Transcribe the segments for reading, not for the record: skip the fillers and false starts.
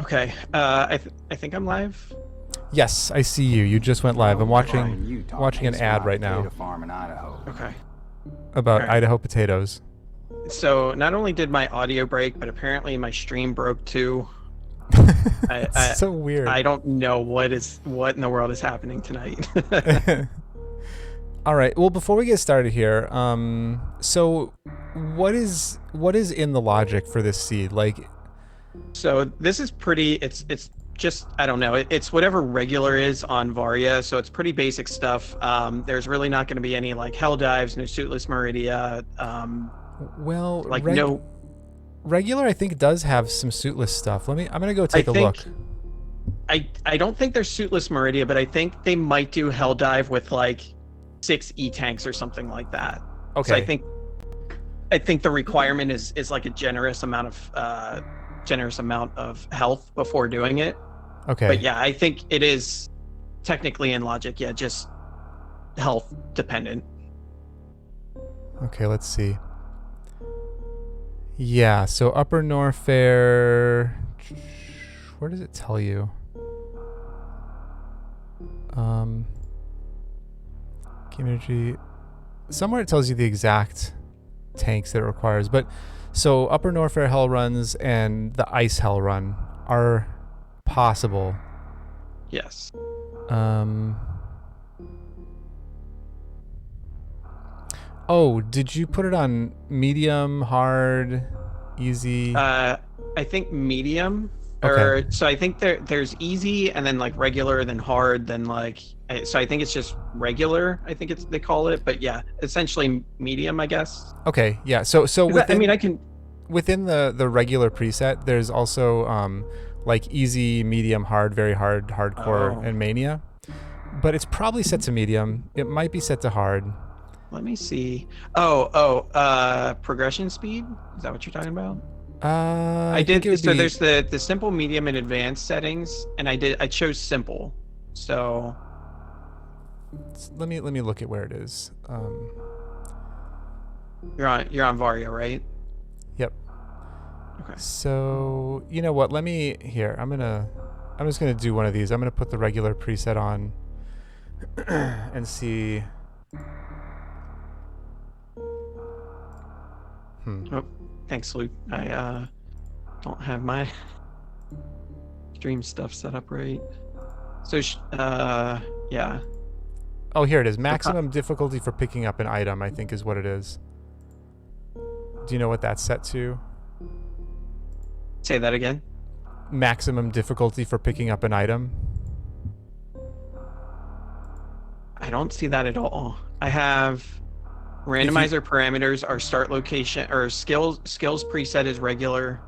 Okay. I think I'm live. Yes, I see you. You just went live. I'm watching an ad right now Farm in Idaho. Okay. All about right. Idaho potatoes. So not only did my audio break, but apparently my stream broke too. I It's I so weird. I don't know what in the world is happening tonight. All right. Well, before we get started here, so what is in the logic for this seed? Like, So this is pretty. It's just I don't know. It's whatever regular is on Varia. So it's pretty basic stuff. There's really not going to be any like hell dives, no suitless Meridia. well, Like no. regular I think does have some suitless stuff. I'm gonna go I take a look. think I don't think there's suitless Meridia, but I think they might do hell dive with like 6 tanks or something like that. So Okay. I think the requirement is like a generous amount of health before doing it. Okay. But yeah, I think it is technically in logic, yeah, just health dependent. Okay, let's see. Yeah, so Upper Norfair. Where does it tell you? Community. Somewhere it tells you the exact tanks that it requires. But so Upper Norfair Hell runs and the Ice Hell run are possible. Yes. Oh, did you put it on medium, hard, easy? I think medium. Okay. Or so I think there's easy and then like regular, then hard, then like so I think it's just regular, I think it's they call it, but yeah, essentially medium, I guess. Okay. Yeah. So 'Cause within I mean I can within the regular preset, there's also like easy, medium, hard, very hard, hardcore, Oh. and mania. But it's probably set to medium. It might be set to hard. let me see. Progression speed? Is that what you're talking about? I think it did would so be. there's the simple, medium, and advanced settings, and I chose simple. So Let me look at where it is. you're on Varia, right? Yep. Okay. So you know what? Let me here. I'm just gonna do one of these. I'm gonna put the regular preset on and see. Oh, thanks, Luke. I don't have my stream stuff set up right. So yeah. Oh, here it is. Maximum difficulty for picking up an item, I think is what it is. Do you know what that's set to? Say that again. Maximum difficulty for picking up an item. I don't see that at all. I have randomizer parameters are start location or skills preset is regular.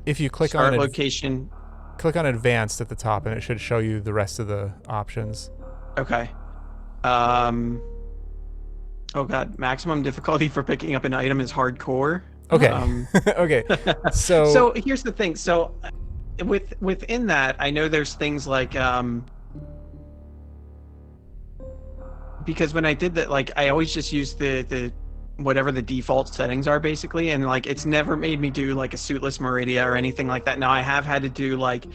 If you click start on location. click on advanced at the top, and it should show you the rest of the options. Okay. Oh god, maximum difficulty for picking up an item is hardcore. Okay. Okay. So here's the thing. So within that, I know there's things like because when I did that, like I always just use the whatever the default settings are basically, and like it's never made me do like a suitless Meridia or anything like that. Now I have had to do like,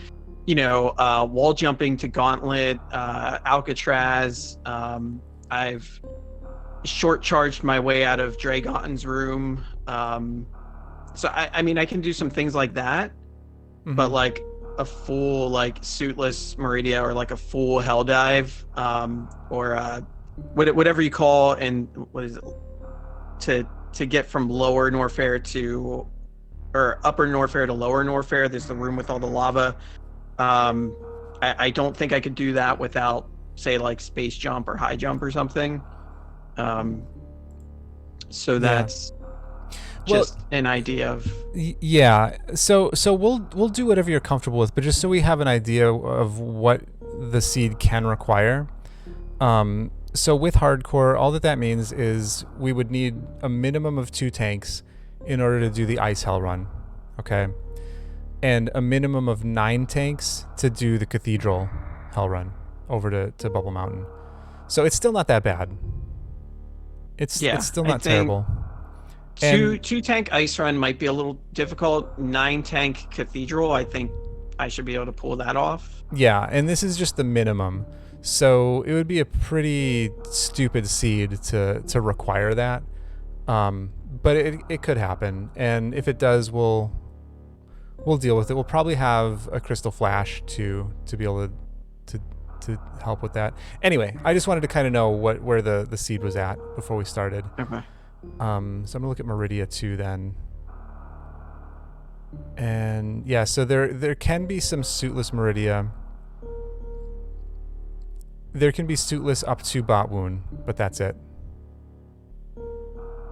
wall jumping to Gauntlet, Alcatraz. I've short charged my way out of Dragon's room. So I mean I can do some things like that, but like a full like suitless Meridia or like a full hell dive, or whatever you call, and what is it, to get from lower Norfair to or upper Norfair to lower Norfair, there's the room with all the lava. I don't think I could do that without say like space jump or high jump or something. So that's just an idea of yeah. So we'll do whatever you're comfortable with, but just so we have an idea of what the seed can require. So with hardcore, all that means is we would need a minimum of 2 tanks in order to do the ice hell run, okay, and a minimum of 9 tanks to do the cathedral hell run over to Bubble Mountain. So it's still not that bad. It's still not terrible. And Two tank ice run might be a little difficult. 9 tank cathedral, I think I should be able to pull that off. yeah, and this is just the minimum. So it would be a pretty stupid seed to require that. But it could happen, and if it does, we'll deal with it. We'll probably have a crystal flash to be able to help with that. Anyway, I just wanted to kind of know where the seed was at before we started. Okay. So I'm gonna look at Meridia too then. And yeah, so there can be some suitless Meridia. There can be suitless up to bot wound, but that's it.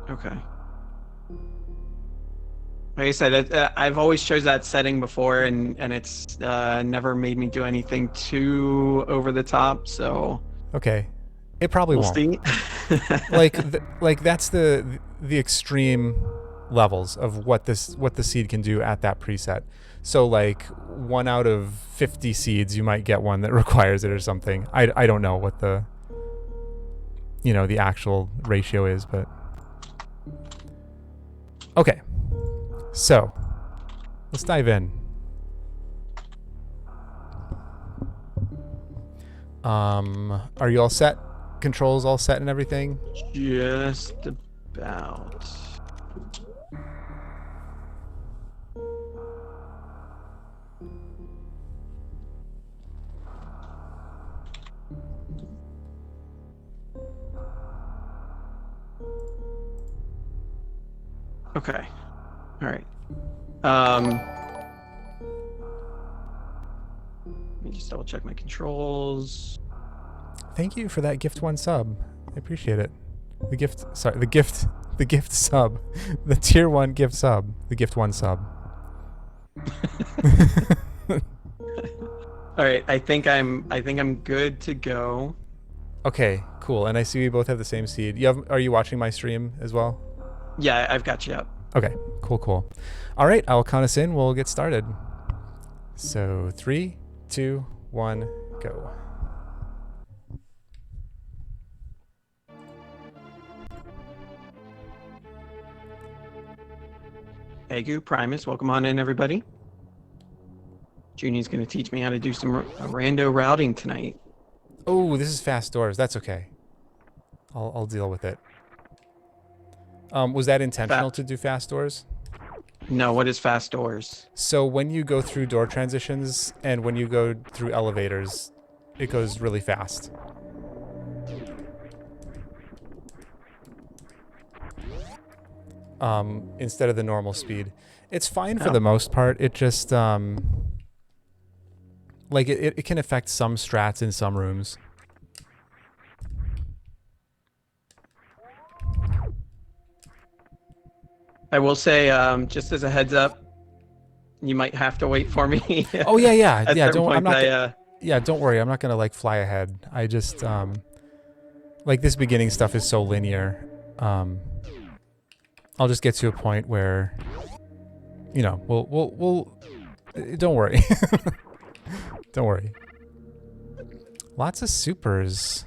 Okay. Like I said, I've always chose that setting before, and it's never made me do anything too over the top. So Okay, it probably we'll won't. see. like that's the extreme levels of what the seed can do at that preset. So like 1 out of 50 seeds, you might get one that requires it or something. I don't know what the the actual ratio is, but okay. So let's dive in. Are you all set? Controls all set and everything? Just about. Okay. All right. Let me just double check my controls. Thank you for that gift 1 sub. I appreciate it. The gift sub. The tier 1 gift sub. The gift 1 sub. All right, I think I'm good to go. Okay, cool. And I see we both have the same seed. Are you watching my stream as well? Yeah, I've got you up. Okay, cool. All right, I'll count us in. We'll get started. So 3, 2, 1, go. Egu, Primus, welcome on in, everybody. Junie's going to teach me how to do some rando routing tonight. Oh, this is fast doors. That's okay. I'll deal with it. Was that intentional to do fast doors? No, what is fast doors? So when you go through door transitions and when you go through elevators, it goes really fast. Instead of the normal speed. It's fine for the most part. It just, like, it can affect some strats in some rooms. I will say, just as a heads up, you might have to wait for me. Oh yeah. Don't worry. I'm not gonna like fly ahead. I just like this beginning stuff is so linear. I'll just get to a point where, we'll don't worry. Don't worry. Lots of supers.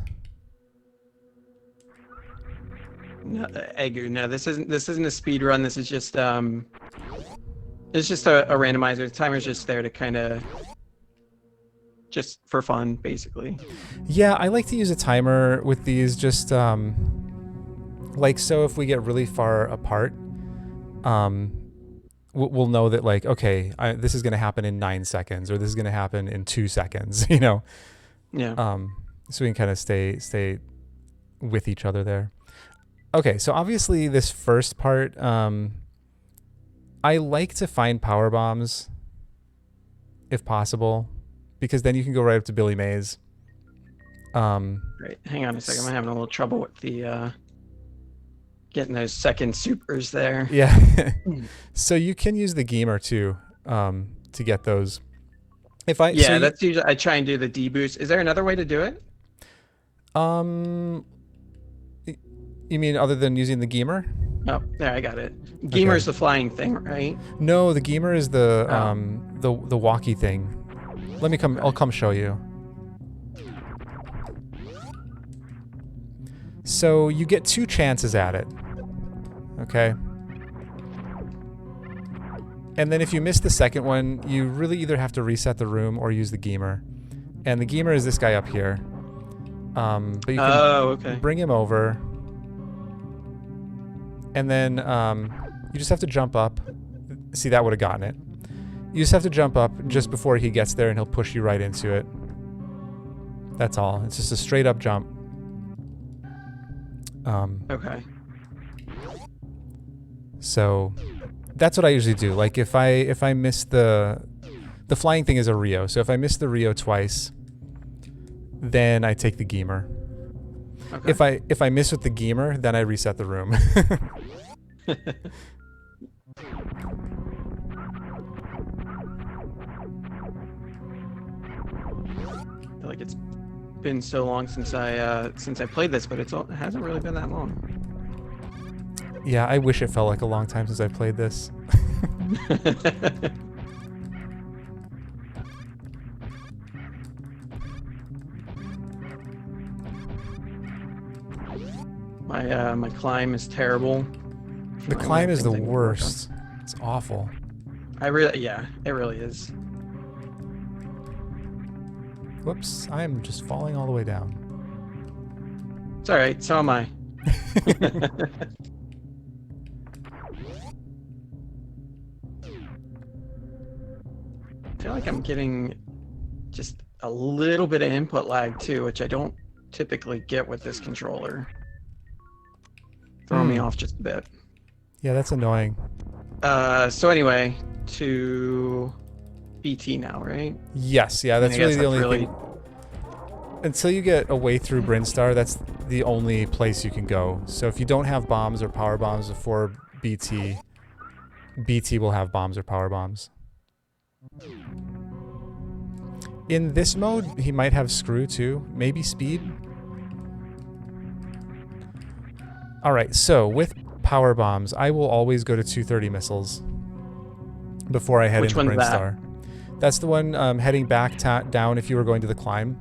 No, Egu, no, this isn't a speed run. This is just it's just a randomizer. The timer's just there to kind of just for fun, basically. Yeah, I like to use a timer with these. Just like, so if we get really far apart, we'll know that, like, okay, this is going to happen in 9 seconds, or this is going to happen in 2 seconds. Yeah. So we can kind of stay with each other there. Okay, so obviously this first part, I like to find power bombs if possible, because then you can go right up to Billy Mays. Right, hang on a second. I'm having a little trouble with the getting those second supers there. Yeah. So you can use the Gamer too, to get those. That's usually I try and do the D boost. Is there another way to do it? You mean other than using the Gamer? Oh, there, I got it. Gamer is the flying thing, right? No, the Gamer is the walkie thing. I'll come show you. So you get 2 chances at it. Okay. And then if you miss the second one, you really either have to reset the room or use the Geemer. And the Geemer is this guy up here. But you can okay. bring him over. And then you just have to jump up. See, that would have gotten it. You just have to jump up just before he gets there and he'll push you right into it. That's all. It's just a straight up jump. Okay. So that's what I usually do. Like if I miss the flying thing is a Rio. So if I miss the Rio twice, then I take the Geemer. Okay. If I miss with the Geemer, then I reset the room. I feel like it's been so long since I played this, but it hasn't really been that long. Yeah, I wish it felt like a long time since I played this. My climb is terrible. The climb is the worst. It's awful. Yeah, it really is. Whoops, I am just falling all the way down. It's all right. So am I. I feel like I'm getting just a little bit of input lag too, which I don't typically get with this controller. Throwing me off just a bit. Yeah, that's annoying. So anyway, to BT now, right? Yes, yeah, that's really the only thing. Until you get away through Brinstar, that's the only place you can go. So if you don't have bombs or power bombs before BT, BT will have bombs or power bombs. In this mode, he might have screw too. Maybe speed. Alright, so with power bombs, I will always go to 230 missiles before I head into Brinstar. That's the one heading back down if you were going to the climb.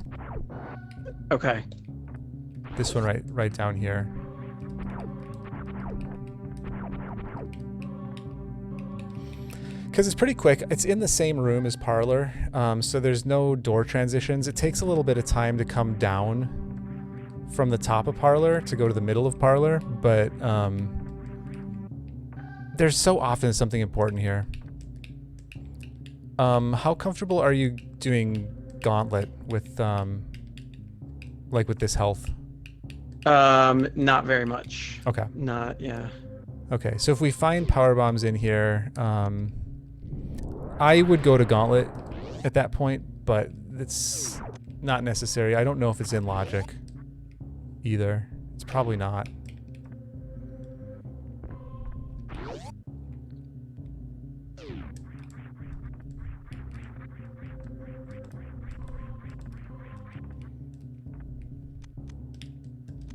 Okay. This one right down here. Because it's pretty quick. It's in the same room as Parlor, so there's no door transitions. It takes a little bit of time to come down from the top of Parlor to go to the middle of Parlor, but there's so often something important here. How comfortable are you doing Gauntlet with, like with this health? Not very much. Okay. Yeah. Okay, so if we find power bombs in here, I would go to Gauntlet at that point, but it's not necessary. I don't know if it's in logic either. It's probably not.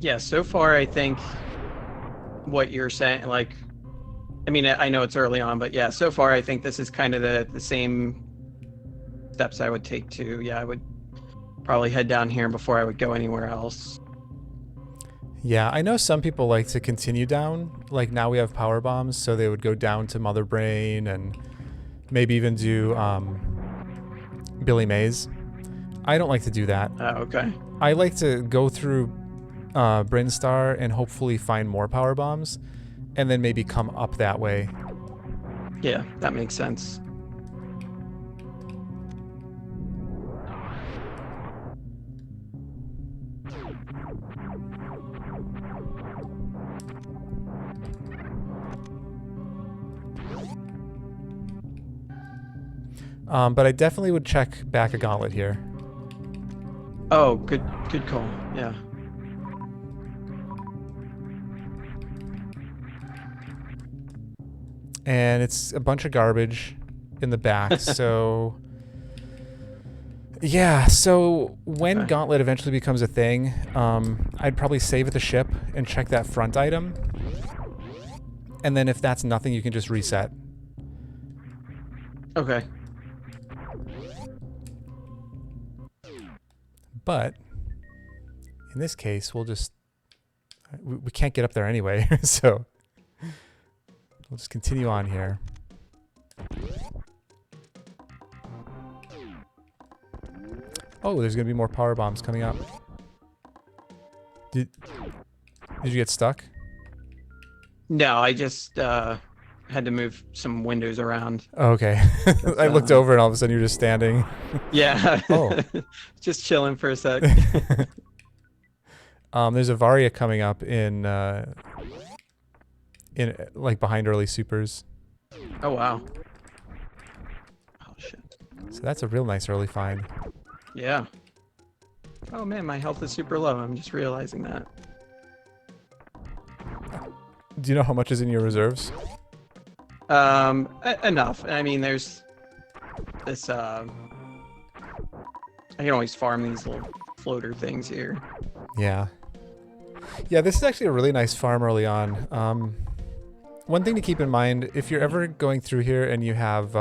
Yeah, so far I think what you're saying, like, I mean, I know it's early on, but yeah, so far I think this is kind of the same steps I would take too. Yeah, I would probably head down here before I would go anywhere else. Yeah, I know some people like to continue down. Like now we have power bombs, so they would go down to Mother Brain and maybe even do Billy Mays. I don't like to do that. Okay. I like to go through Brinstar and hopefully find more power bombs, and then maybe come up that way. Yeah, that makes sense. But I definitely would check back a Gauntlet here. Oh, good call. Yeah. And it's a bunch of garbage in the back, so... Yeah, so when Gauntlet eventually becomes a thing, I'd probably save at the ship and check that front item. And then if that's nothing, you can just reset. Okay. But in this case, we'll just... We can't get up there anyway, so... We'll just continue on here. Oh, there's gonna be more power bombs coming up. Did you get stuck? No, I just had to move some windows around. Oh, okay. I looked over and all of a sudden you're just standing. Yeah. Oh. Just chilling for a sec. There's a Varia coming up in like behind early supers. Oh wow. Oh shit. So that's a real nice early find. Yeah. Oh man, my health is super low. I'm just realizing that. Do you know how much is in your reserves? Enough. I mean, there's this. I can always farm these little floater things here. Yeah. Yeah, this is actually a really nice farm early on. One thing to keep in mind, if you're ever going through here and you have,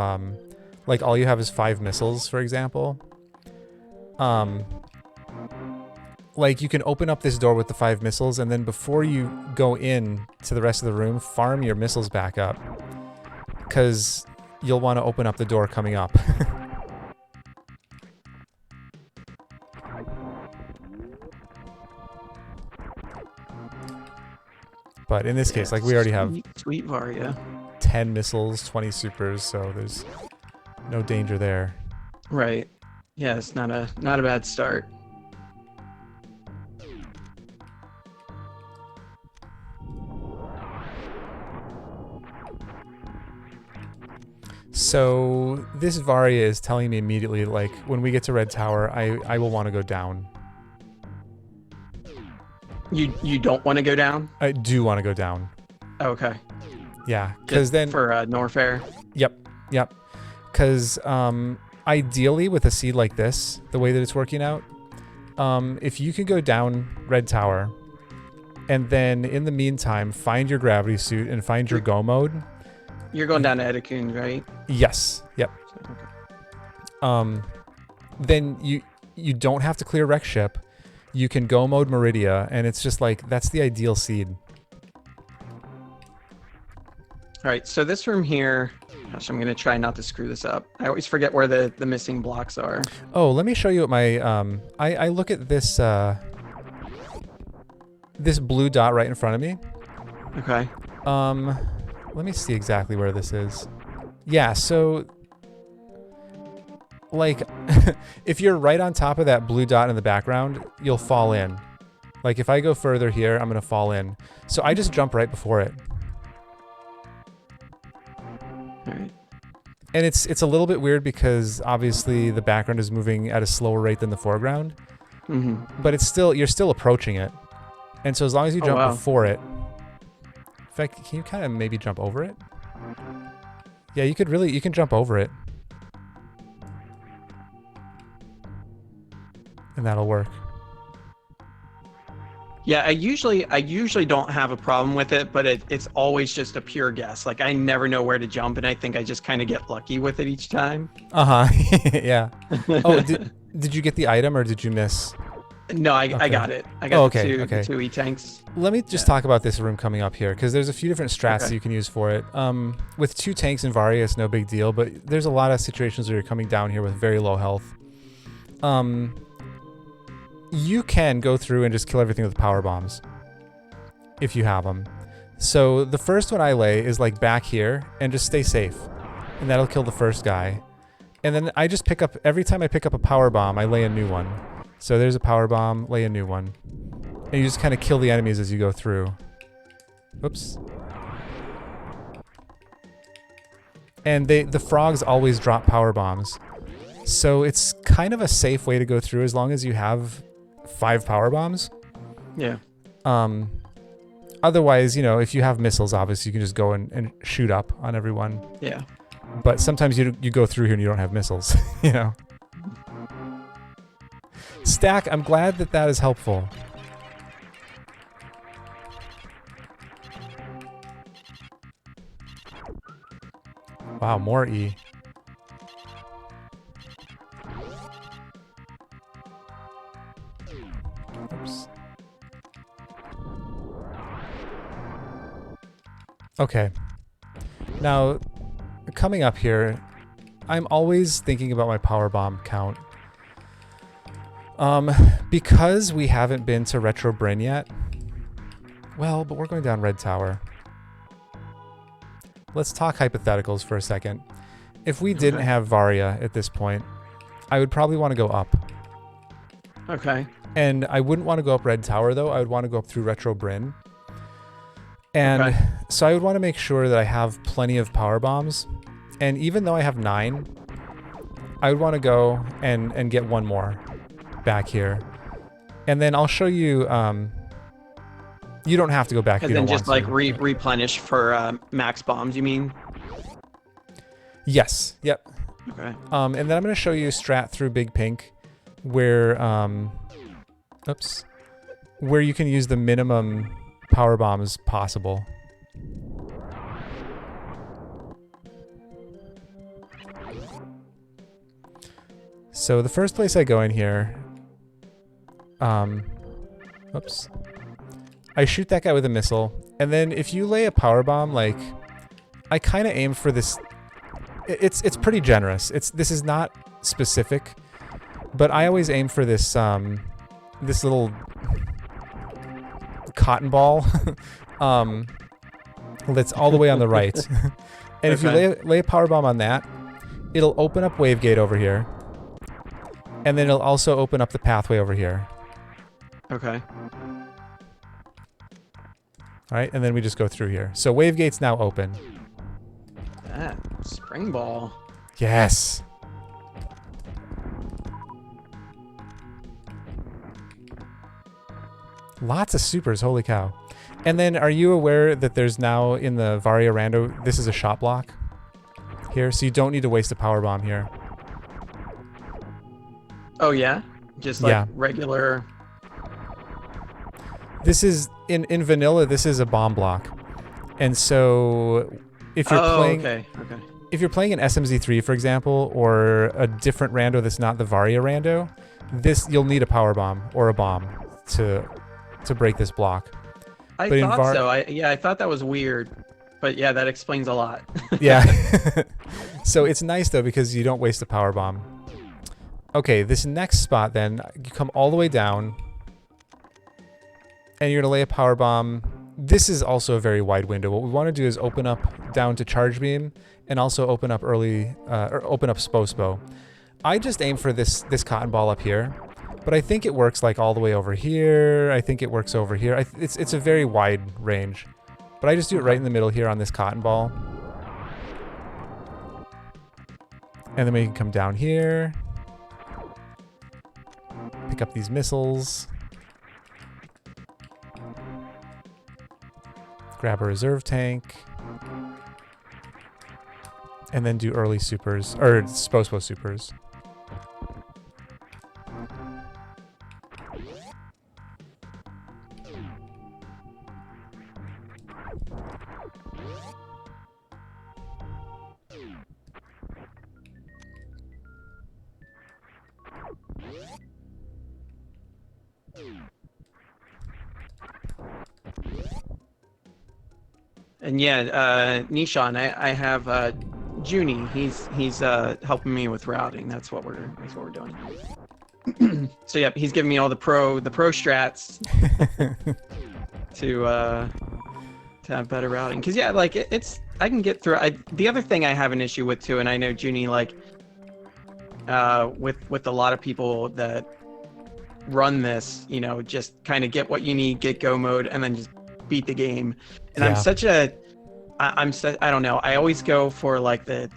like all you have is 5 missiles, for example, like you can open up this door with the 5 missiles, and then before you go in to the rest of the room, farm your missiles back up, because you'll want to open up the door coming up. But in this case, like we already have sweet Varia. 10 missiles, 20 supers, so there's no danger there. Right. Yeah, it's not a bad start. So this Varia is telling me immediately, like, when we get to Red Tower, I will want to go down. You don't want to go down? I do want to go down. Okay. Yeah, because then... For Norfair? Yep. Because ideally with a seed like this, the way that it's working out, if you can go down Red Tower, and then in the meantime, find your gravity suit and find your go mode... You're going down to Edikun, right? Yes. Yep. Okay. Then you don't have to clear wreck ship. You can go mode Meridia, and it's just like, that's the ideal seed. All right, so this room here, gosh, I'm going to try not to screw this up. I always forget where the missing blocks are. Oh, let me show you what my, I look at this, this blue dot right in front of me. Okay. Let me see exactly where this is. Yeah, so like if you're right on top of that blue dot in the background, you'll fall in. Like if I go further here, I'm gonna fall in. So I just jump right before it. All right. And it's a little bit weird because obviously the background is moving at a slower rate than the foreground. Mm-hmm. But it's still, you're still approaching it. And so as long as you jump before it, in fact, can you kind of maybe jump over it? Yeah, you can jump over it. And that'll work. Yeah, I usually don't have a problem with it, but it's always just a pure guess. Like I never know where to jump, and I think I just kind of get lucky with it each time. Yeah. Oh, did you get the item or did you miss? No, I got it. I got the two E-tanks. Let me just talk about this room coming up here, because there's a few different strats that you can use for it. With 2 tanks and Varia, it's no big deal, but there's a lot of situations where you're coming down here with very low health. You can go through and just kill everything with power bombs, if you have them. So the first one I lay is like back here, and just stay safe, and that'll kill the first guy. And then I just pick up, every time I pick up a power bomb, I lay a new one. So there's a power bomb, lay a new one. And you just kind of kill the enemies as you go through. Oops. And the frogs always drop power bombs. So it's kind of a safe way to go through as long as you have 5 power bombs. Yeah. Otherwise, you know, if you have missiles, obviously you can just go and shoot up on everyone. Yeah. But sometimes you go through here and you don't have missiles, you know. Stack, I'm glad that is helpful. Wow, more E. Oops. Okay. Now, coming up here, I'm always thinking about my power bomb count. Because we haven't been to Retro Bryn yet. Well, but we're going down Red Tower. Let's talk hypotheticals for a second. If we didn't have Varia at this point, I would probably want to go up. Okay. And I wouldn't want to go up Red Tower, though. I would want to go up through Retro Bryn. And so I would want to make sure that I have plenty of power bombs. And even though I have 9, I would want to go and get one more back here. And then I'll show you... you don't have to go back if you don't want to. And then just like replenish for max bombs, you mean? Yes. Yep. Okay. And then I'm going to show you a strat through Big Pink where, where you can use the minimum power bombs possible. So the first place I go in here, I shoot that guy with a missile, and then if you lay a power bomb, like, I kind of aim for this. It's pretty generous. This is not specific, but I always aim for this this little cotton ball that's all the way on the right. And if you lay a power bomb on that, it'll open up Wavegate over here, and then it'll also open up the pathway over here. Okay. All right, and then we just go through here. So Wavegate's now open. That spring ball. Yes. Lots of supers, holy cow. And then are you aware that there's now in the Varia Rando, this is a shot block here, so you don't need to waste a power bomb here. Oh yeah? Just like regular... This is, in vanilla, this is a bomb block. And so, if you're playing... If you're playing an SMZ3, for example, or a different rando that's not the Varia rando, you'll need a power bomb or a bomb to break this block. I thought so. I thought that was weird. But yeah, that explains a lot. Yeah. So it's nice, though, because you don't waste a power bomb. Okay, this next spot, then, you come all the way down, and you're going to lay a power bomb. This is also a very wide window. What we want to do is open up down to Charge Beam, and also open up open up Spo. I just aim for this cotton ball up here, but I think it works like all the way over here. I think it works over here. It's a very wide range, but I just do it right in the middle here on this cotton ball. And then we can come down here, pick up these missiles, grab a reserve tank, and then do early supers, or Spo supers. And yeah, Nishan, I have Junie. He's helping me with routing. That's what we're doing. So yeah, he's giving me all the pro strats to have better routing. Cause yeah, like I can get through. The other thing I have an issue with too, and I know Junie, like with a lot of people that run this, you know, just kind of get what you need, get go mode, and then just beat the game. And yeah. I don't know. I always go for like the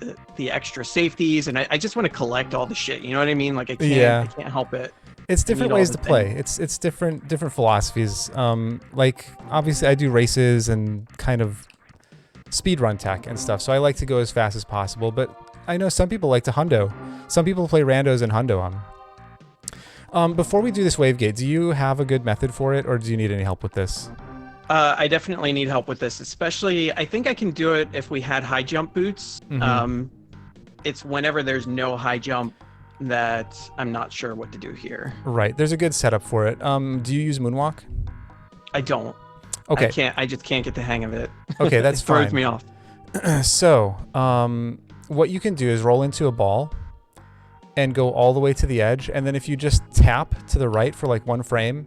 extra safeties, and I just want to collect all the shit. You know what I mean? Like I can't help it. It's different ways to play. It's different philosophies. Like obviously I do races and kind of speedrun tech and stuff, so I like to go as fast as possible. But I know some people like to hundo. Some people play randos and hundo them. Before we do this Wavegate, do you have a good method for it, or do you need any help with this? I definitely need help with this, especially I think I can do it if we had high jump boots. Mm-hmm. It's whenever there's no high jump that I'm not sure what to do here. Right. There's a good setup for it. Do you use Moonwalk? I don't. Okay. I just can't get the hang of it. Okay, that's fine. It throws me off. So, what you can do is roll into a ball, and go all the way to the edge. And then if you just tap to the right for like 1 frame,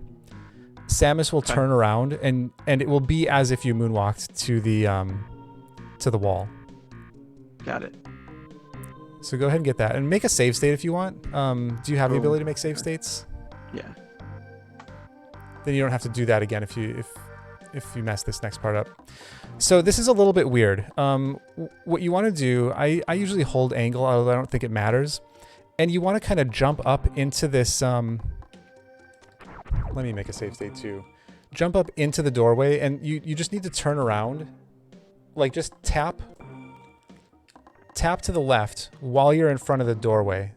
Samus will turn around and it will be as if you moonwalked to the wall. Got it. So go ahead and get that and make a save state if you want. Do you have the ability to make save states? Yeah. Then you don't have to do that again if you mess this next part up. So this is a little bit weird. What you want to do, I usually hold angle, although I don't think it matters. And you want to kind of jump up into this, let me make a save state too. Jump up into the doorway and you just need to turn around. Like just tap to the left while you're in front of the doorway.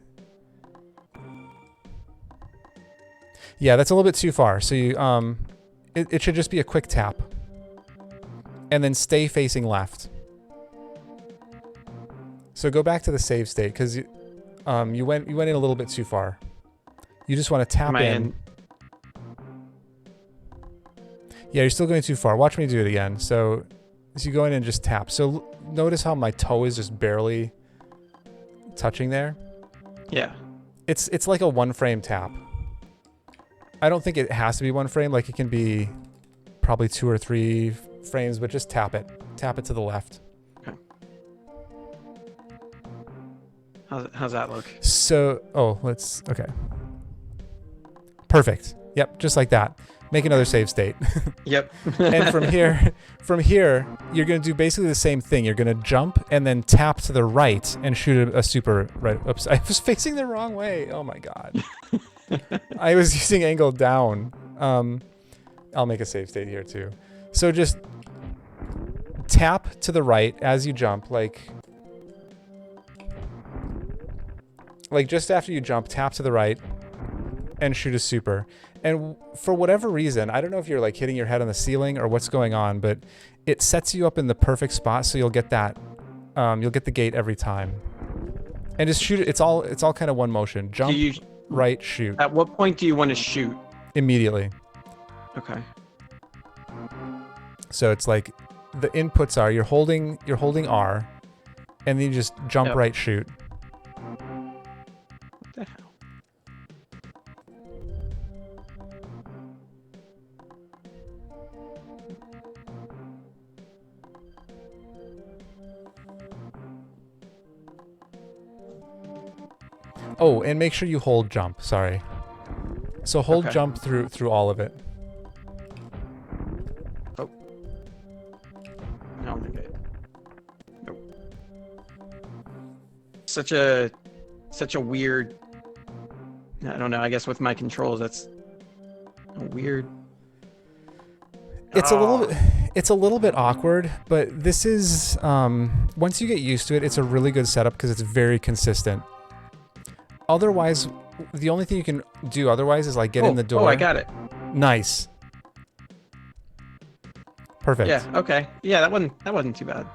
Yeah, that's a little bit too far. So you, it should just be a quick tap. And then stay facing left. So go back to the save state because you went in a little bit too far. You just want to tap in. Yeah, you're still going too far. Watch me do it again. So you go in and just tap. So notice how my toe is just barely touching there. Yeah. It's like a 1 frame tap. I don't think it has to be 1 frame. Like it can be probably 2 or 3 frames, but just tap it. Tap it to the left. Okay. How's that look? So, okay. Perfect. Yep, just like that. Make another save state. Yep. And from here, you're going to do basically the same thing. You're going to jump and then tap to the right and shoot a super right. Oops, I was facing the wrong way. Oh my God. I was using angle down. I'll make a save state here too. So just tap to the right as you jump, like just after you jump, tap to the right and shoot a super. And for whatever reason, I don't know if you're like hitting your head on the ceiling or what's going on, but it sets you up in the perfect spot so you'll get that, you'll get the gate every time. And just shoot it. It's all kind of one motion. Jump, right, shoot. At what point do you want to shoot? Immediately. Okay. So it's like the inputs are you're holding R, and then you just jump, right, shoot. What the hell? Oh, and make sure you hold jump. Sorry. So hold jump through all of it. Oh. No, okay. Nope. Such a weird. I don't know. I guess with my controls, that's a weird. It's a little bit awkward, but this is once you get used to it, it's a really good setup because it's very consistent. Otherwise, the only thing you can do otherwise is like get in the door. Oh, I got it. Nice. Perfect. Yeah. Okay. Yeah, that wasn't too bad.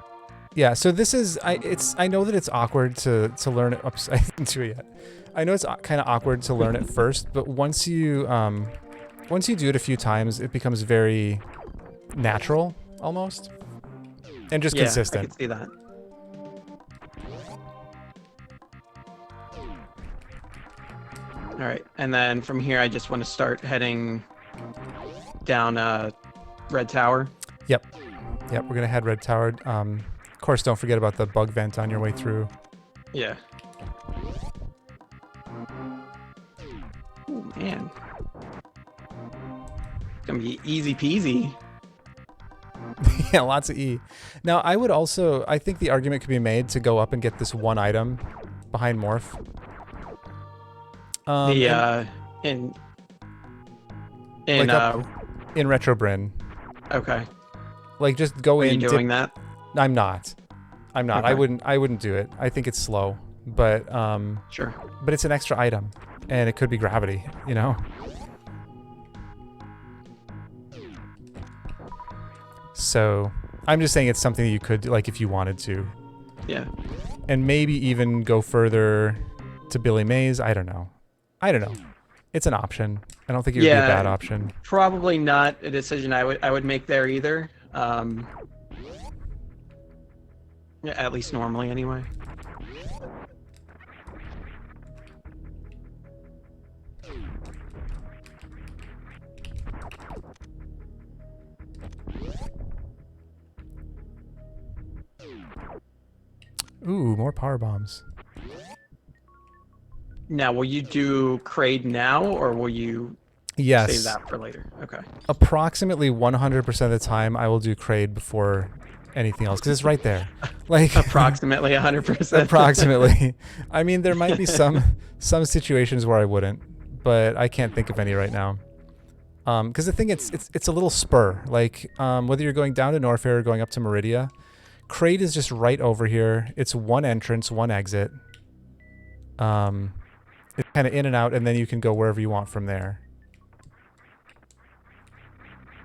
Yeah. So this is I know that it's awkward to learn it. Oops, I didn't do it yet. I know it's kind of awkward to learn it first, but once you do it a few times, it becomes very natural almost, and just consistent. I can see that. All right, and then from here, I just want to start heading down Red Tower. Yep, we're gonna head Red Tower. Of course, don't forget about the bug vent on your way through. Yeah. Oh man, it's gonna be easy peasy. Yeah, lots of E. Now, I think the argument could be made to go up and get this one item behind Morph. In Retro Bryn. Okay. Like just go in. Are you doing that? I'm not. Okay. I wouldn't do it. I think it's slow, but sure. But it's an extra item, and it could be gravity. You know. So I'm just saying it's something that you could do, like if you wanted to. Yeah. And maybe even go further to Billy Mays. I don't know. It's an option. I don't think it would be a bad option. Probably not a decision I would make there either. Yeah, at least normally anyway. Ooh, more power bombs. Now, will you do Kraid now, or will you save Yes. that for later? Okay. Approximately 100% of the time, I will do Kraid before anything else because it's right there. Like Approximately 100%. approximately. I mean, there might be some situations where I wouldn't, but I can't think of any right now. Because the thing, it's a little spur. Like whether you're going down to Norfair or going up to Meridia, Kraid is just right over here. It's one entrance, one exit. It's kind of in and out, and then you can go wherever you want from there.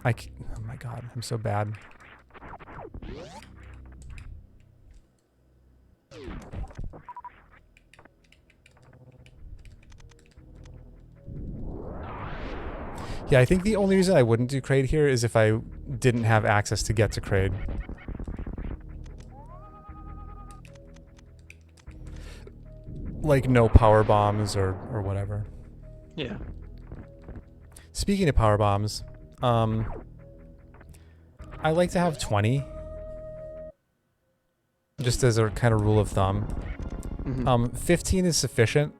Oh my god, I'm so bad. Yeah, I think the only reason I wouldn't do Kraid here is if I didn't have access to get to Kraid. Like no power bombs or whatever. Yeah. Speaking of power bombs, I like to have 20. Just as a kind of rule of thumb. 15 is sufficient.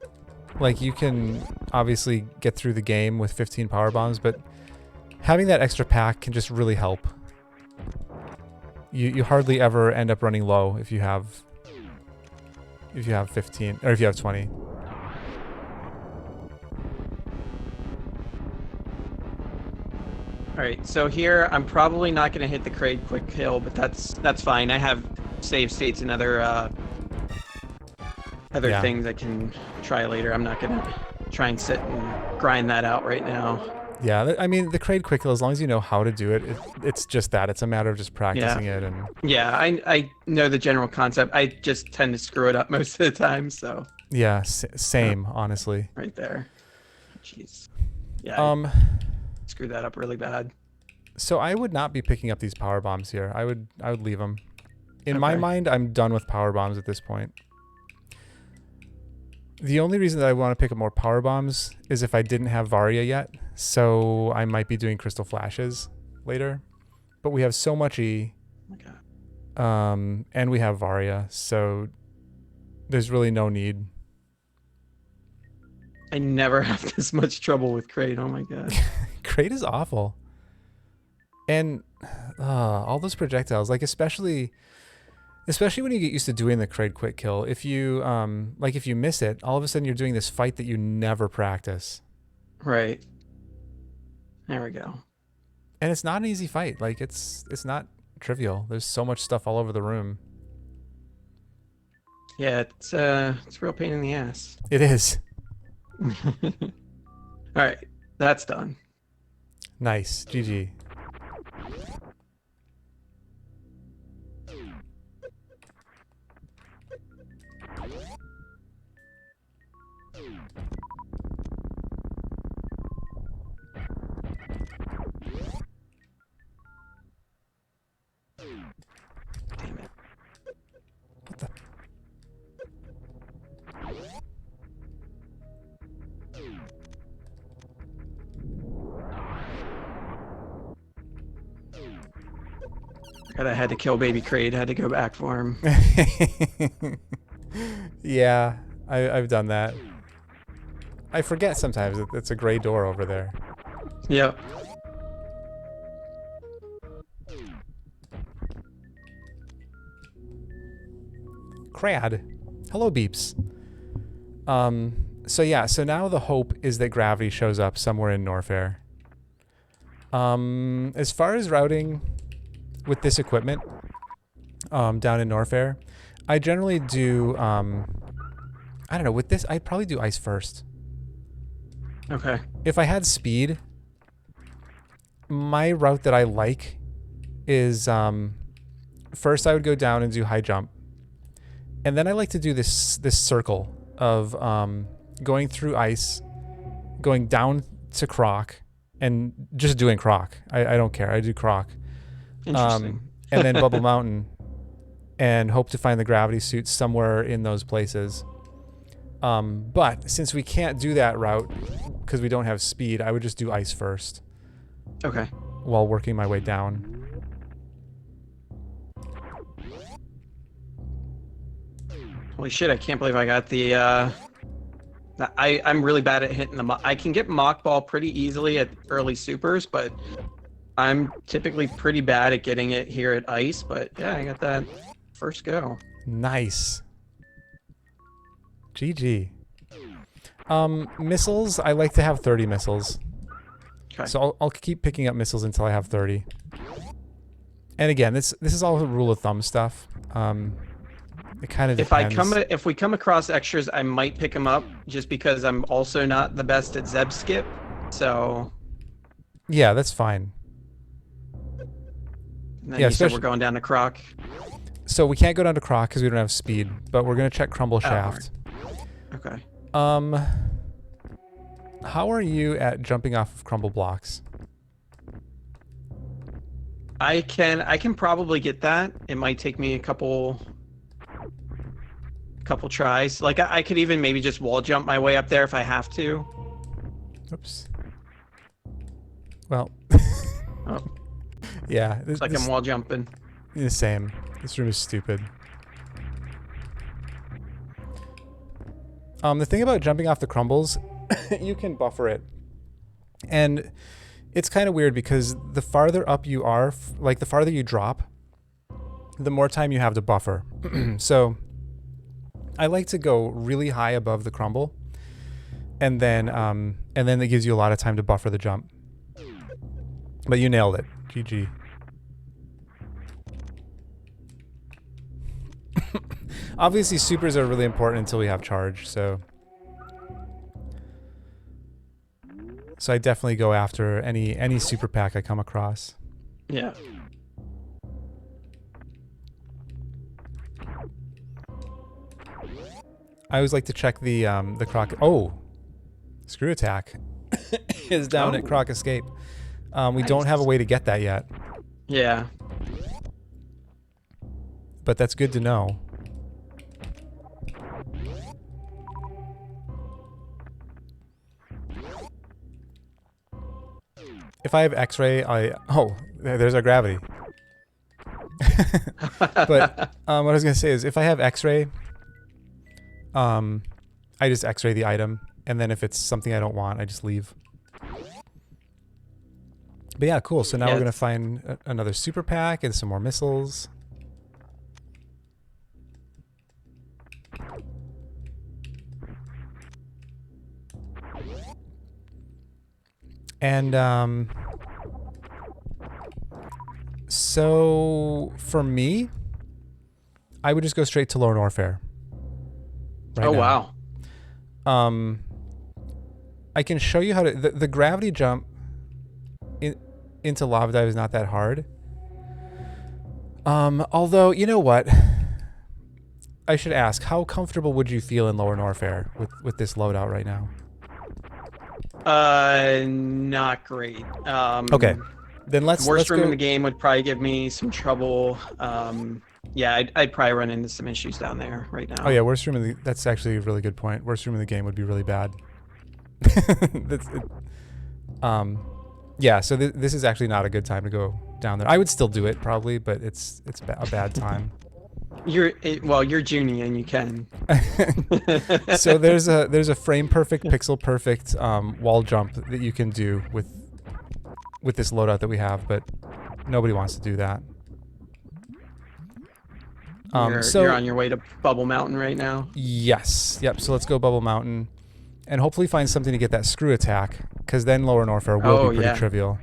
Like, you can obviously get through the game with 15 power bombs, but having that extra pack can just really help. You hardly ever end up running low if you have 15 or if you have 20. All right, so here I'm probably not going to hit the Kraid quick kill, but that's fine. I have save states and other Yeah. things I can try later. I'm not going to try and sit and grind that out right now. Yeah, I mean, the Kraid quick kill, as long as you know how to do it, it's just that. It's a matter of just practicing it. And yeah, I know the general concept. I just tend to screw it up most of the time, so. Yeah, same, honestly. Right there. Jeez. Yeah, I screwed that up really bad. So I would not be picking up these power bombs here. I would leave them. In my mind, I'm done with power bombs at this point. The only reason that I want to pick up more power bombs is if I didn't have Varia yet. So I might be doing crystal flashes later. But we have so much E. Oh my god. And we have Varia, so there's really no need. I never have this much trouble with Kraid. Oh my god. Kraid is awful. And all those projectiles, like especially when you get used to doing the Kraid quick kill, if you like if you miss it, all of a sudden you're doing this fight that you never practice. Right. There we go. And it's not an easy fight. Like it's not trivial. There's so much stuff all over the room. Yeah, it's a real pain in the ass. It is. All right, that's done. Nice. GG. Damn it. What the? God, I had to kill baby Kraid. Had to go back for him. Yeah, I've done that. I forget sometimes that it's a gray door over there. Yep. Crad. Hello, Beeps. So yeah, so now the hope is that gravity shows up somewhere in Norfair. As far as routing with this equipment, down in Norfair, I generally do, I don't know, with this, I'd probably do ice first. Okay. If I had speed, my route that I like is, first I would go down and do high jump. And then I like to do this circle of going through ice, going down to Croc, and just doing Croc. I don't care. I do Croc. Interesting. And then Bubble Mountain, and hope to find the gravity suit somewhere in those places. But since we can't do that route because we don't have speed, I would just do ice first. Okay. While working my way down. Holy shit! I can't believe I got the. I'm really bad at hitting the. I can get mock ball pretty easily at early supers, but I'm typically pretty bad at getting it here at ice. But yeah, I got that first go. Nice. GG. Missiles, I like to have 30 missiles. Okay. So I'll keep picking up missiles until I have 30. And again, this is all rule of thumb stuff. It kind of depends. If we come across extras, I might pick them up just because I'm also not the best at Zeb skip. So yeah, that's fine. And then you said we're going down to Croc. So we can't go down to Croc because we don't have speed, but we're gonna check Crumble Shaft. Okay. How are you at jumping off of crumble blocks? I can probably get that. It might take me a couple tries. Like I could even maybe just wall jump my way up there if I have to. Oops. Well. Oh. Yeah. It's like I'm wall jumping. The same. This room is stupid. The thing about jumping off the crumbles, you can buffer it. And it's kind of weird because the farther up you are, like the farther you drop, the more time you have to buffer. So I like to go really high above the crumble, and then it gives you a lot of time to buffer the jump. But you nailed it. GG. Obviously, supers are really important until we have charge, so I definitely go after any super pack I come across. Yeah. I always like to check the Croc. Oh, screw attack is down at Croc Escape. We don't have a way to get that yet. Yeah. But that's good to know. If I have X-ray, oh, there's our gravity. But what I was gonna say is, if I have X-ray, I just X-ray the item, and then if it's something I don't want, I just leave. But yeah, cool. So now we're gonna find another super pack and some more missiles. And so for me, I would just go straight to Lower Norfair. Right now. Wow. I can show you how to the gravity jump into Lava Dive is not that hard. Although, you know what? I should ask, how comfortable would you feel in Lower Norfair with this loadout right now? Not great. Okay. Then let's worst room go. in the game would probably give me some trouble. Yeah, I'd probably run into some issues down there right now. Oh yeah, worst room in the, that's actually a really good point. Worst room in the game would be really bad. Yeah, so this is actually not a good time to go down there. I would still do it probably, but it's a bad time. You're Junie and you can. So there's a frame perfect, pixel perfect wall jump that you can do with this loadout that we have, but nobody wants to do that. You're on your way to Bubble Mountain right now? Yes. Yep. So let's go Bubble Mountain and hopefully find something to get that screw attack, because then Lower Norfair will be pretty trivial.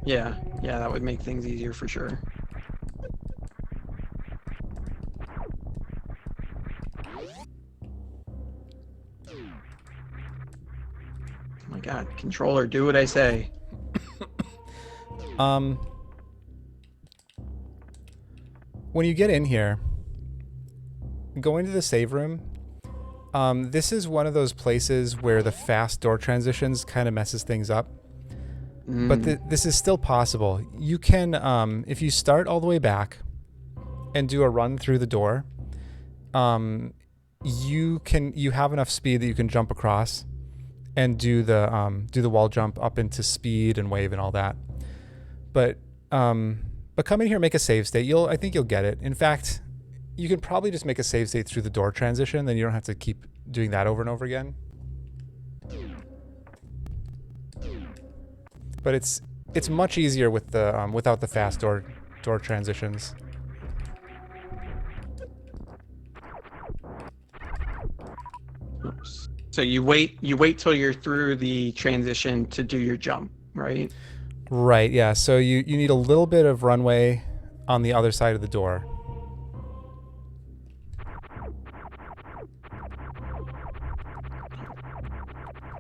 Yeah. Yeah, that would make things easier for sure. Oh my god, controller, do what I say. When you get in here, go into the save room. This is one of those places where the fast door transitions kind of messes things up. But this is still possible. You can, if you start all the way back and do a run through the door, you have enough speed that you can jump across and do the wall jump up into speed and wave and all that. But come in here, make a save state. I think you'll get it. In fact, You can probably just make a save state through the door transition, then you don't have to keep doing that over and over again. But it's much easier with the without the fast door transitions. Oops. So you wait till you're through the transition to do your jump, right? Right, yeah. So you need a little bit of runway on the other side of the door.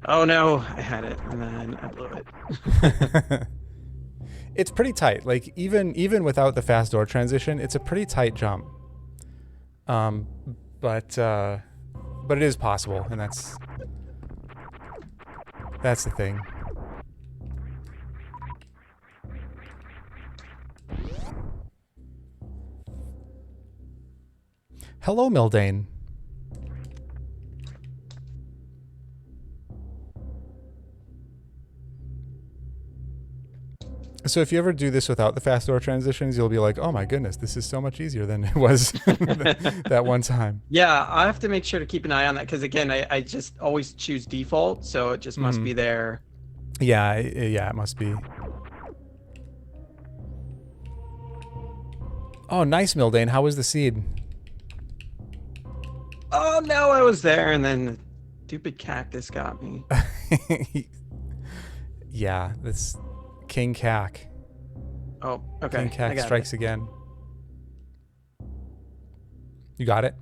Oh no, I had it and then I blew it. It's pretty tight. Like even without the fast door transition, it's a pretty tight jump. But it is possible, and that's the thing. Hello, Mildane. So if you ever do this without the fast door transitions, you'll be like, oh my goodness, this is so much easier than it was that one time. Yeah, I have to make sure to keep an eye on that because again, I just always choose default, so it just must be there. Yeah, it must be. Oh, nice, Mildane. How was the seed? Oh no, I was there and then the stupid cactus got me. Yeah, this King Cac. Oh, okay. King Cac strikes again. You got it?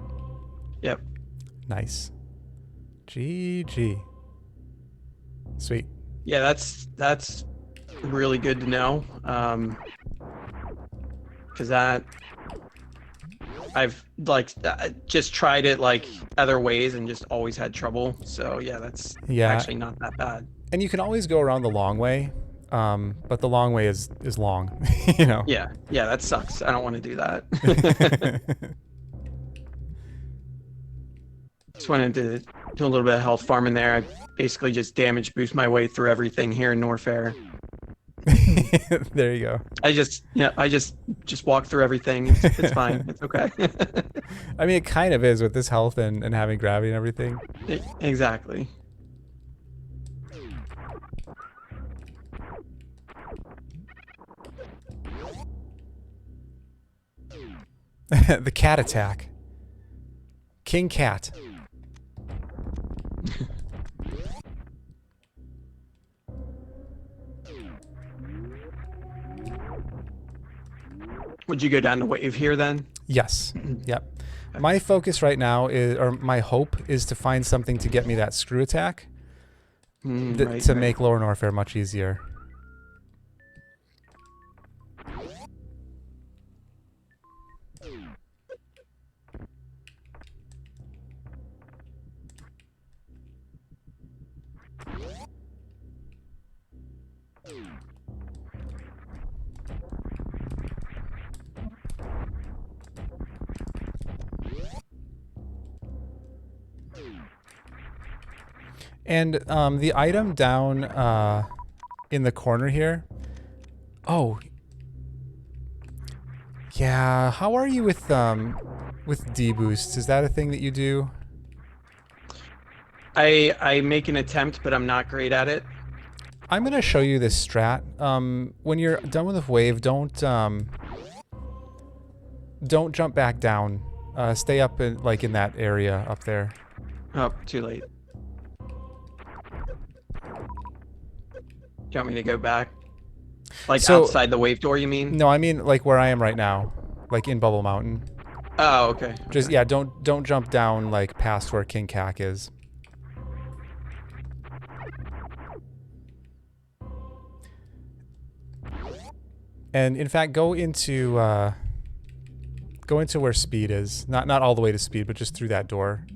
Yep. Nice. GG. Sweet. Yeah, that's really good to know. Because I've like just tried it like other ways and just always had trouble. So yeah, that's actually not that bad. And you can always go around the long way, but the long way is long, you know. Yeah, that sucks. I don't want to do that. Just wanted to do a little bit of health farming there. I basically just damage boost my way through everything here in Norfair. There you go. I just walk through everything. It's fine. It's okay. I mean, it kind of is with this health and having gravity and everything. Exactly. The cat attack. King Cat. Would you go down to wave here then? Yes. Yep. My focus right now is, or my hope is to find something to get me that screw attack to make Lower Norfair much easier. And the item down in the corner here. Oh. Yeah, how are you with deboost? Is that a thing that you do? I make an attempt, but I'm not great at it. I'm gonna show you this strat. When you're done with the wave, don't jump back down. Stay up in that area up there. Oh, too late. Do you want me to go back? Like outside the wave door, you mean? No, I mean like where I am right now, like in Bubble Mountain. Oh, okay. Just yeah, don't jump down like past where King Cac is. And in fact, go into where speed is. Not all the way to speed, but just through that door.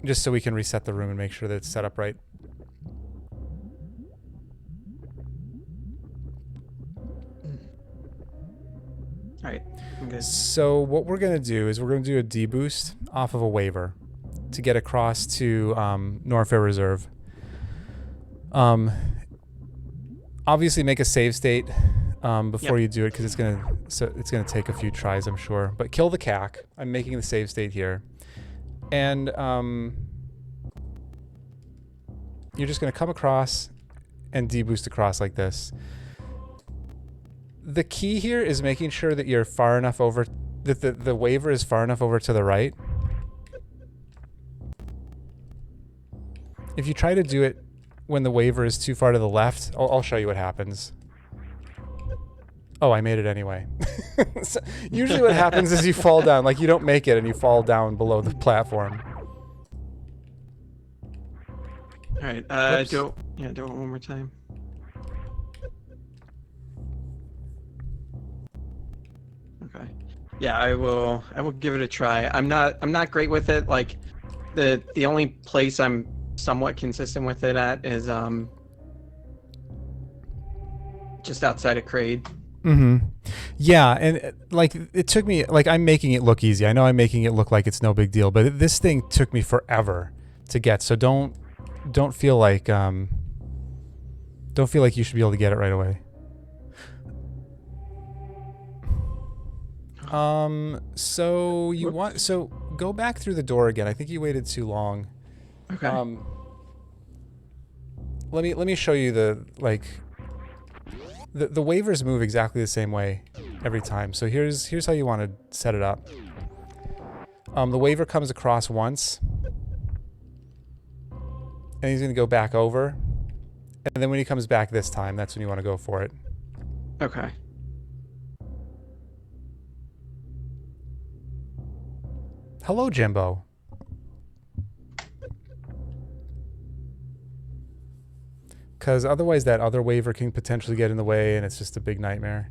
Just so we can reset the room and make sure that it's set up right. Alright, I'm good. So what we're going to do is we're going to do a deboost off of a waiver to get across to Norfair Reserve. Obviously make a save state before you do it, because it's gonna take a few tries, I'm sure. But kill the cac. I'm making the save state here, and you're just gonna come across and deboost across like this. The key here is making sure that you're far enough over, that the waver is far enough over to the right. If you try to do it when the waver is too far to the left, I'll show you what happens. Oh, I made it anyway. So usually what happens is you fall down, like you don't make it and you fall down below the platform. All right, do it one more time. Okay. Yeah, I will give it a try. I'm not great with it. Like the only place I'm somewhat consistent with it at is just outside of Crade. Mm-hmm. Yeah, and like it took me, like I'm making it look easy. I know I'm making it look like it's no big deal, but this thing took me forever to get. So don't feel like you should be able to get it right away. So go back through the door again. I think you waited too long. Okay. Let me show you the waivers move exactly the same way every time. So here's how you want to set it up. The waiver comes across once, and he's going to go back over, and then when he comes back this time, that's when you want to go for it. Okay. Hello, Jimbo. Because otherwise that other waiver can potentially get in the way, and it's just a big nightmare.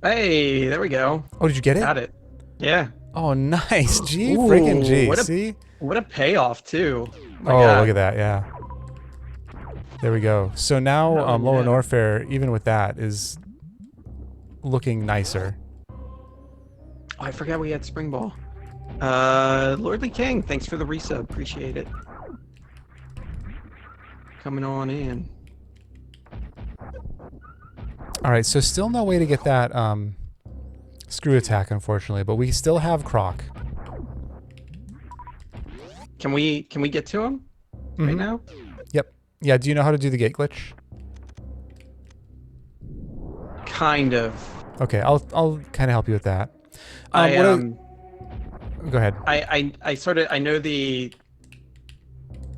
Hey, there we go. Oh, did you get it? Got it. Yeah. Oh, nice. G, Ooh, freaking G. what a, See? What a payoff, too. My Oh, God. look at that. Yeah. There we go. So now Lower Norfair, even with that, is looking nicer. Oh, I forgot we had Spring Ball. Lordly King, thanks for the resub. Appreciate it. Coming on in. All right, so still no way to get that screw attack, unfortunately, but we still have Croc. Can we get to him right now? Yep. Yeah, do you know how to do the gate glitch? Kind of. Okay, I'll kind of help you with that. Go ahead. I know the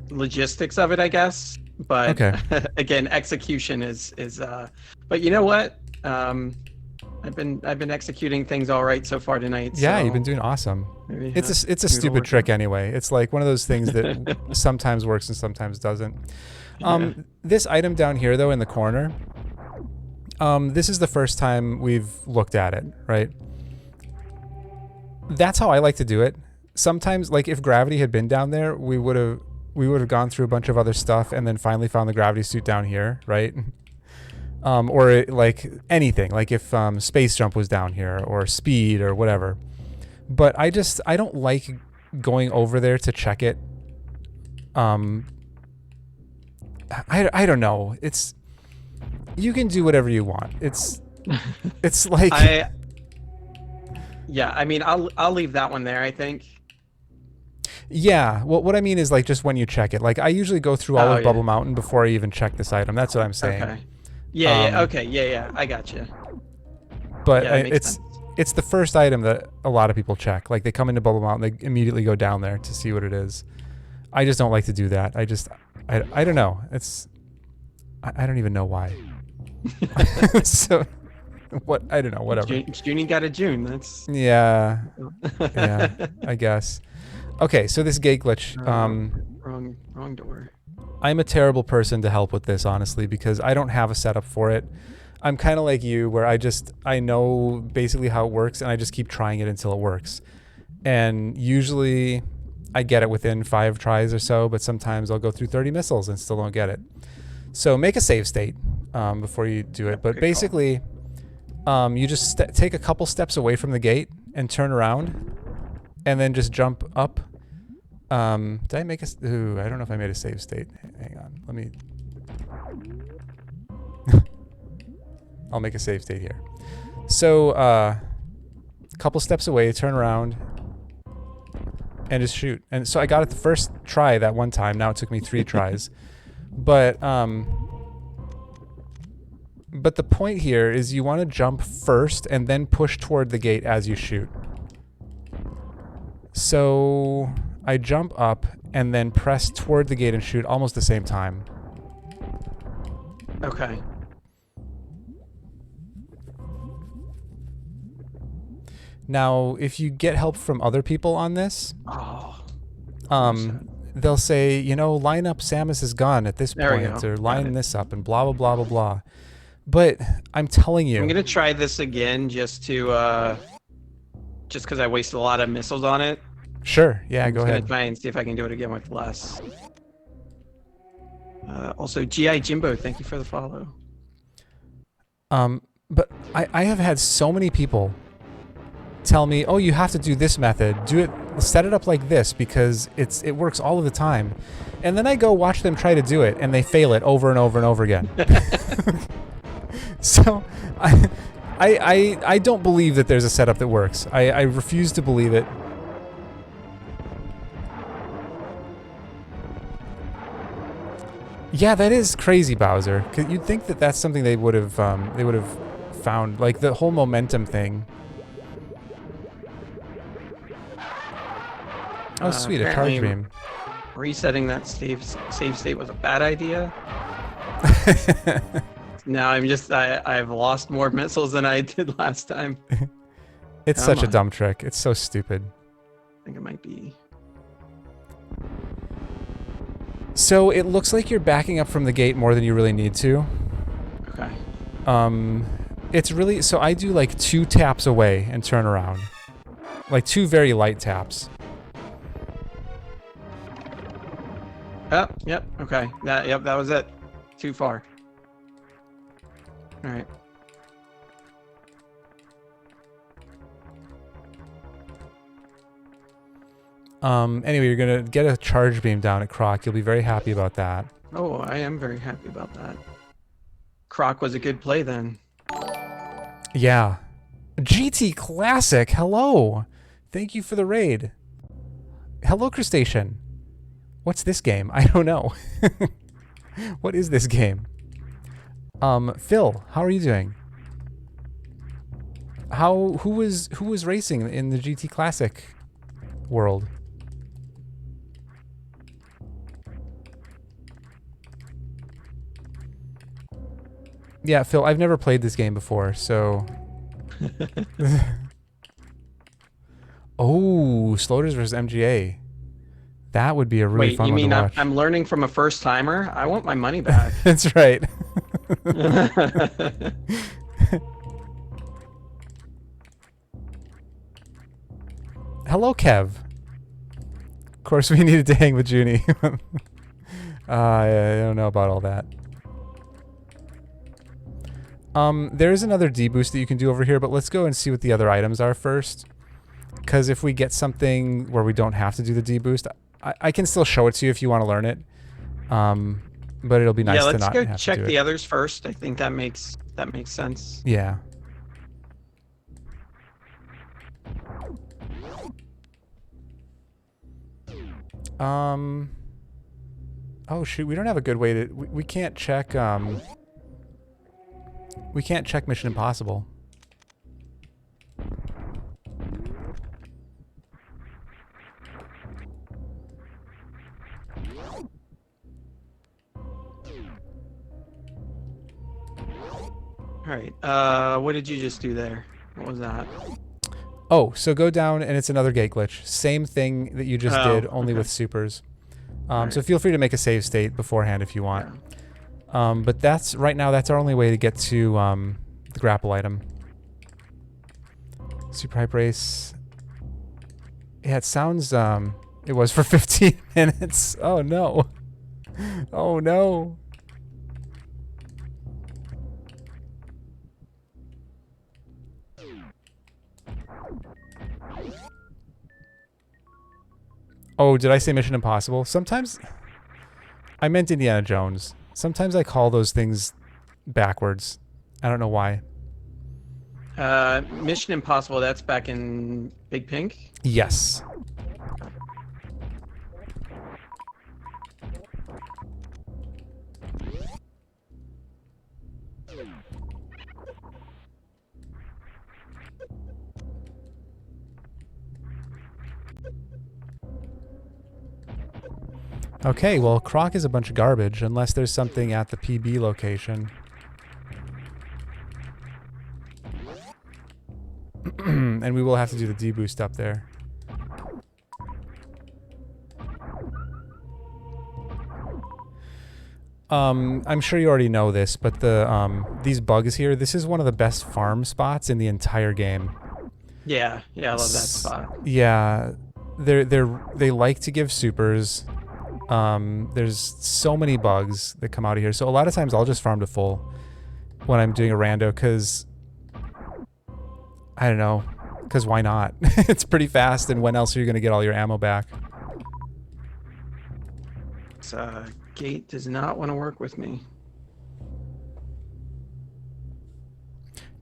logistics of it, I guess, but okay. Again, execution is but you know what? I've been executing things all right so far tonight. Yeah, so you've been doing awesome. maybe, It's a stupid trick anyway. It's like one of those things that sometimes works and sometimes doesn't. This item down here though in the corner, this is the first time we've looked at it, right? That's how I like to do it. Sometimes, like if gravity had been down there, we would have gone through a bunch of other stuff and then finally found the gravity suit down here, right? Or like anything, like if space jump was down here or speed or whatever. But I don't like going over there to check it. I don't know. You can do whatever you want. It's like yeah, I mean I'll leave that one there, I think. Yeah, well, what I mean is like just when you check it. Like I usually go through all of Bubble Mountain before I even check this item. That's what I'm saying. Okay. Yeah, okay, yeah, I got you. But yeah, it's the first item that a lot of people check. Like they come into Bubble Mountain, they immediately go down there to see what it is. I just don't like to do that. I don't know. I don't even know why. So what? I don't know. Whatever. Junie got a June. That's yeah, I guess. Okay, so this gate glitch. Wrong door. I'm a terrible person to help with this, honestly, because I don't have a setup for it. I'm kind of like you, where I know basically how it works, and I just keep trying it until it works. And usually, I get it within 5 tries or so, but sometimes I'll go through 30 missiles and still don't get it. So make a save state before you do it. But basically, You just take a couple steps away from the gate and turn around, and then just jump up. Did I make a? Ooh, I don't know if I made a save state. Hang on, let me. I'll make a save state here. So, a couple steps away, turn around, and just shoot. And so I got it the first try that one time. Now it took me 3 tries. But the point here is you want to jump first and then push toward the gate as you shoot. So I jump up and then press toward the gate and shoot almost the same time. Okay. Now, if you get help from other people on this, Oh. they'll say, you know, line up Samus's gun at this There we point, go. or Got line it. this up, and blah, blah, blah, blah, blah. But I'm telling you. I'm gonna try this again just to just because I wasted a lot of missiles on it. Sure, yeah, go I'm ahead. gonna try and see if I can do it again with less. Also, GI Jimbo, thank you for the follow. But I have had so many people tell me, oh, you have to do this method. Do it, set it up like this because it works all of the time. And then I go watch them try to do it, and they fail it over and over and over again. So I don't believe that there's a setup that works. I refuse to believe it. Yeah, that is crazy, Bowser. 'Cause you'd think that that's something they would have found, like the whole momentum thing. Oh, sweet, a charge apparently beam. Resetting that save state was a bad idea. Now I've lost more missiles than I did last time. It's Come such a on. dumb trick. It's so stupid. I think it might be. So it looks like you're backing up from the gate more than you really need to. Okay. It's really, so I do like 2 taps away and turn around. Like 2 very light taps. Oh, yep. Okay. That was it. Too far. All right. Anyway, you're gonna get a charge beam down at Croc. You'll be very happy about that. Oh, I am very happy about that. Croc was a good play then. Yeah. GT Classic, hello. Thank you for the raid. Hello, Crustacean. What's this game? I don't know. What is this game? Phil, how are you doing? Who was racing in the GT Classic world? Yeah, Phil, I've never played this game before, so... Oh, Sloters versus MGA. That would be a really Wait, fun you one to mean watch. I'm learning from a first timer? I want my money back. That's right. Hello, Kev. Of course, we needed to hang with Junie. I don't know about all that. There is another D-boost that you can do over here, but let's go and see what the other items are first. Because if we get something where we don't have to do the D-boost, I can still show it to you if you want to learn it. But it'll be nice to not have to do it. Yeah, let's go check the others first. I think that makes sense. Yeah. Oh shoot, we don't have a good way to... We can't check, we can't check Mission Impossible. Alright, what did you just do there? What was that? Oh, so go down and it's another gate glitch. Same thing that you just did, only okay. with supers. Alright. So feel free to make a save state beforehand if you want. But that's, right now, that's our only way to get to the grapple item. Super Hype Race. Yeah, it sounds, it was for 15 minutes. Oh no. Oh no. Oh, did I say Mission Impossible? Sometimes I meant Indiana Jones. Sometimes I call those things backwards. I don't know why. Mission Impossible, that's back in Big Pink. Yes. Okay, well, Croc is a bunch of garbage unless there's something at the PB location. And we will have to do the deboost up there. I'm sure you already know this, but these bugs here, this is one of the best farm spots in the entire game. Yeah, I love that spot. Yeah, they like to give supers. There's so many bugs that come out of here. So a lot of times I'll just farm to full when I'm doing a rando, because I don't know, because why not? It's pretty fast, and when else are you going to get all your ammo back? This gate does not want to work with me.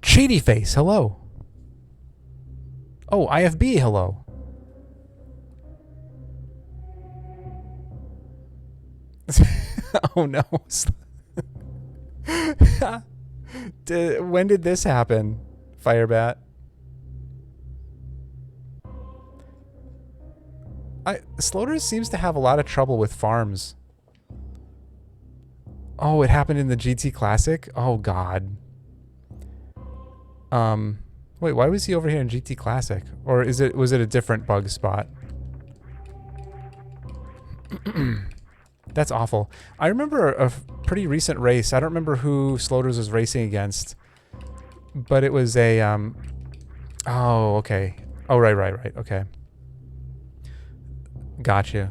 Shady Face, hello. Oh, IFB, hello. Oh no. When did this happen, Firebat? Sloters seems to have a lot of trouble with farms. Oh, it happened in the GT Classic? Oh god. Wait, why was he over here in GT Classic? Or was it a different bug spot? That's awful. I remember a pretty recent race. I don't remember who Sloters was racing against, but it was a oh, okay. Oh, right. Okay. Got you.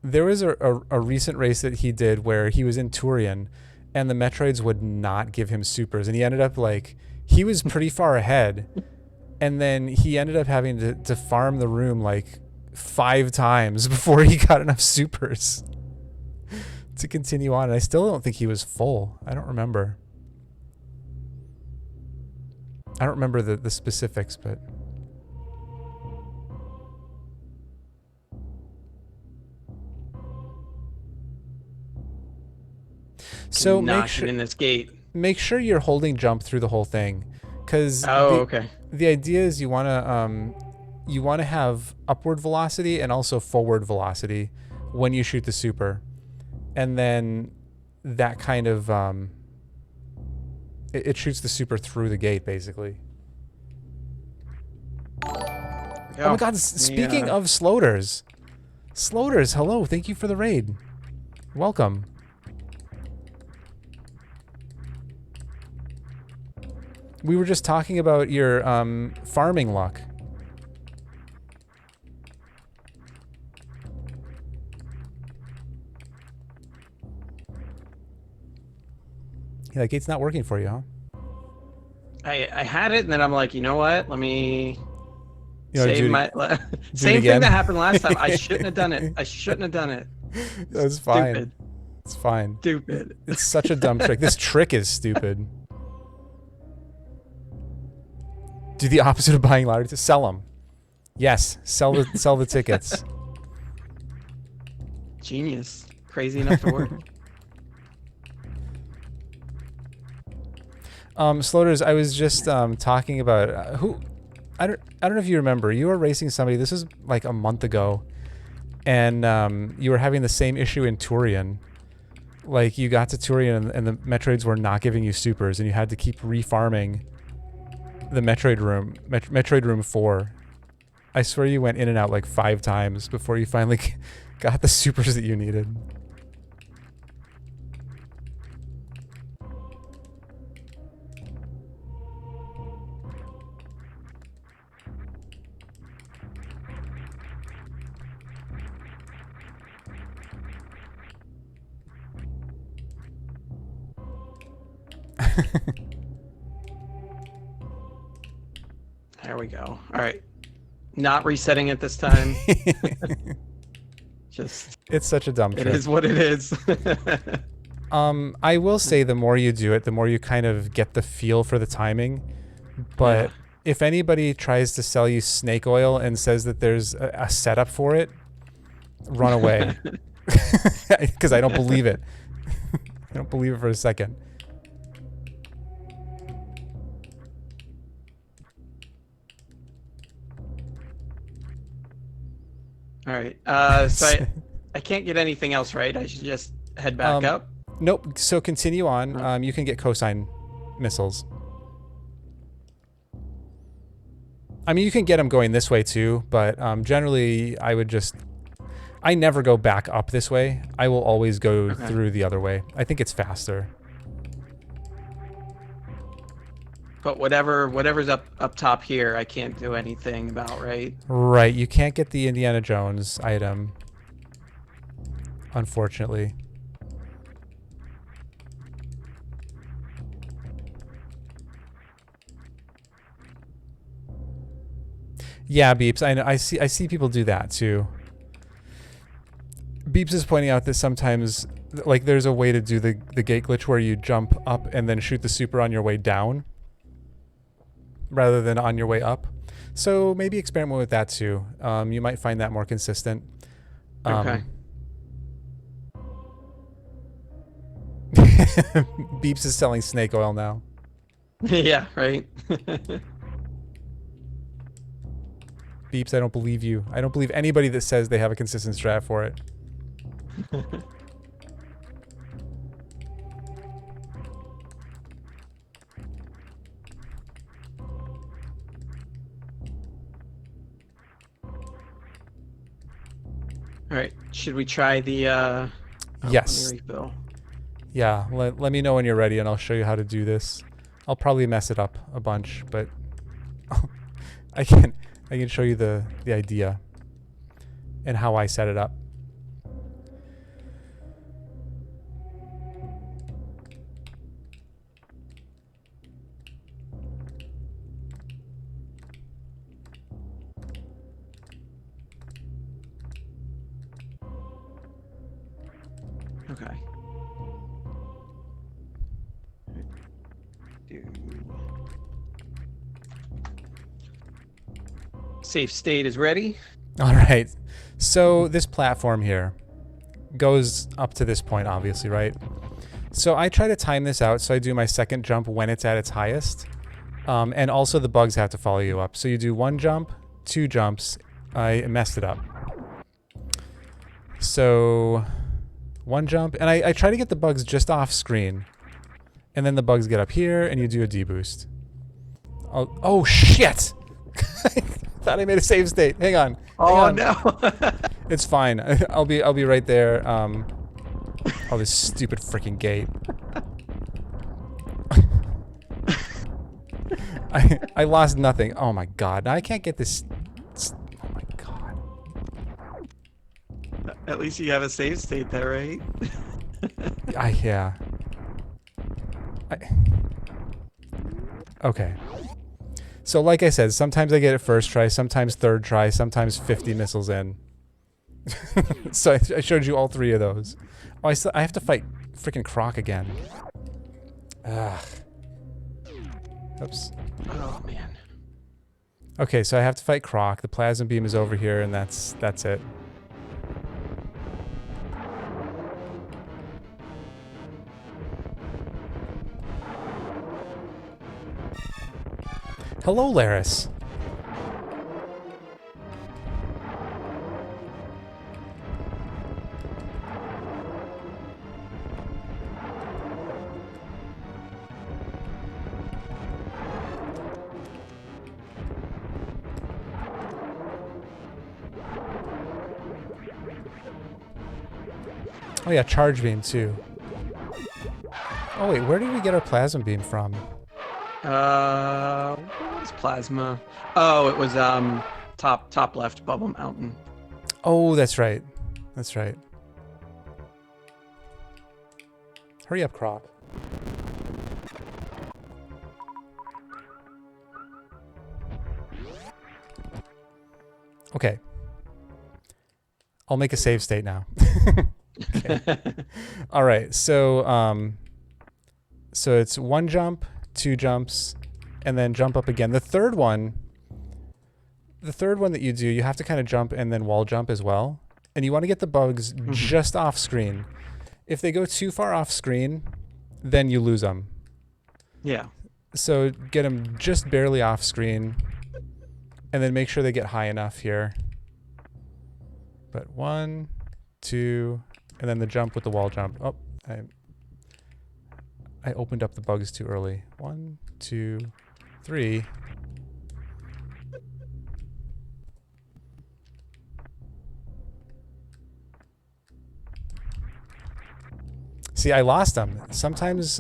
There was a recent race that he did where he was in Turian, and the Metroids would not give him supers, and he ended up he was pretty far ahead, and then he ended up having to farm the room 5 times before he got enough supers to continue on. And I still don't think he was full. I don't remember. the specifics, but so in this gate. Make sure you're holding jump through the whole thing, because okay. The idea is you want to have upward velocity and also forward velocity when you shoot the super, and then that kind of it shoots the super through the gate basically. Oh my god, speaking of Sloters, hello, thank you for the raid. Welcome. We were just talking about your farming luck. Yeah, that gate's not working for you, huh? I had it, and then I'm like, you know what? Let me save my same thing that happened last time. I shouldn't have done it. That's fine. Stupid. It's fine. Stupid. It's such a dumb trick. This trick is stupid. Do the opposite of buying lottery. To sell them. Yes, sell the tickets. Genius. Crazy enough to work. Sloters, I was just talking about who. I don't know if you remember. You were racing somebody. This was like a month ago, and you were having the same issue in Turian. Like you got to Turian and the Metroids were not giving you supers, and you had to keep refarming the Metroid room, Metroid room 4. I swear you went in and out like 5 times before you finally got the supers that you needed. There we go. All right. Not resetting it this time. Just It's such a dumb it trick. is what it is. I will say the more you do it, the more you kind of get the feel for the timing. But Yeah. if anybody tries to sell you snake oil and says that there's a setup for it, run away. Because I don't believe it. I don't believe it for a second. All right. So I can't get anything else right. I should just head back up. Nope. So continue on. Oh. You can get cosine missiles. I mean, you can get them going this way too, but generally, I never go back up this way. I will always go through the other way. I think it's faster. But whatever's up top here, I can't do anything about, right? Right. You can't get the Indiana Jones item, unfortunately. Yeah, Beeps. I know. I see people do that too. Beeps is pointing out that sometimes, like, there's a way to do the gate glitch where you jump up and then shoot the super on your way down, rather than on your way up. So maybe experiment with that too. You might find that more consistent. Okay. Beeps is selling snake oil now. Yeah. Right. Beeps, I don't believe you. I don't believe anybody that says they have a consistent strat for it. All right. Should we try the? Yes. Let me refill. Yeah. Let me know when you're ready, and I'll show you how to do this. I'll probably mess it up a bunch, but I can show you the idea and how I set it up. Okay. Safe state is ready. All right. So this platform here goes up to this point, obviously, right? So I try to time this out so I do my second jump when it's at its highest. And also the bugs have to follow you up. So you do one jump, two jumps. I messed it up. So one jump, and I try to get the bugs just off screen. And then the bugs get up here, and you do a deboost. Oh shit! I thought I made a save state. Hang on. Oh no! It's fine. I'll be right there. Oh, this stupid freaking gate. I lost nothing. Oh my god. Now I can't get this. Oh my god. At least you have a save state there, right? Yeah. Okay. So like I said, sometimes I get it first try, sometimes third try, sometimes 50 missiles in. So I showed you all three of those. Oh, I have to fight freaking Croc again. Ugh. Oops. Oh man. Okay, so I have to fight Croc. The plasma beam is over here, and that's it. Hello, Laris. Oh yeah, charge beam too. Oh wait, where did we get our plasma beam from? What was plasma? Oh, it was top left, Bubble Mountain. Oh, that's right. That's right. Hurry up, Croc. Okay. I'll make a save state now. All right. So it's 1 jump, 2 jumps, and then jump up again. The third one that you do, you have to kind of jump and then wall jump as well. And you want to get the bugs just off screen. If they go too far off screen, then you lose them. Yeah. So get them just barely off screen, and then make sure they get high enough here. But 1, 2, and then the jump with the wall jump. Oh, I opened up the bugs too early. 1, 2, 3. See, I lost them. Sometimes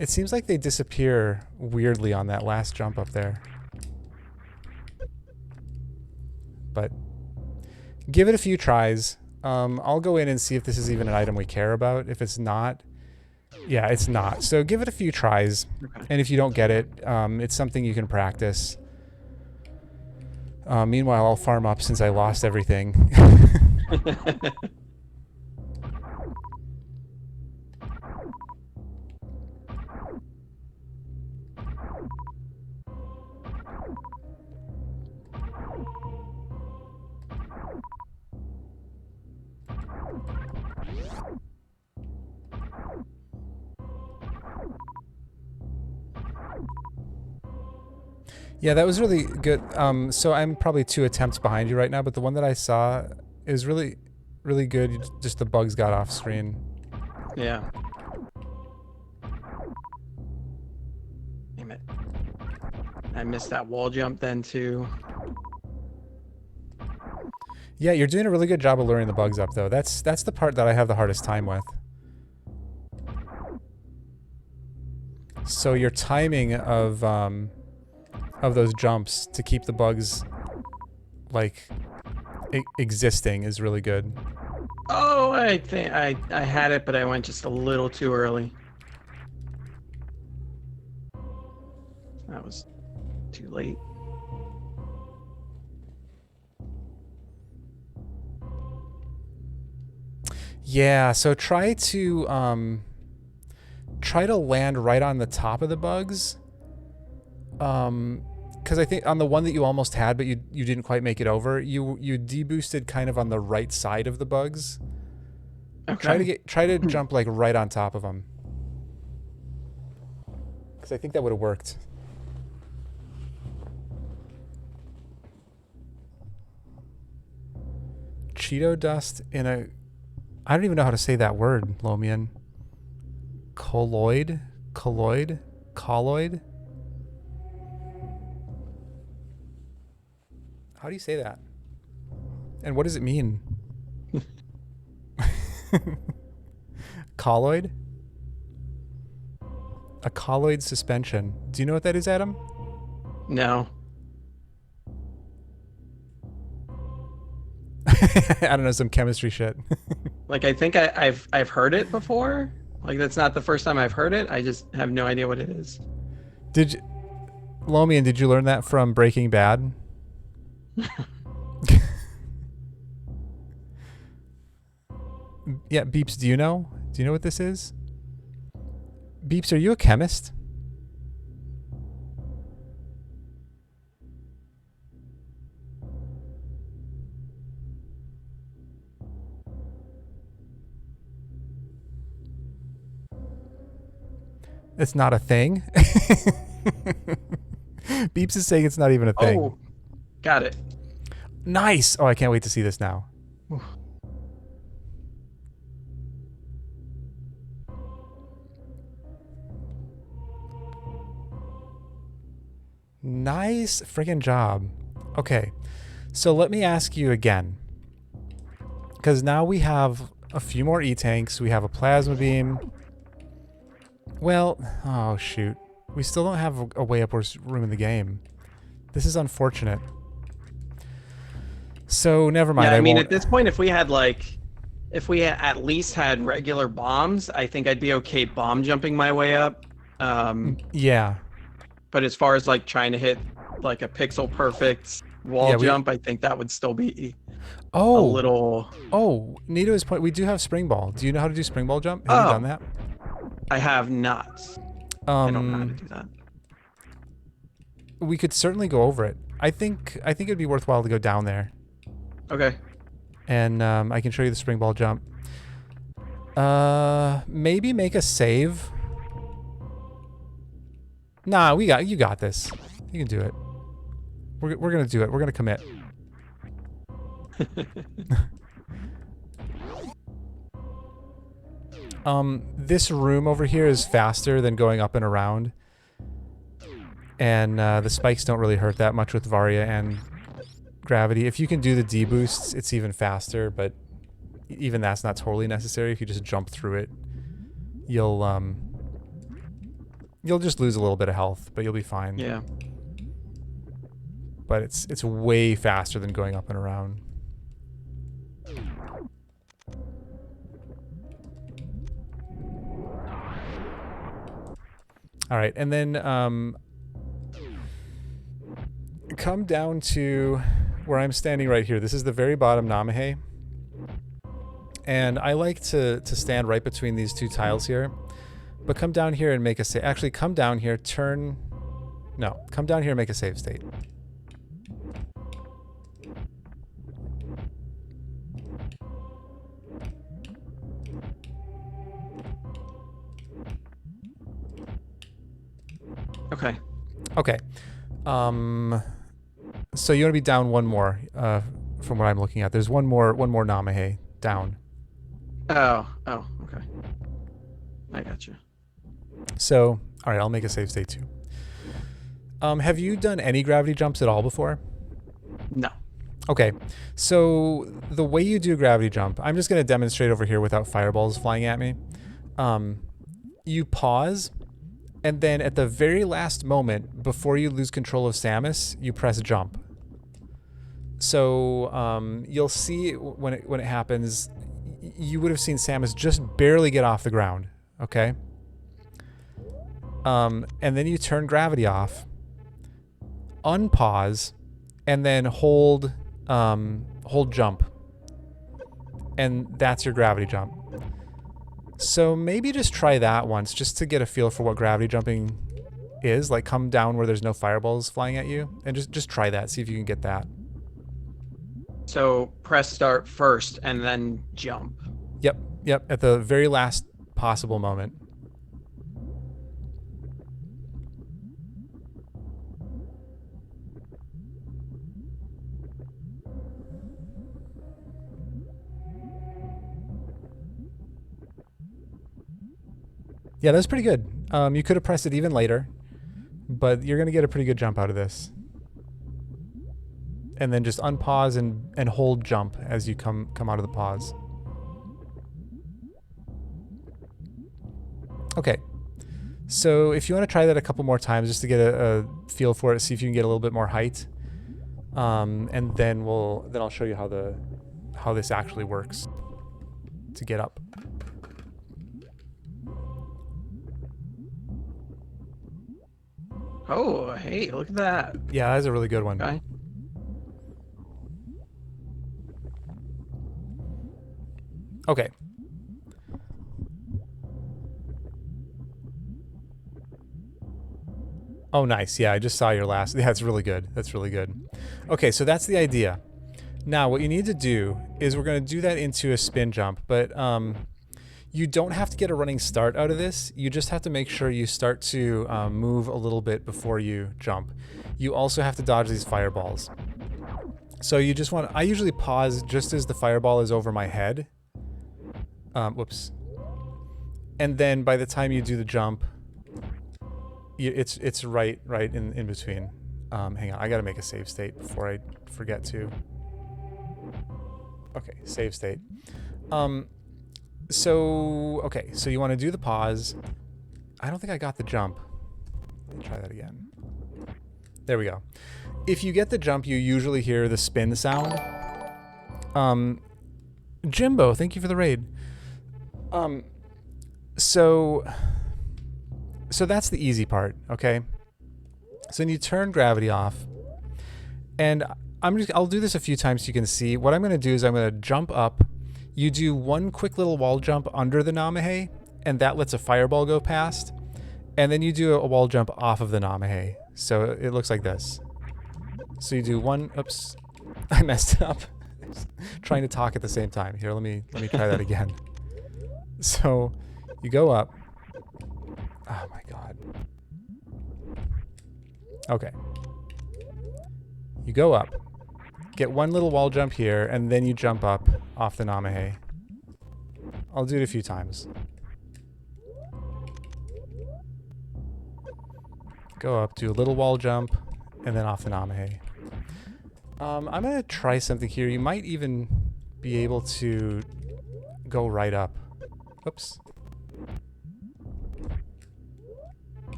it seems like they disappear weirdly on that last jump up there. But give it a few tries. I'll go in and see if this is even an item we care about. If it's not, yeah, it's not. So give it a few tries. Okay. And if you don't get it, it's something you can practice. Meanwhile, I'll farm up since I lost everything. Yeah, that was really good. So I'm probably 2 attempts behind you right now, but the one that I saw is really, really good. Just the bugs got off screen. Yeah. Damn it. I missed that wall jump then too. Yeah, you're doing a really good job of luring the bugs up, though. That's the part that I have the hardest time with. So your timing of those jumps to keep the bugs like existing is really good. Oh, I think I had it, but I went just a little too early. That was too late. Yeah, so try to land right on the top of the bugs. Because I think on the one that you almost had, but you didn't quite make it over, you deboosted kind of on the right side of the bugs. Okay. Try to jump like right on top of them. Because I think that would have worked. Cheeto dust in a... I don't even know how to say that word, Lomian. Colloid? Colloid? Colloid? How do you say that? And what does it mean? Colloid? A colloid suspension. Do you know what that is, Adam? No. I don't know, some chemistry shit. Like I think I've heard it before. Like that's not the first time I've heard it. I just have no idea what it is. Did you, Lomian, did you learn that from Breaking Bad? Yeah, Beeps, do you know? Do you know what this is? Beeps, are you a chemist? It's not a thing. Beeps is saying it's not even a thing. Oh, got it. Nice. Oh, I can't wait to see this now. Nice friggin' job. Okay, so let me ask you again. Because now we have a few more E-tanks. We have a plasma beam. Well, oh shoot. We still don't have a way up room in the game. This is unfortunate. So never mind. Yeah, I mean, won't... at this point, if we had at least had regular bombs, I think I'd be okay bomb jumping my way up. Yeah. But as far as like trying to hit like a pixel perfect Wall Yeah, we. jump, I think that would still be a Oh, little. oh. Nito's point. We do have spring ball. Do you know how to do spring ball jump? Have you done Oh, that? I have not. I don't know how to Um, do that. we could certainly go over it. I think it'd be worthwhile to go down there, Okay. and I can show you the spring ball jump. Maybe make a save. Nah, you got this. You can do it. We're gonna do it. We're gonna commit. This room over here is faster than going up and around, and the spikes don't really hurt that much with Varia and gravity. If you can do the D boosts, it's even faster, but even that's not totally necessary. If you just jump through it, you'll just lose a little bit of health, but you'll be fine. Yeah. But it's way faster than going up and around. All right, and then come down to where I'm standing right here. This is the very bottom Namahe. And I like to stand right between these two tiles here. But come down here and make a save. Actually, come down here, turn... No, come down here and make a save state. Okay. Okay. So you want to be down one more, from what I'm looking at. There's one more Namahe down. Oh. Oh. Okay. I got you. So, all right, I'll make a save state too. Have you done any gravity jumps at all before? No. Okay, so the way you do a gravity jump, I'm just going to demonstrate over here without fireballs flying at me. You pause, and then at the very last moment, before you lose control of Samus, you press jump. So you'll see when it happens, you would have seen Samus just barely get off the ground, okay? And then you turn gravity off, unpause, and then hold jump. And that's your gravity jump. So maybe just try that once, just to get a feel for what gravity jumping is. Like, come down where there's no fireballs flying at you, and just try that. See if you can get that. So press start first and then jump. Yep, at the very last possible moment. Yeah, that's pretty good. You could have pressed it even later, but you're going to get a pretty good jump out of this. And then just unpause and hold jump as you come out of the pause. Okay. So if you want to try that a couple more times just to get a feel for it, see if you can get a little bit more height. And then I'll show you how this actually works to get up. Oh, hey, look at that. Yeah, that's a really good one. Okay. Okay. Oh, nice. Yeah, I just saw your last. Yeah, that's really good. That's really good. Okay, so that's the idea. Now, what you need to do is we're going to do that into a spin jump, but you don't have to get a running start out of this. You just have to make sure you start to move a little bit before you jump. You also have to dodge these fireballs. So you just want... I usually pause just as the fireball is over my head. Whoops. And then by the time you do the jump, it's right in between. Hang on, I gotta make a save state before I forget to. Okay, save state. So you want to do the pause. I don't think I got the jump. Let me try that again. There we go. If you get the jump, you usually hear the spin sound. Jimbo, thank you for the raid. So that's the easy part, okay? So then you turn gravity off, and I'll do this a few times so you can see. What I'm going to do is I'm going to jump up. You do one quick little wall jump under the Namahe, and that lets a fireball go past. And then you do a wall jump off of the Namahe. So it looks like this. So you do one, oops, I messed it up. Trying to talk at the same time. Here, let me try that again. So you go up. Oh my god. Okay. You go up. Get one little wall jump here, and then you jump up off the Namahe. I'll do it a few times. Go up, do a little wall jump, and then off the Namahe. I'm going to try something here. You might even be able to go right up. Oops.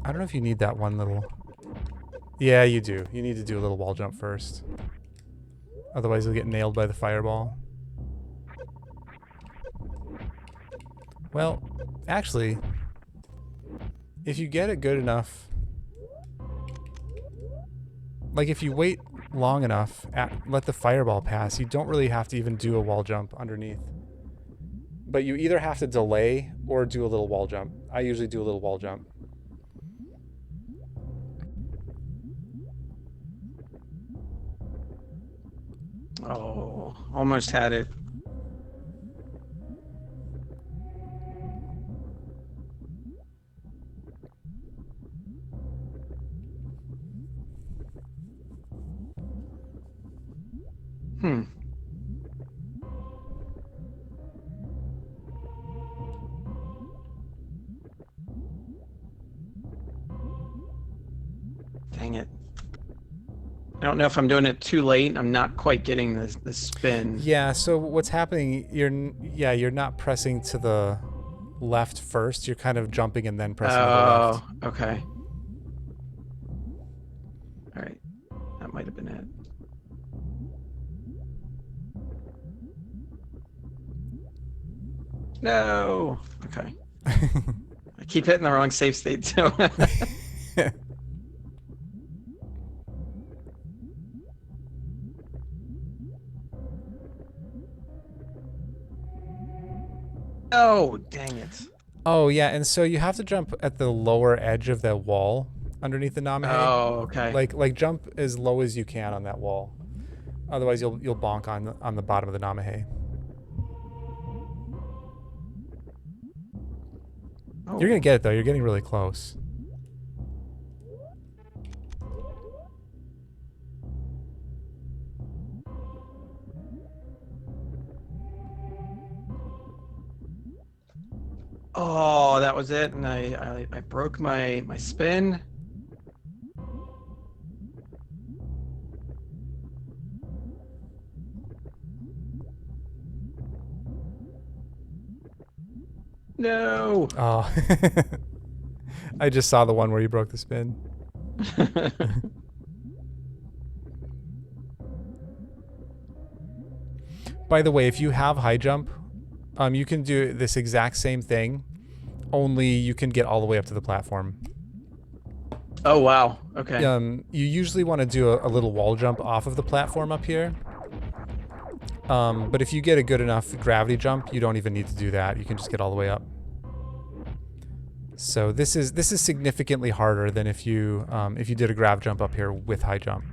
I don't know if you need that one little... Yeah, you do. You need to do a little wall jump first. Otherwise, you'll get nailed by the fireball. Well, actually, if you get it good enough... Like, if you wait long enough, let the fireball pass, you don't really have to even do a wall jump underneath. But you either have to delay or do a little wall jump. I usually do a little wall jump. Oh, almost had it. Dang it. I don't know if I'm doing it too late. I'm not quite getting the spin. Yeah, so what's happening, you're not pressing to the left first. You're kind of jumping and then pressing to the left. Oh, okay. All right. That might have been it. No. Okay. I keep hitting the wrong save state too. Oh, dang it. Oh, yeah, and so you have to jump at the lower edge of that wall underneath the Namahe. Oh, okay. Like jump as low as you can on that wall. Otherwise, you'll bonk on the bottom of the Namahe. Oh. You're gonna get it though. You're getting really close. Oh, that was it, and I broke my spin. No. Oh. I just saw the one where you broke the spin. By the way, if you have high jump, you can do this exact same thing, only you can get all the way up to the platform. Oh, wow. Okay. You usually want to do a little wall jump off of the platform up here. But if you get a good enough gravity jump, you don't even need to do that. You can just get all the way up. So this is significantly harder than if you did a grav jump up here with high jump.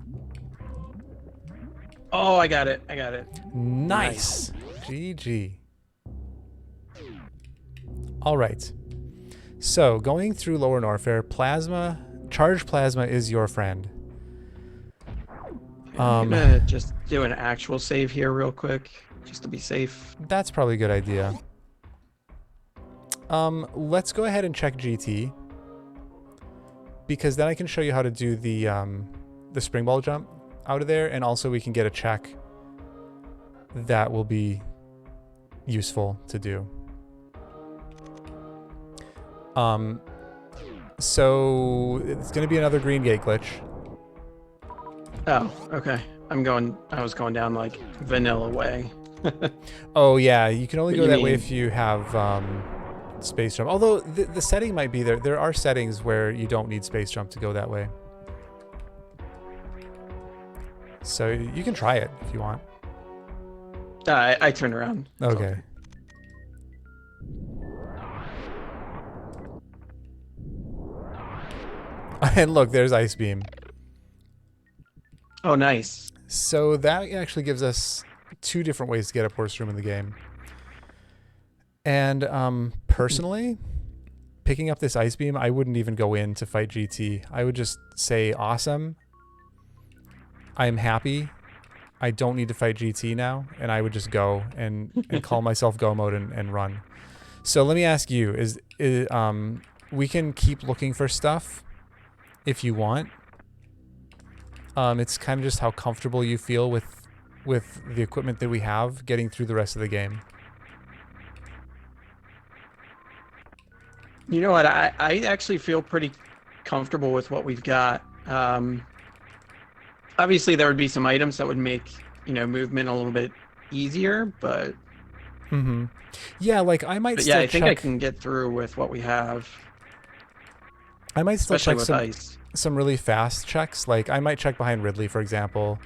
Oh, I got it. I got it. Nice. GG. All right. So going through Lower Norfair, charged plasma is your friend. I'm gonna just do an actual save here real quick, just to be safe. That's probably a good idea. Let's go ahead and check GT, because then I can show you how to do the spring ball jump out of there, and also we can get a check that will be useful to do. So it's gonna be another green gate glitch. Oh, okay. I was going down like vanilla way. Oh yeah, you can only What go do you that way mean? if you have space jump. Although the setting might be there. There are settings where you don't need space jump to go that way. So you can try it if you want. I turn around. It's all Okay. good. And look, there's Ice Beam. Oh, nice. So that actually gives us 2 different ways to get up Horse Room in the game. And personally, picking up this Ice Beam, I wouldn't even go in to fight GT. I would just say, awesome. I am happy. I don't need to fight GT now. And I would just go and call myself go mode and run. So let me ask you, is we can keep looking for stuff if you want. It's kind of just how comfortable you feel with the equipment that we have getting through the rest of the game. You know what? I actually feel pretty comfortable with what we've got. Obviously, there would be some items that would make, movement a little bit easier, but Mm-hmm. Yeah, like I might but still yeah, I think I check. can get through with what we have, I might still especially check with ice. some really fast checks. Like I might check behind Ridley, for example.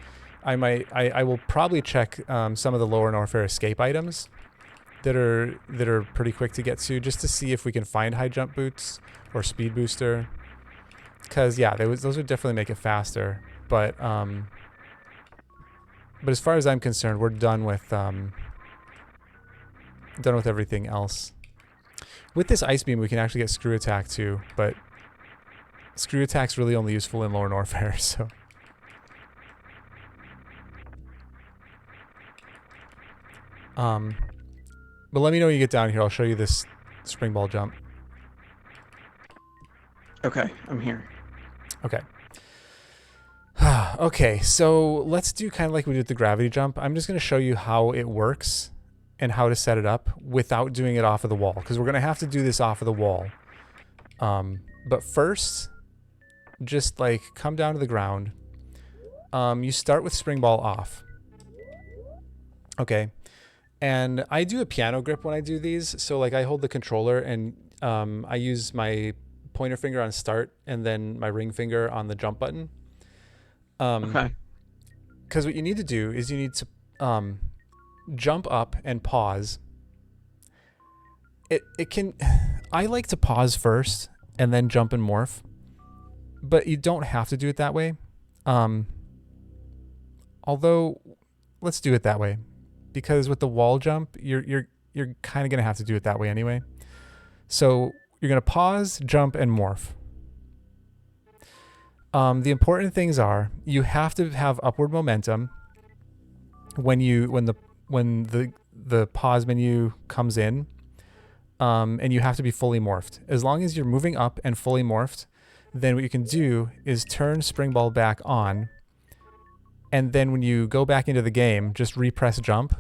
I will probably check some of the lower Norfair escape items that are pretty quick to get to, just to see if we can find high jump boots or speed booster. Because yeah, those would definitely make it faster. But as far as I'm concerned, we're done with everything else. With this Ice Beam, we can actually get Screw Attack too, but Screw Attack's really only useful in lower Norfair, so. But let me know when you get down here. I'll show you this spring ball jump. Okay, I'm here. Okay. Okay, so let's do kind of like we did the gravity jump. I'm just going to show you how it works and how to set it up without doing it off of the wall, because we're going to have to do this off of the wall. But first, just like come down to the ground. You start with spring ball off. Okay. And I do a piano grip when I do these. So like I hold the controller and I use my pointer finger on start and then my ring finger on the jump button. Okay. Because what you need to do is you need to jump up and pause. It can. I like to pause first and then jump and morph, but you don't have to do it that way. Although, let's do it that way, because with the wall jump, you're kind of gonna have to do it that way anyway. So you're gonna pause, jump, and morph. The important things are you have to have upward momentum when the pause menu comes in, and you have to be fully morphed. As long as you're moving up and fully morphed, then what you can do is turn spring ball back on, and then when you go back into the game, just repress jump,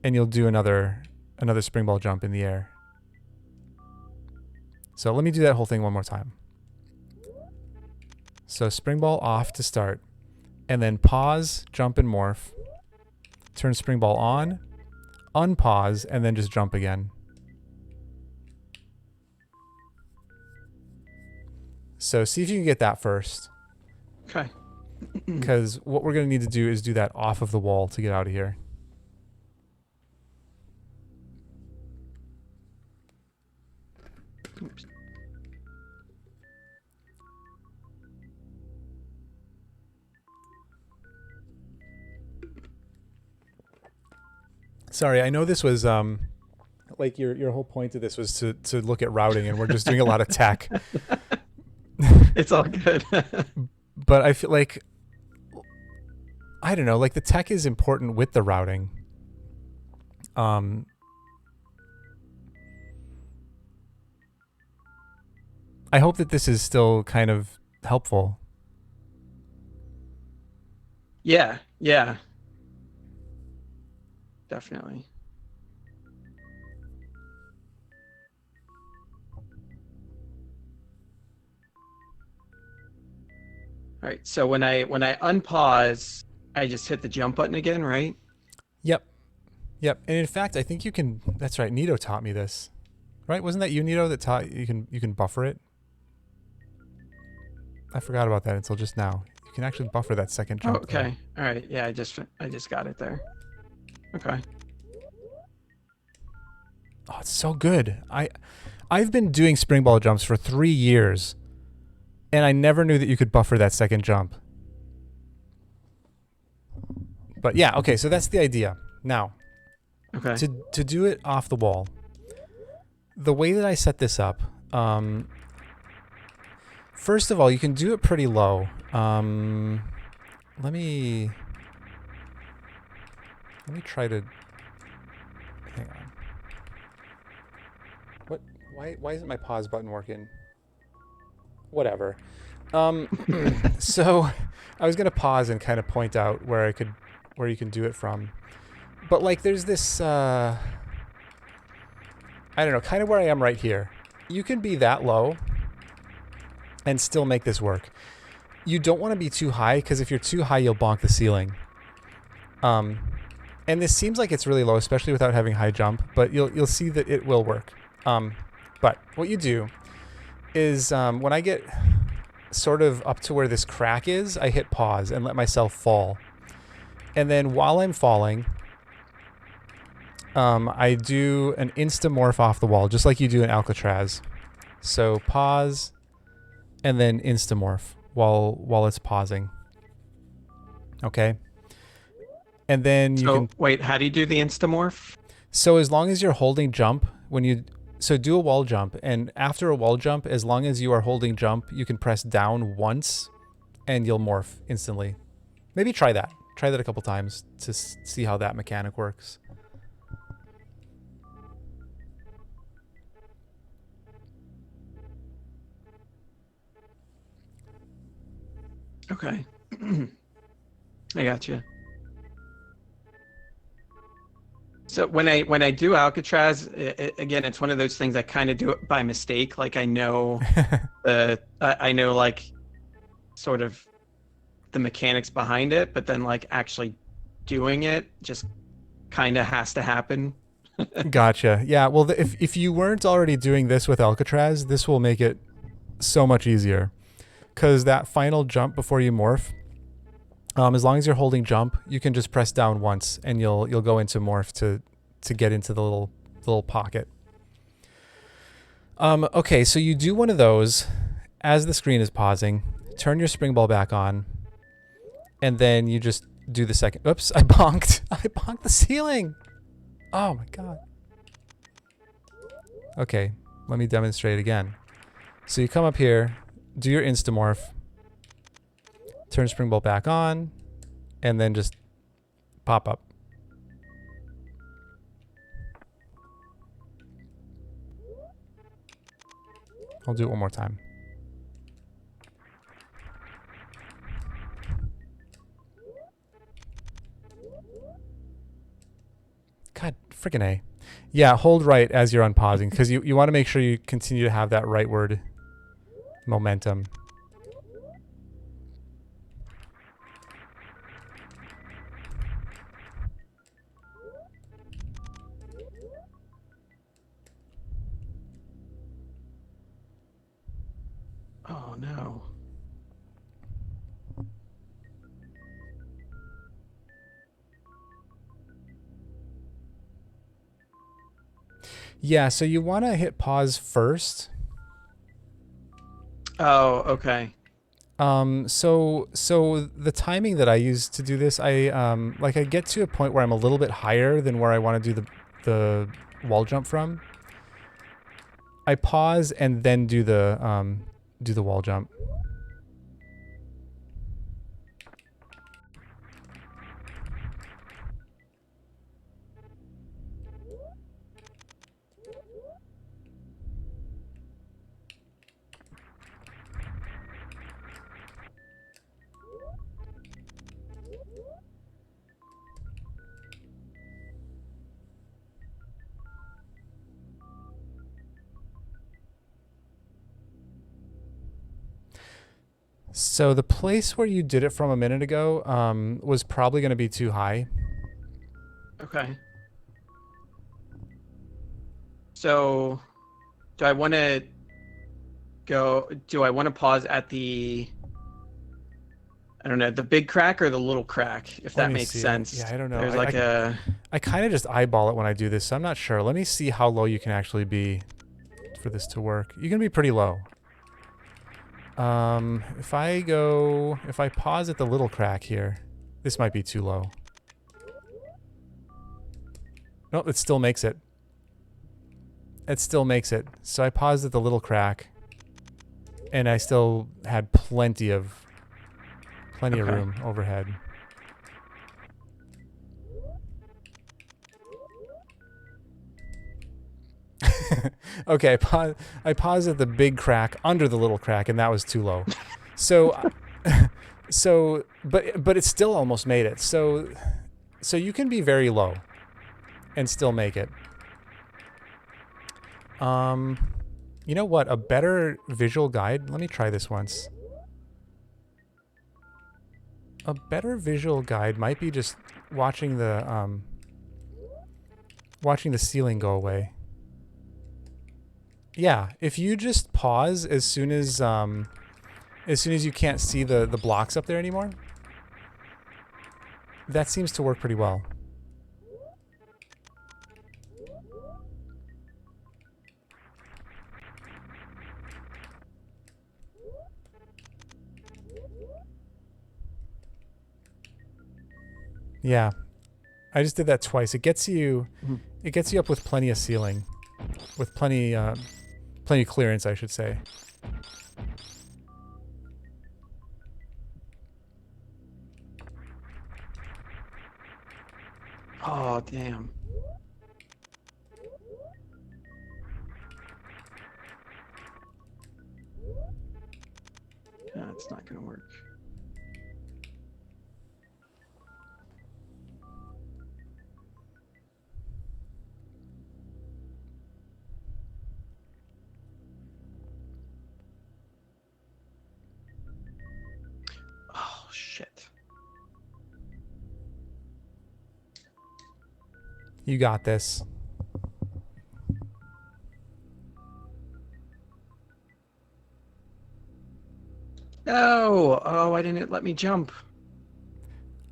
and you'll do another spring ball jump in the air. So let me do that whole thing one more time. So spring ball off to start, and then pause, jump, and morph. Turn spring ball on, unpause, and then just jump again. So see if you can get that first. Okay. Because what we're going to need to do is do that off of the wall to get out of here. Oops. Sorry, I know this was like your whole point of this was to look at routing, and we're just doing a lot of tech. It's all good. But I feel like, I don't know, like the tech is important with the routing. I hope that this is still kind of helpful. Yeah. Definitely. All right. So when I unpause, I just hit the jump button again, right? Yep. And in fact, I think you can. That's right. Nito taught me this, right? Wasn't that you, Nito, that taught you can buffer it? I forgot about that until just now. can actually buffer that second Oh, jump there. okay. All right. Yeah, I just got it there. Okay. Oh, it's so good. I've been doing springball jumps for 3 years, and I never knew that you could buffer that second jump. But yeah, okay, so that's the idea. Now, Okay. to do it off the wall, the way that I set this up, first of all, you can do it pretty low. Let me try to hang on. What? Why isn't my pause button working? Whatever. So I was gonna pause and kind of point out where you can do it from, but like there's this I don't know, kind of where I am right here. You can be that low and still make this work. You don't want to be too high, because if you're too high, you'll bonk the ceiling. And this seems like it's really low, especially without having high jump, but you'll see that it will work. But what you do is when I get sort of up to where this crack is, I hit pause and let myself fall. And then while I'm falling, I do an instamorph off the wall, just like you do in Alcatraz. So pause, and then instamorph while it's pausing. Okay. And then you can... wait, how do you do the instamorph? So as long as you're holding jump, so do a wall jump, and after a wall jump, as long as you are holding jump, you can press down once, and you'll morph instantly. Maybe try that. Try that a couple times to see how that mechanic works. Okay. I got you. So when I do Alcatraz, again, it's one of those things I kind of do it by mistake. Like I know I know like sort of the mechanics behind it, but then like actually doing it just kind of has to happen. Gotcha. Yeah, well, if you weren't already doing this with Alcatraz, this will make it so much easier. Because that final jump before you morph, as long as you're holding jump, you can just press down once, and you'll go into morph to get into the little pocket. Okay, so you do one of those as the screen is pausing. Turn your spring ball back on, and then you just do the second. Oops, I bonked. I bonked the ceiling. Oh my god. Okay, let me demonstrate again. So you come up here, do your instamorph, turn spring ball back on, and then just pop up. I'll do it one more time. God, freaking A. Yeah, hold right as you're unpausing, because you want to make sure you continue to have that rightward momentum. Oh no. Yeah, so you want to hit pause first. Oh, okay. So the timing that I use to do this, I get to a point where I'm a little bit higher than where I want to do the wall jump from. I pause and then do the wall jump. So the place where you did it from a minute ago was probably going to be too high. Okay. So do I want to pause at the I don't know, the big crack or the little crack, if Let that me makes see. sense. Yeah, I don't know. There's like a I kind of just eyeball it when I do this, so I'm not sure. Let me see how low you can actually be for this to work. You can be pretty low. If I pause at the little crack here, this might be too low. Nope, it still makes it. It still makes it. So I paused at the little crack, and I still had plenty of okay. room overhead. Okay, I paused at the big crack under the little crack, and that was too low. So, but it still almost made it. So you can be very low and still make it. You know what? A better visual guide. Let me try this once. A better visual guide might be just watching the ceiling go away. Yeah, if you just pause as soon as you can't see the blocks up there anymore, that seems to work pretty well. Yeah, I just did that twice. It gets you up with plenty of ceiling, with plenty clearance, I should say. Oh, damn. That's not gonna work. Oh, shit. You got this. No! Oh, why didn't it let me jump?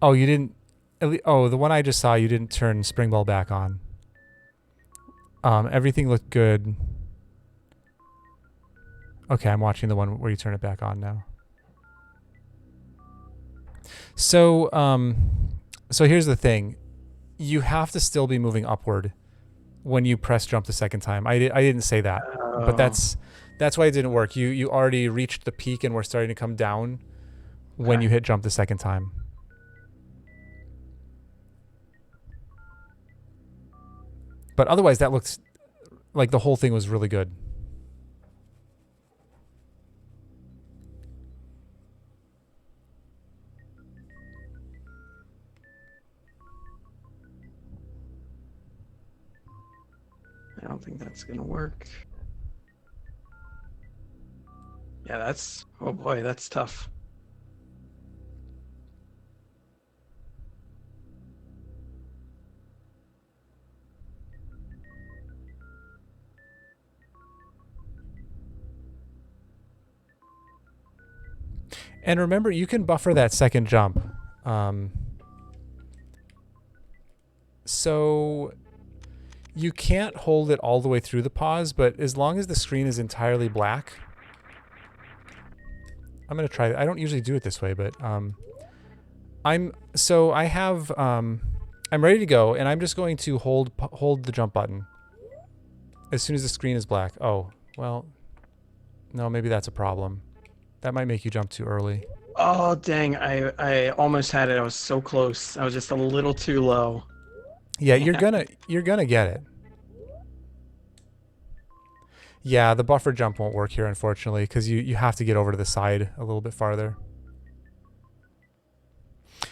Oh, you didn't. Oh, the one I just saw, you didn't turn spring ball back on. Everything looked good. Okay, I'm watching the one where you turn it back on now. So, so here's the thing. You have to still be moving upward when you press jump the second time. I didn't say that, but Oh, that's why it didn't work. You already reached the peak and were starting to come down when okay. you hit jump the second time. But otherwise, that looked like the whole thing was really good. I don't think that's gonna work. Yeah, that's... Oh boy, that's tough. And remember, you can buffer that second jump. So you can't hold it all the way through the pause, but as long as the screen is entirely black, I'm gonna try. I don't usually do it this way, but I'm ready to go, and I'm just going to hold the jump button as soon as the screen is black. Oh, well, no, maybe that's a problem. That might make you jump too early. Oh, dang. I almost had it. I was so close. I was just a little too low. Yeah, Yeah. you're gonna get it. Yeah, the buffer jump won't work here, unfortunately, because you have to get over to the side a little bit farther.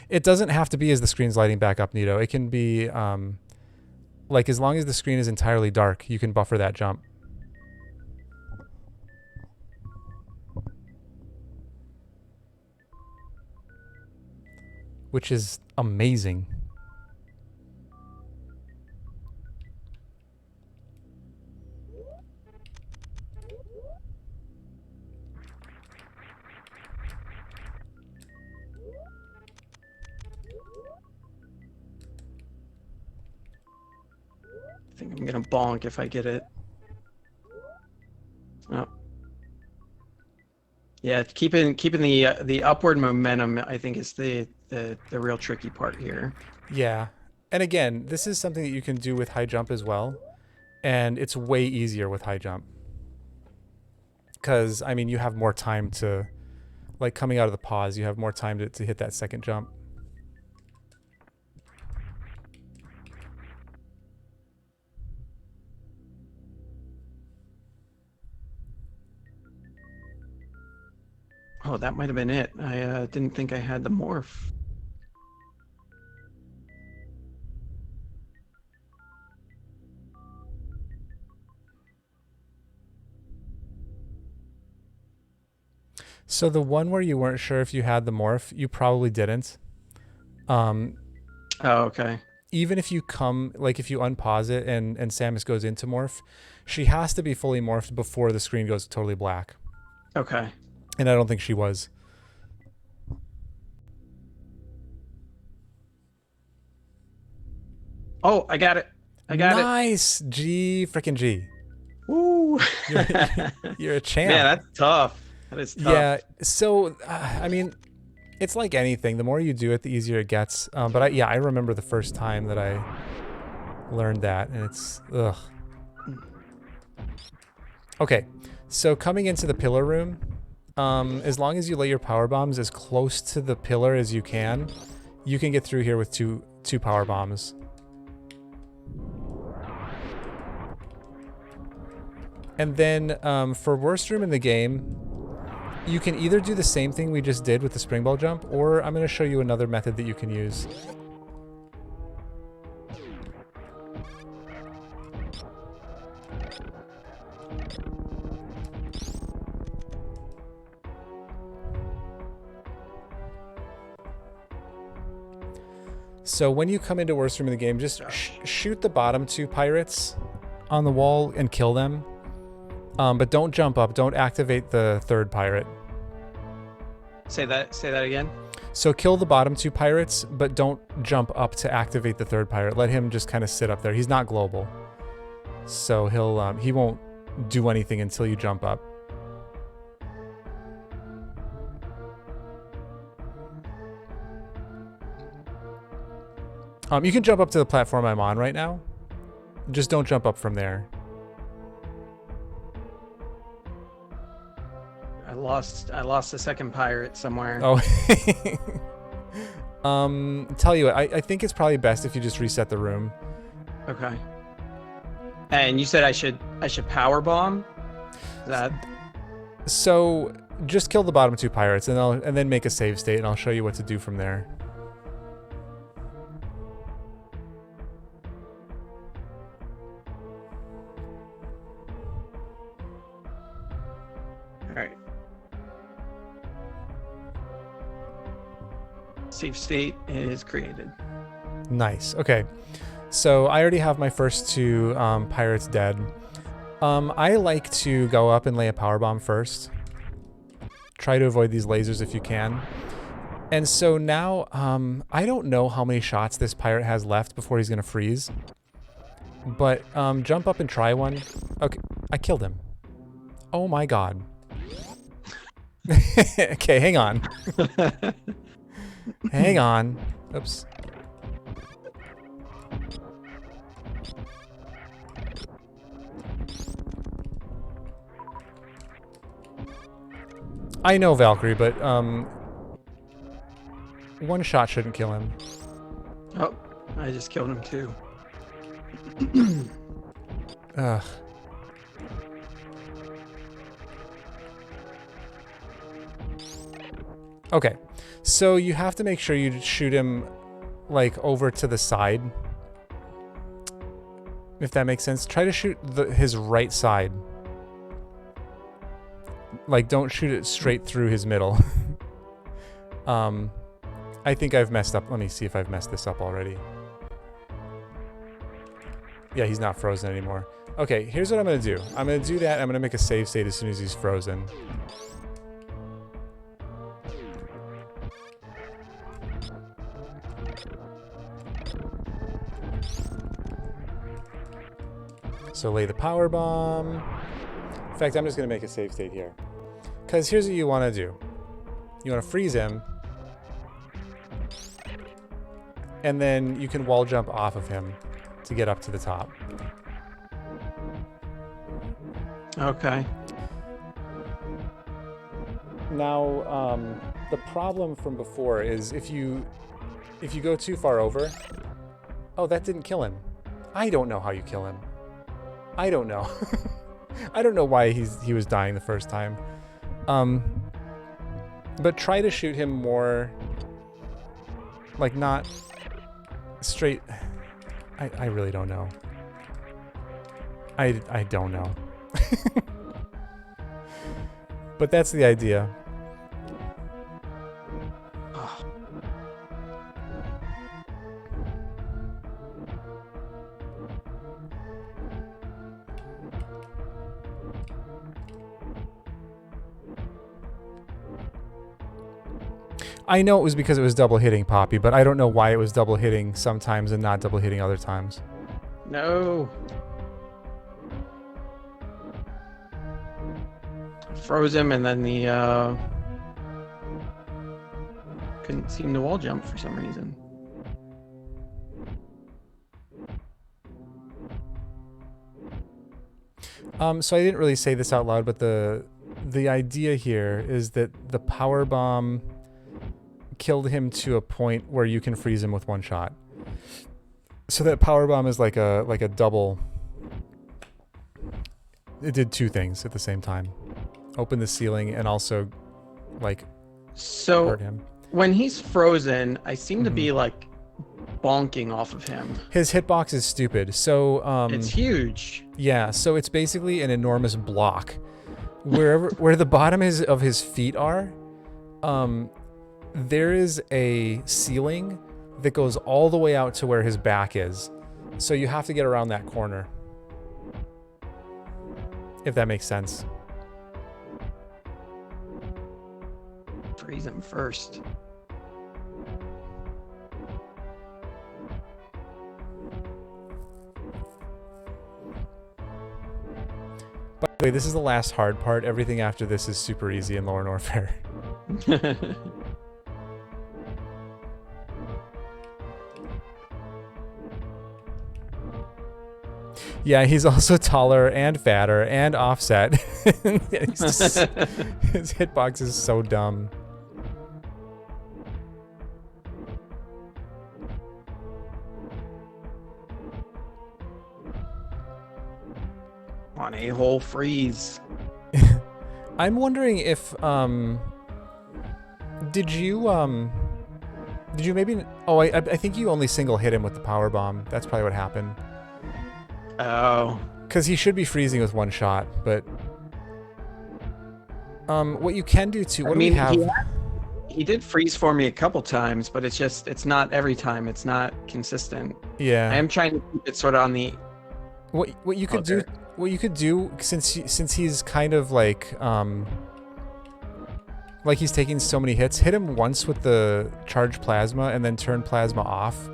It doesn't have to be as the screen's lighting back up, Nito. It can be, like, as long as the screen is entirely dark, you can buffer that jump. Which is amazing. think I'm gonna bonk if I get it. Oh. Yeah, keeping the upward momentum, I think, is the real tricky part here. Yeah. And again, this is something that you can do with high jump as well. And it's way easier with high jump. Because, I mean, you have more time to, like coming out of the pause, you have more time to hit that second jump. Oh, that might have been it. I didn't think I had the morph. So the one where you weren't sure if you had the morph, you probably didn't. Oh, okay. Even if you if you unpause it and Samus goes into morph, she has to be fully morphed before the screen goes totally black. Okay. And I don't think she was. Oh, I got it. I got it. Nice! G, frickin' G. Woo! You're a champ. Man, that's tough. That is tough. Yeah, so, I mean, it's like anything. The more you do it, the easier it gets. But I remember the first time that I learned that, and it's, ugh. Okay, so coming into the pillar room, as long as you lay your power bombs as close to the pillar as you can get through here with two power bombs. And then for worst room in the game, you can either do the same thing we just did with the spring ball jump, or I'm going to show you another method that you can use. So when you come into worst room in the game, just shoot the bottom two pirates on the wall and kill them. But don't jump up. Don't activate the third pirate. Say that again. So kill the bottom two pirates, but don't jump up to activate the third pirate. Let him just kind of sit up there. He's not global, so he won't do anything until you jump up. You can jump up to the platform I'm on right now. Just don't jump up from there. I lost the second pirate somewhere. Oh. Tell you what, I think it's probably best if you just reset the room. Okay. And you said I should power bomb? Is that? So just kill the bottom two pirates and then make a save state, and I'll show you what to do from there. Alright. Save state is created. Nice. Okay. So I already have my first two pirates dead. I like to go up and lay a power bomb first. Try to avoid these lasers if you can. And so now, I don't know how many shots this pirate has left before he's going to freeze. But jump up and try one. Okay, I killed him. Oh my god. Okay, hang on. Hang on. Oops. I know Valkyrie, but one shot shouldn't kill him. Oh, I just killed him too. Ugh. Okay, so you have to make sure you shoot him like over to the side, if that makes sense. Try to shoot his right side. Like, don't shoot it straight through his middle. I think I've messed up. Let me see if I've messed this up already. Yeah, he's not frozen anymore. Okay, here's what I'm going to do. I'm going to do that. I'm going to make a save state as soon as he's frozen. So lay the power bomb. In fact, I'm just going to make a save state here. Because here's what you want to do. You want to freeze him. And then you can wall jump off of him to get up to the top. Okay. Now, the problem from before is if you go too far over... Oh, that didn't kill him. I don't know how you kill him. I don't know. I don't know why he was dying the first time. But try to shoot him more... Like, not... straight... I really don't know. I don't know. But that's the idea. I know it was because it was double hitting Poppy, but I don't know why it was double hitting sometimes and not double hitting other times. No. Froze him, and then the couldn't seem to wall jump for some reason. So I didn't really say this out loud, but the idea here is that the power bomb killed him to a point where you can freeze him with one shot. So that power bomb is like a double. It did two things at the same time. Open the ceiling and also like hurt him. When he's frozen, I seem to be like bonking off of him. His hitbox is stupid. So it's huge. Yeah, so it's basically an enormous block. Where the bottom of his feet are, there is a ceiling that goes all the way out to where his back is. So you have to get around that corner. If that makes sense. Freeze him first. By the way, this is the last hard part. Everything after this is super easy in Lower Norfair. Yeah, he's also taller and fatter and offset. His hitbox is so dumb. On a-hole freeze. I'm wondering if did you maybe I think you only single hit him with the power bomb. That's probably what happened. Oh. Because he should be freezing with one shot, but what you can do too. What do we have? He did freeze for me a couple times, but it's not every time. It's not consistent. Yeah. I am trying to keep it sort of on the. What you could do? What you could do since he's kind of like he's taking so many hits, hit him once with the charge plasma and then turn plasma off.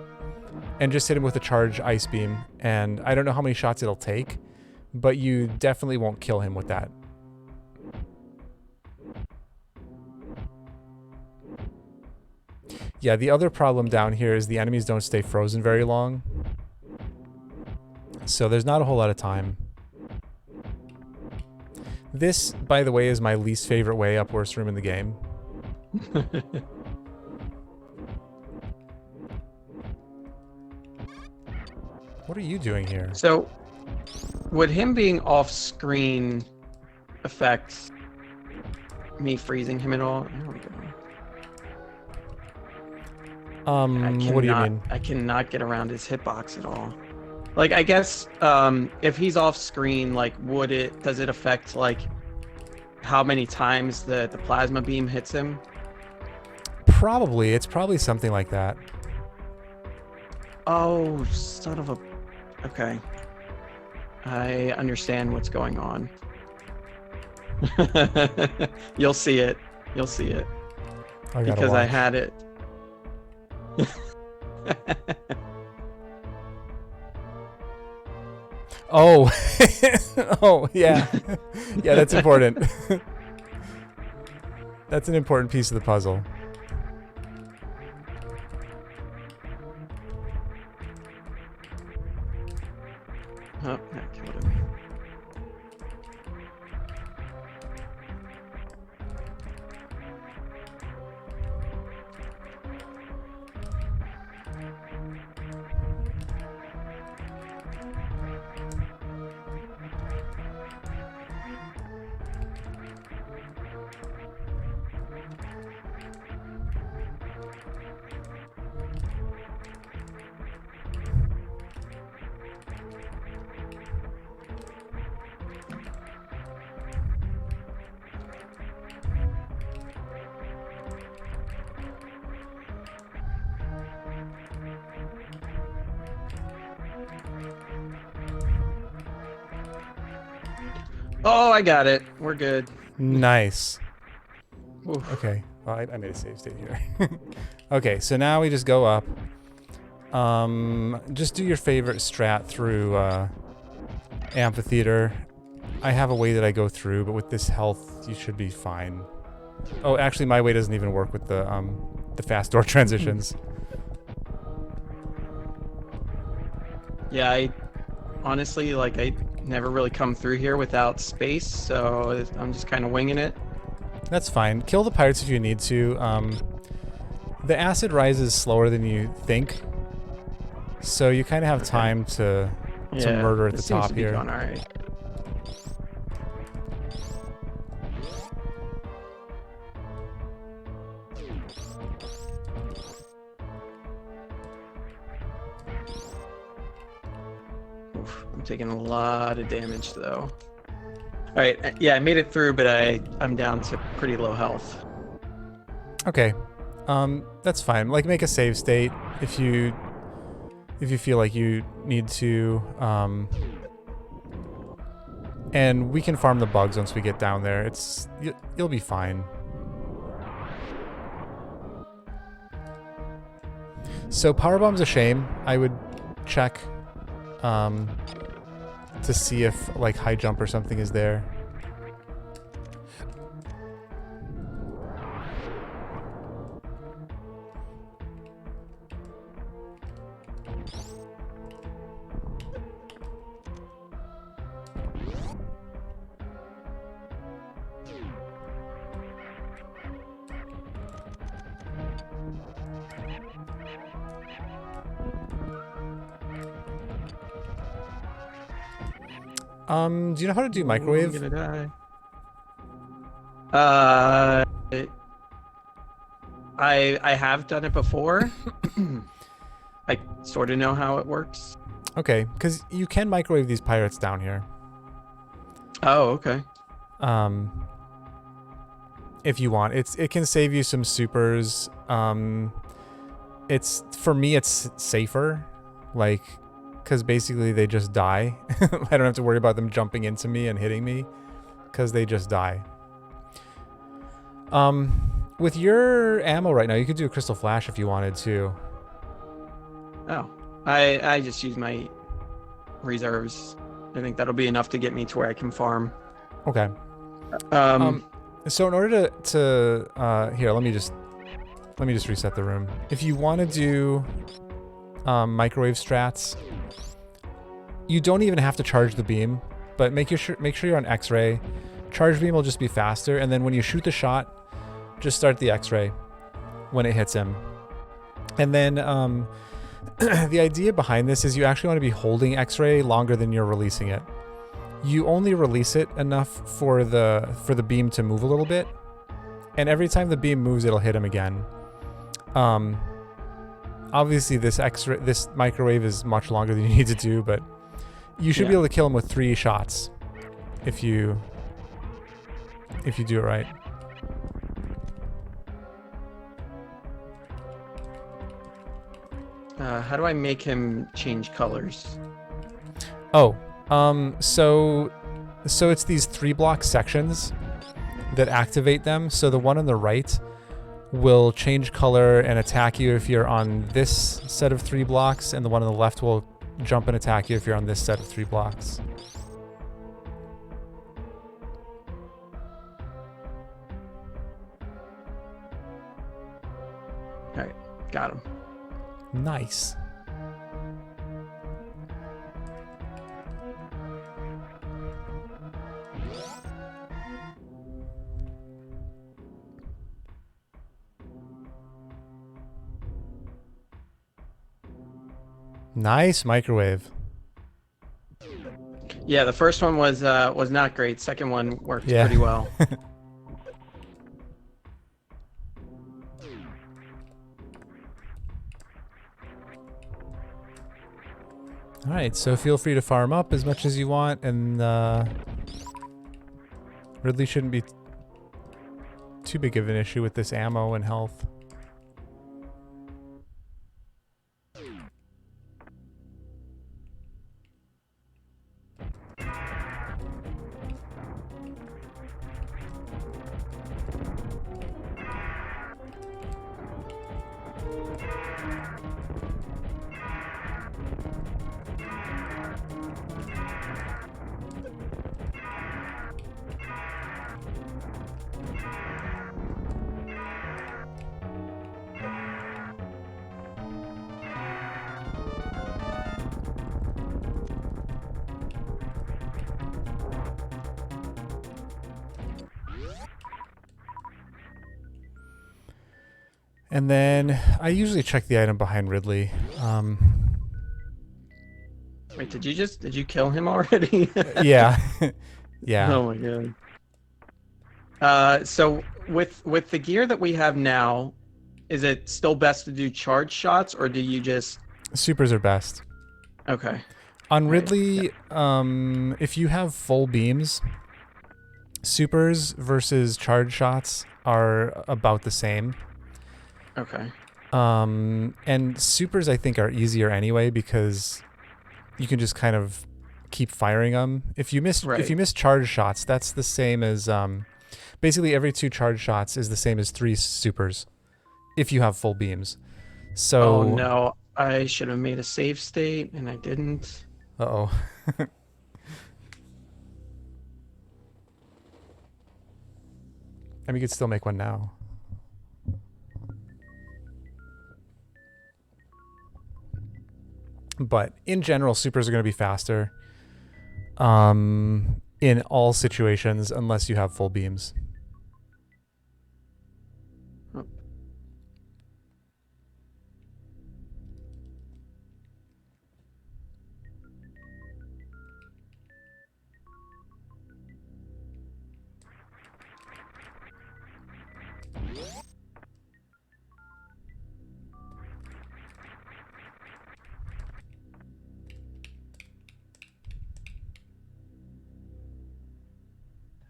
And just hit him with a charge ice beam. And I don't know how many shots it'll take, but you definitely won't kill him with that. Yeah, the other problem down here is the enemies don't stay frozen very long. So there's not a whole lot of time. This, by the way, is my least favorite way up worst room in the game. What are you doing here? So, would him being off screen affect me freezing him at all? There we go. What do you mean? I cannot get around his hitbox at all. Like, I guess if he's off screen, like, does it affect like how many times the plasma beam hits him? Probably. It's probably something like that. Oh, son of a... Okay. I understand what's going on. You'll see it. You'll see it. Because I had it. Oh, oh yeah, yeah. That's important. That's an important piece of the puzzle. Oh, that killed him. Oh, I got it. We're good. Nice. Oof. Okay. Well, I made a save state here. Okay, so now we just go up. Just do your favorite strat through amphitheater. I have a way that I go through, but with this health, you should be fine. Oh, actually, my way doesn't even work with the fast door transitions. Yeah, I honestly, like, I never really come through here without space, so I'm just kind of winging it. That's fine. Kill the pirates if you need to. The acid rises slower than you think, so you kind of have time to murder at the top here. Going all right. Oof, I'm taking a lot of damage though. All right, yeah, I made it through, but I'm down to pretty low health. Okay, that's fine. Like, make a save state if you feel like you need to. And we can farm the bugs once we get down there. You'll be fine. So Powerbomb's a shame. I would check to see if like high jump or something is there. Do you know how to do microwave? I'm gonna die. I have done it before. I sort of know how it works. Okay, because you can microwave these pirates down here. Oh, okay. If you want, it can save you some supers. For me, it's safer, like, because basically they just die. I don't have to worry about them jumping into me and hitting me, because they just die. With your ammo right now, you could do a crystal flash if you wanted to. Oh, I just use my reserves. I think that'll be enough to get me to where I can farm. Okay. So in order to here, let me just reset the room. If you want to do microwave strats, you don't even have to charge the beam, but make sure you're on X-ray. Charge beam will just be faster, and then when you shoot the shot, just start the X-ray when it hits him. And then the idea behind this is you actually want to be holding X-ray longer than you're releasing it. You only release it enough for the beam to move a little bit, and every time the beam moves, it'll hit him again. Obviously, this microwave is much longer than you need to do, but you should be able to kill him with 3 shots if you do it right. How do I make him change colors? Oh, so it's these 3-block sections that activate them. So the one on the right will change color and attack you if you're on this set of 3 blocks, and the one on the left will jump and attack you if you're on this set of 3 blocks. Alright, got him. Nice. Nice microwave. Yeah, the first one was not great. Second one worked Yeah. pretty well. All right, so feel free to farm up as much as you want, and Ridley shouldn't be too big of an issue with this ammo and health. And then I usually check the item behind Ridley. Wait, did you kill him already? Yeah. Yeah. Oh my god. So with the gear that we have now, is it still best to do charge shots, or do you just... Supers are best. Okay. On Right. Ridley, if you have full beams, supers versus charge shots are about the same. Okay. And supers I think are easier anyway because you can just kind of keep firing them. If you miss charge shots, that's the same as basically every 2 charge shots is the same as 3 supers if you have full beams. So Oh no, I should have made a save state and I didn't. Uh-oh. I mean, you could still make one now. But in general, supers are going to be faster in all situations unless you have full beams. Oh.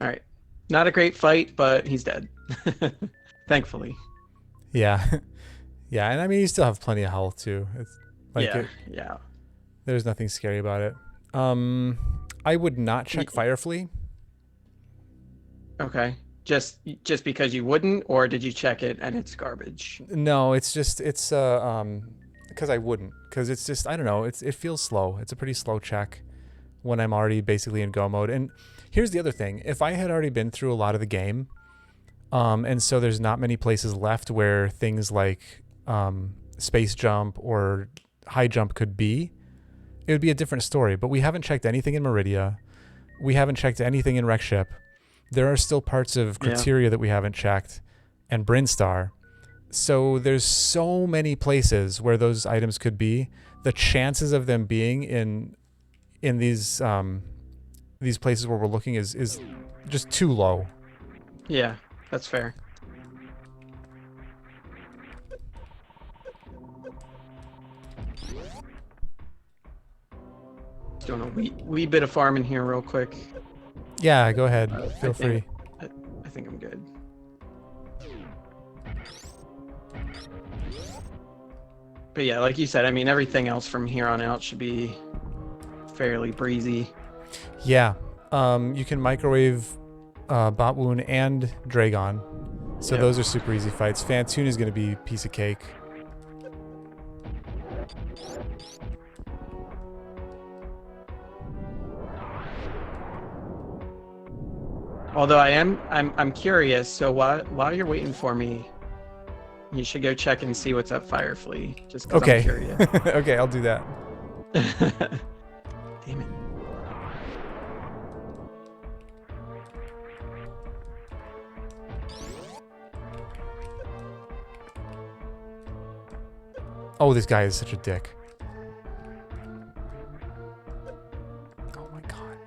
All right. Not a great fight, but he's dead. Thankfully. Yeah. Yeah, and I mean, you still have plenty of health too. It's like yeah. Yeah. there's nothing scary about it. I would not check Fire Flea. Okay. Just because you wouldn't, or did you check it and it's garbage? No, it's because I wouldn't, because it's just, I don't know, it feels slow. It's a pretty slow check when I'm already basically in go mode. And here's the other thing. If I had already been through a lot of the game, and so there's not many places left where things like space jump or high jump could be, it would be a different story. But we haven't checked anything in Meridia. We haven't checked anything in Wreck Ship. There are still parts of Criteria that we haven't checked, and Brinstar. So there's so many places where those items could be. The chances of them being in these places where we're looking is just too low. Yeah, that's fair. Just doing a wee bit of farming here real quick. Yeah, go ahead. Feel free. I think I'm good. But yeah, like you said, I mean, everything else from here on out should be fairly breezy. Yeah. You can microwave Botwoon and Dragon. So those are super easy fights. Fantoon is going to be a piece of cake. Although I'm curious. So while you're waiting for me, you should go check and see what's up Firefly, just because I'm Okay. curious. Okay, I'll do that. Damn it. Oh, this guy is such a dick. Oh my god.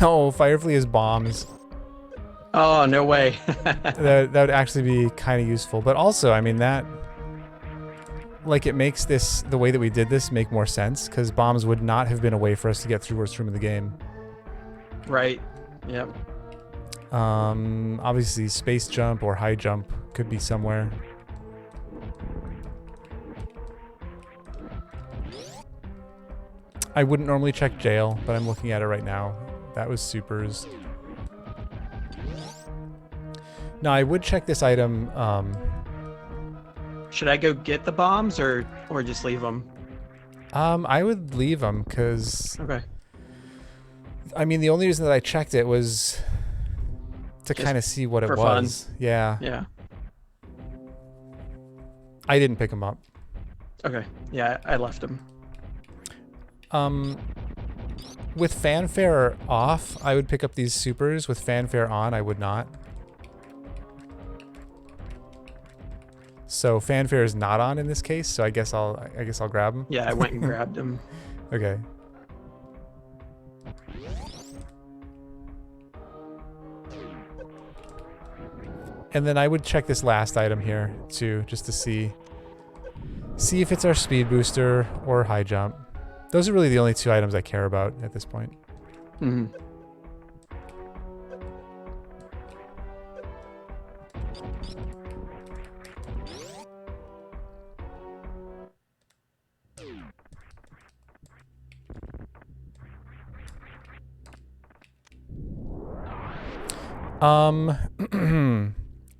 Oh, Firefly has bombs. Oh, no way. That would actually be kind of useful. But also, I mean, that... Like, it makes this, the way that we did this, make more sense, because bombs would not have been a way for us to get through worst room in the game. Right. Yep. Obviously, space jump or high jump could be somewhere. I wouldn't normally check jail, but I'm looking at it right now. That was supers. Now, I would check this item. Should I go get the bombs or just leave them? I would leave them, because... Okay. I mean, the only reason that I checked it was to kind of see what it for was. fun. Yeah. Yeah. I didn't pick them up. Okay. Yeah, I left them. With fanfare off, I would pick up these supers. With fanfare on, I would not. So fanfare is not on in this case, so I guess I'll grab them. Yeah, I went and grabbed them. Okay. And then I would check this last item here too, just to see if it's our speed booster or high jump. Those are really the only two items I care about at this point. Mm-hmm.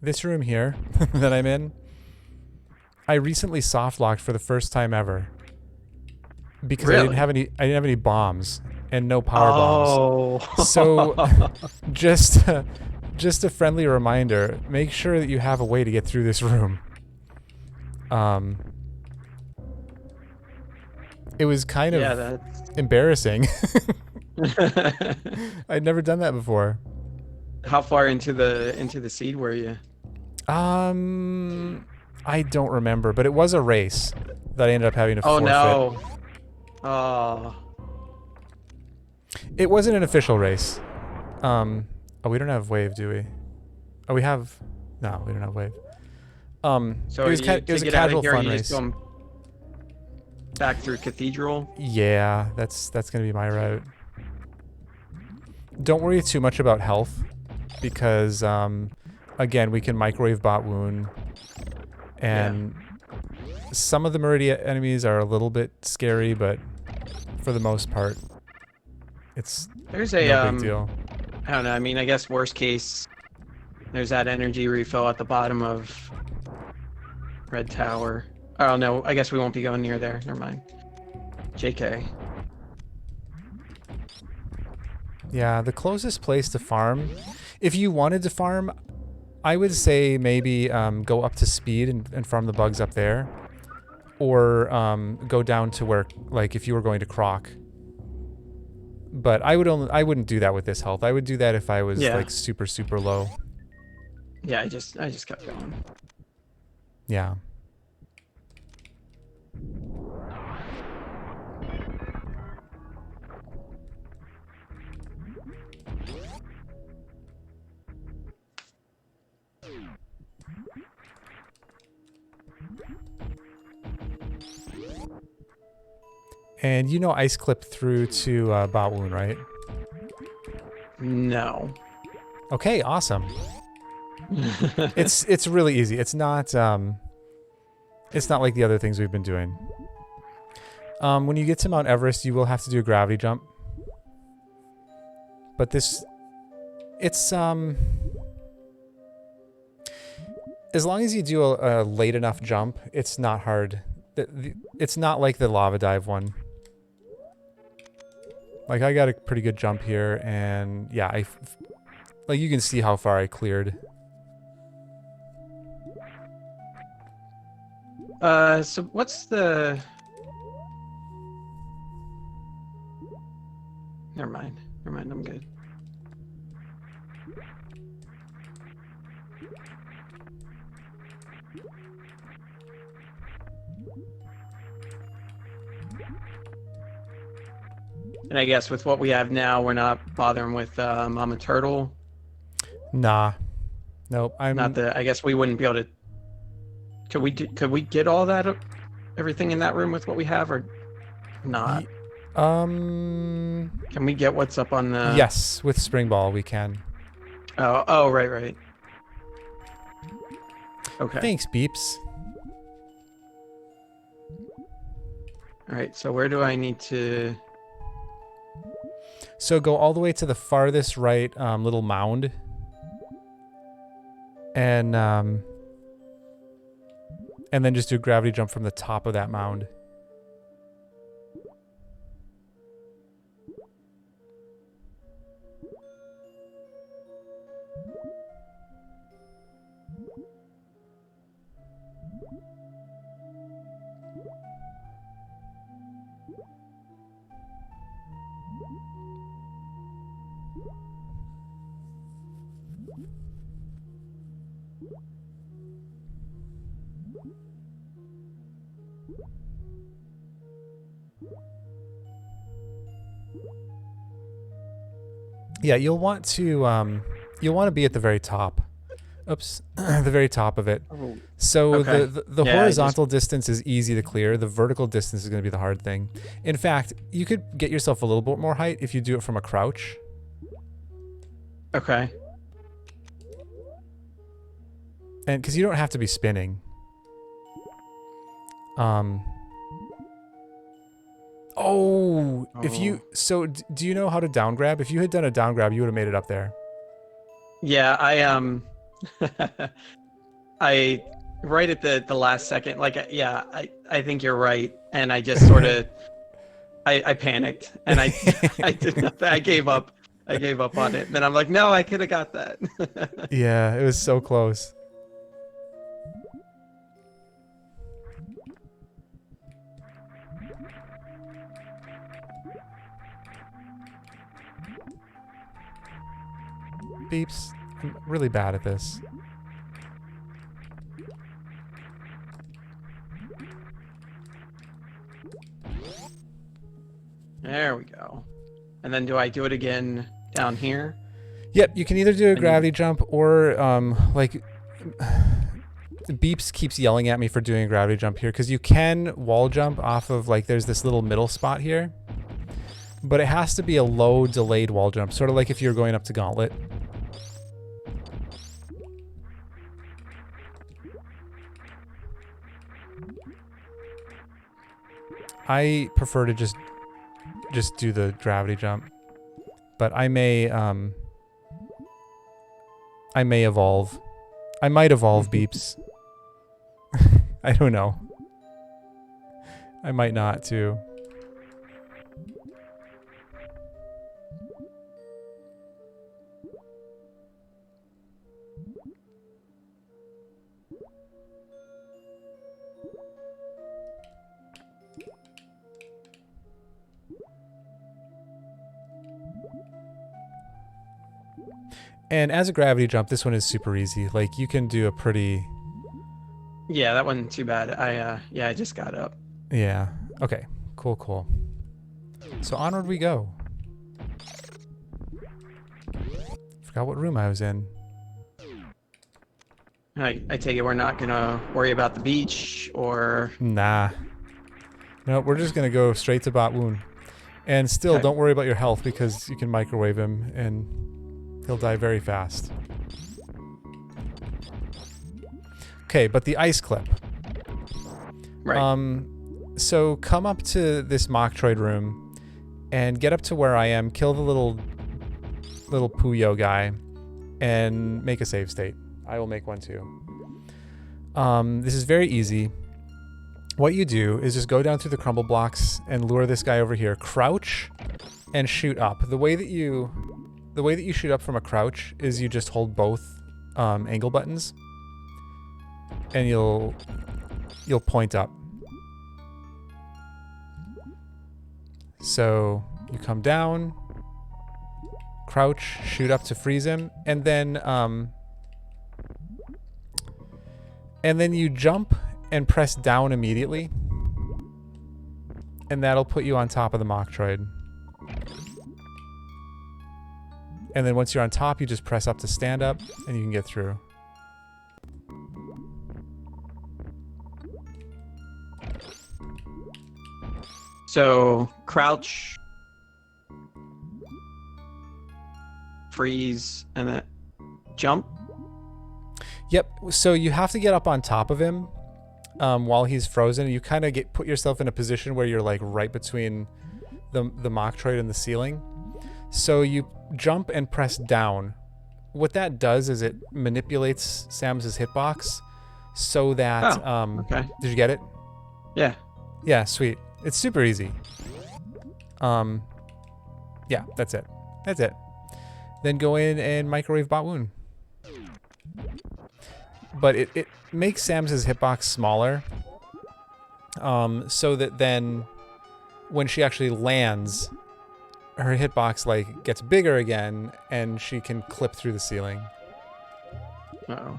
This room here that I'm in, I recently soft locked for the first time ever because I didn't have any bombs and no power bombs. So just a friendly reminder, make sure that you have a way to get through this room. It was kind of embarrassing. I'd never done that before. How far into the seed were you? I don't remember, but it was a race that I ended up having to forfeit. Oh no. Oh. It wasn't an official race. Oh, we don't have wave, do we? Oh, we have. No, we don't have wave. So it was a casual fun race. Just going back through Cathedral. Yeah, that's gonna be my route. Don't worry too much about health, because again, we can microwave bot wound, and some of the Meridia enemies are a little bit scary, but for the most part, it's no big deal. I don't know. I mean, I guess worst case, there's that energy refill at the bottom of Red Tower. Oh no, I guess we won't be going near there. Never mind. JK. Yeah, the closest place to farm, if you wanted to farm, I would say maybe go up to speed and farm the bugs up there, or go down to where, like, if you were going to Croc. But I wouldn't do that with this health. I would do that if I was like super low. Yeah, I just kept going. Yeah. And you know ice clip through to bot wound, right? No. Okay, awesome. It's really easy. It's not like the other things we've been doing. When you get to Mount Everest, you will have to do a gravity jump. But it's As long as you do a late enough jump, it's not hard. It's not like the lava dive one. Like, I got a pretty good jump here, and yeah, like, you can see how far I cleared. So what's the... Never mind, I'm good. And I guess with what we have now, we're not bothering with Mama Turtle. Nah. Nope. I'm not the. I guess we wouldn't be able to. Could we get all that, everything in that room with what we have, or not? Can we get what's up on the? Yes, with Spring Ball we can. Oh, right. Okay. Thanks, Beeps. All right. So where do I need to? So go all the way to the farthest right little mound. And then just do a gravity jump from the top of that mound. Yeah, you'll want to be at the very top. Oops, the very top of it. Oh, so okay. the horizontal distance is easy to clear. The vertical distance is going to be the hard thing. In fact, you could get yourself a little bit more height if you do it from a crouch. Okay. And because you don't have to be spinning. If you... So, do you know how to down grab? If you had done a down grab, you would have made it up there. Yeah, I right at the last second, like, yeah, I think you're right, and I just sort of I panicked and I did nothing. I gave up on it. And then I'm like, no, I could have got that. Yeah, it was so close. Beeps. I'm really bad at this. There we go. And then do I do it again down here? Yep, you can either do a gravity jump or like Beeps keeps yelling at me for doing a gravity jump here because you can wall jump off of, like, there's this little middle spot here. But it has to be a low delayed wall jump, sort of like if you're going up to Gauntlet. I prefer to just do the gravity jump, but I may evolve. I might evolve, Beeps. I don't know. I might not too. And as a gravity jump, this one is super easy. Like, you can do a pretty... Yeah, that wasn't too bad. I just got up. Yeah. Okay. Cool. So onward we go. Forgot what room I was in. I take it we're not gonna worry about the beach or... Nah. No, we're just gonna go straight to Batwoon. And still, Okay. don't worry about your health because you can microwave him and he'll die very fast. Okay, but the ice clip. Right. So come up to this Moktroid room and get up to where I am, kill the little Puyo guy, and make a save state. I will make one too. This is very easy. What you do is just go down through the crumble blocks and lure this guy over here. Crouch and shoot up. The way that you shoot up from a crouch is you just hold both angle buttons, and you'll point up. So you come down, crouch, shoot up to freeze him, and then you jump and press down immediately, and that'll put you on top of the Moctroid. And then once you're on top, you just press up to stand up, and you can get through. So crouch, freeze, and then jump. Yep. So you have to get up on top of him while he's frozen. You kind of put yourself in a position where you're like right between the Moctroid and the ceiling. So you jump and press down. What that does is it manipulates Samus's hitbox so that okay. Did you get it? Yeah. Yeah, sweet. It's super easy. Yeah, that's it. That's it. Then go in and microwave Batwoon. But it makes Samus's hitbox smaller, so that then when she actually lands, her hitbox like gets bigger again, and she can clip through the ceiling. Uh-oh.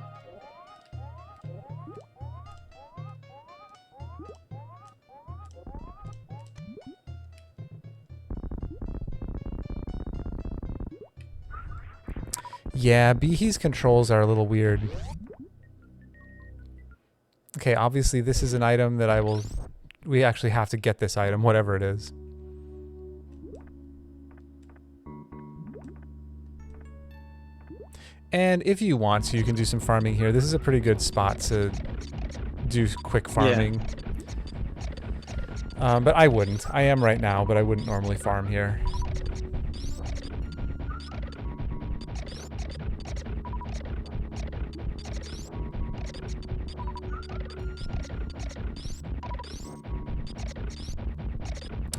Yeah, Behe's controls are a little weird. Okay, obviously this is an item that we actually have to get this item, whatever it is. And if you want to, you can do some farming here. This is a pretty good spot to do quick farming. Yeah. But I wouldn't. I am right now, but I wouldn't normally farm here.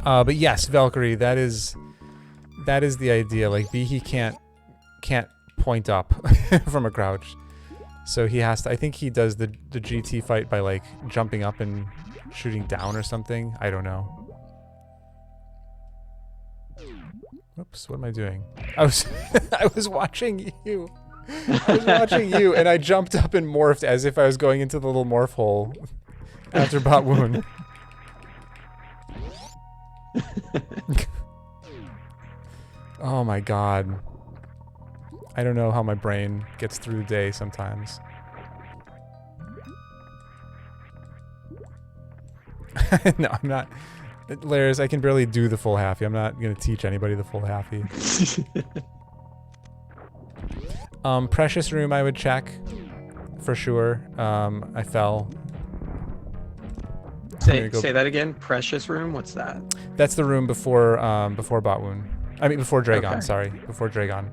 But yes, Valkyrie, that is the idea. Like Behe can't point up from a crouch, so he has to. I think he does the GT fight by like jumping up and shooting down or something. I don't know. Oops, what am I doing? I was watching you. I was watching you, and I jumped up and morphed as if I was going into the little morph hole after Batwoon. Oh my god. I don't know how my brain gets through the day sometimes. No, I'm not. Lairs, I can barely do the full halfie. I'm not going to teach anybody the full halfie. Precious room I would check. For sure. I fell. Say that again. Precious room? What's that? That's the room before Batwoon. I mean, before Dragon, okay. Sorry. Before Dragon.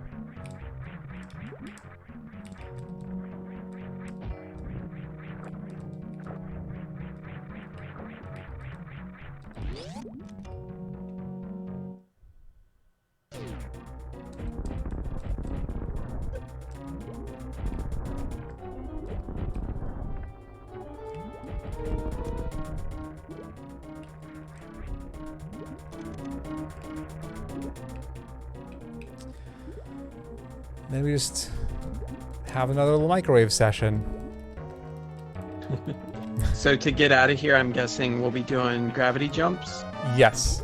Then we just have another little microwave session. So to get out of here, I'm guessing we'll be doing gravity jumps? Yes.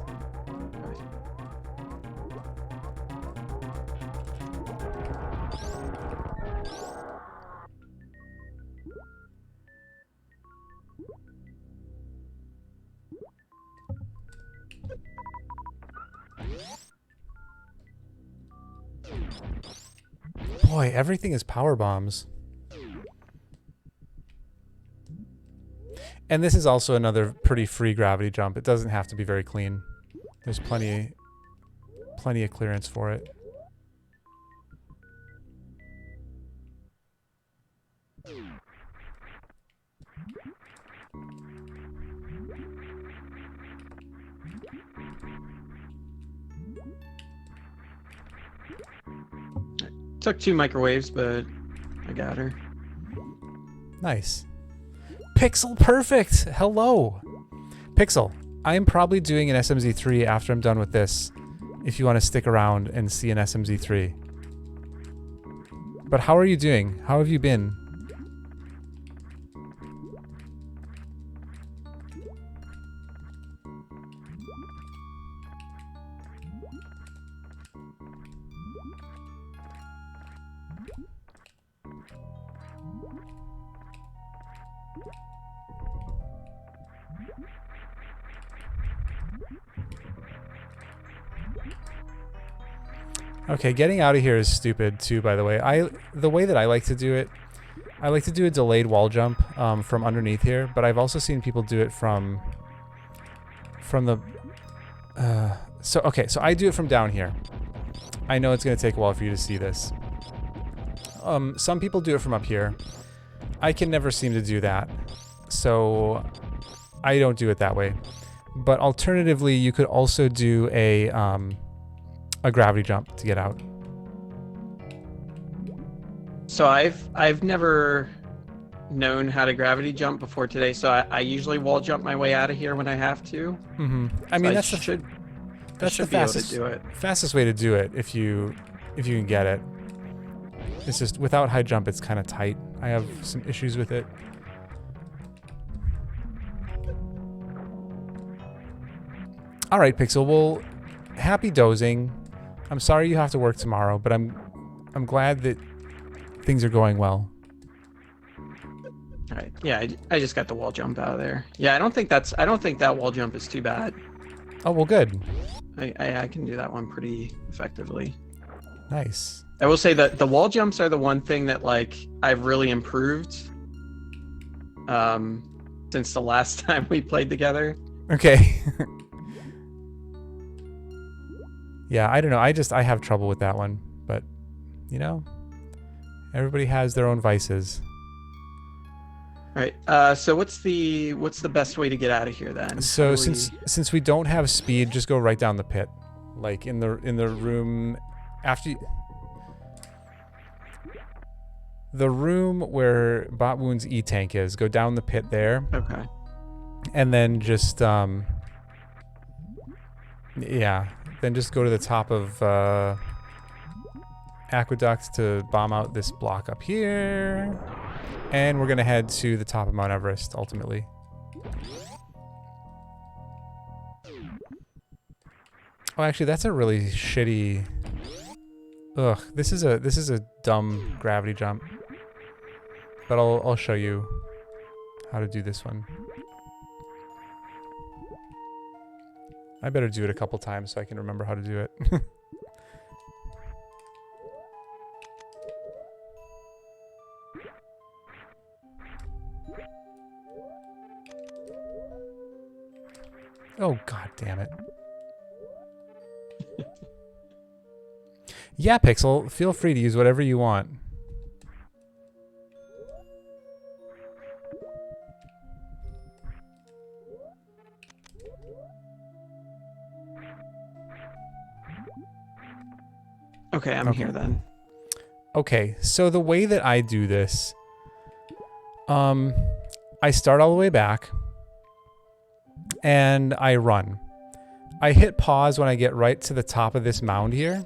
Boy, everything is power bombs. And this is also another pretty free gravity jump. It doesn't have to be very clean. There's plenty of clearance for it. took 2 microwaves, but I got her. Nice. Pixel perfect. Hello. Pixel, I am probably doing an SMZ3 after I'm done with this, if you want to stick around and see an SMZ3. But how are you doing? How have you been? Okay, getting out of here is stupid too, by the way. The way that I like to do it, I like to do a delayed wall jump from underneath here, but I've also seen people do it from the... so I do it from down here. I know it's going to take a while for you to see this. Some people do it from up here. I can never seem to do that, so I don't do it that way. But alternatively, you could also do a gravity jump to get out. So I've never known how to gravity jump before today, so I usually wall jump my way out of here when I have to. Mm-hmm. I mean, that's the fastest way to do it if you can get it. It's just without high jump, it's kind of tight. I have some issues with it. All right, Pixel. Well, happy dozing. I'm sorry you have to work tomorrow, but I'm glad that things are going well. All right. Yeah, I just got the wall jump out of there. Yeah, I don't think that wall jump is too bad. Oh, well, good. I can do that one pretty effectively. Nice. I will say that the wall jumps are the one thing that like I've really improved since the last time we played together. Okay. Yeah, I don't know. I have trouble with that one, but you know, everybody has their own vices. All right. So what's the best way to get out of here then? So since we don't have speed, just go right down the pit, like in the room after the room where Botwoon's E-tank is. Go down the pit there. Okay. And then just yeah. Then just go to the top of Aqueduct to bomb out this block up here. And we're going to head to the top of Mount Everest, ultimately. Oh, actually, that's a really shitty... Ugh, this is a dumb gravity jump. But I'll show you how to do this one. I better do it a couple times so I can remember how to do it. Oh, god damn it. Yeah, Pixel, feel free to use whatever you want. Okay, I'm here then. Okay, so the way that I do this, I start all the way back, and I run. I hit pause when I get right to the top of this mound here,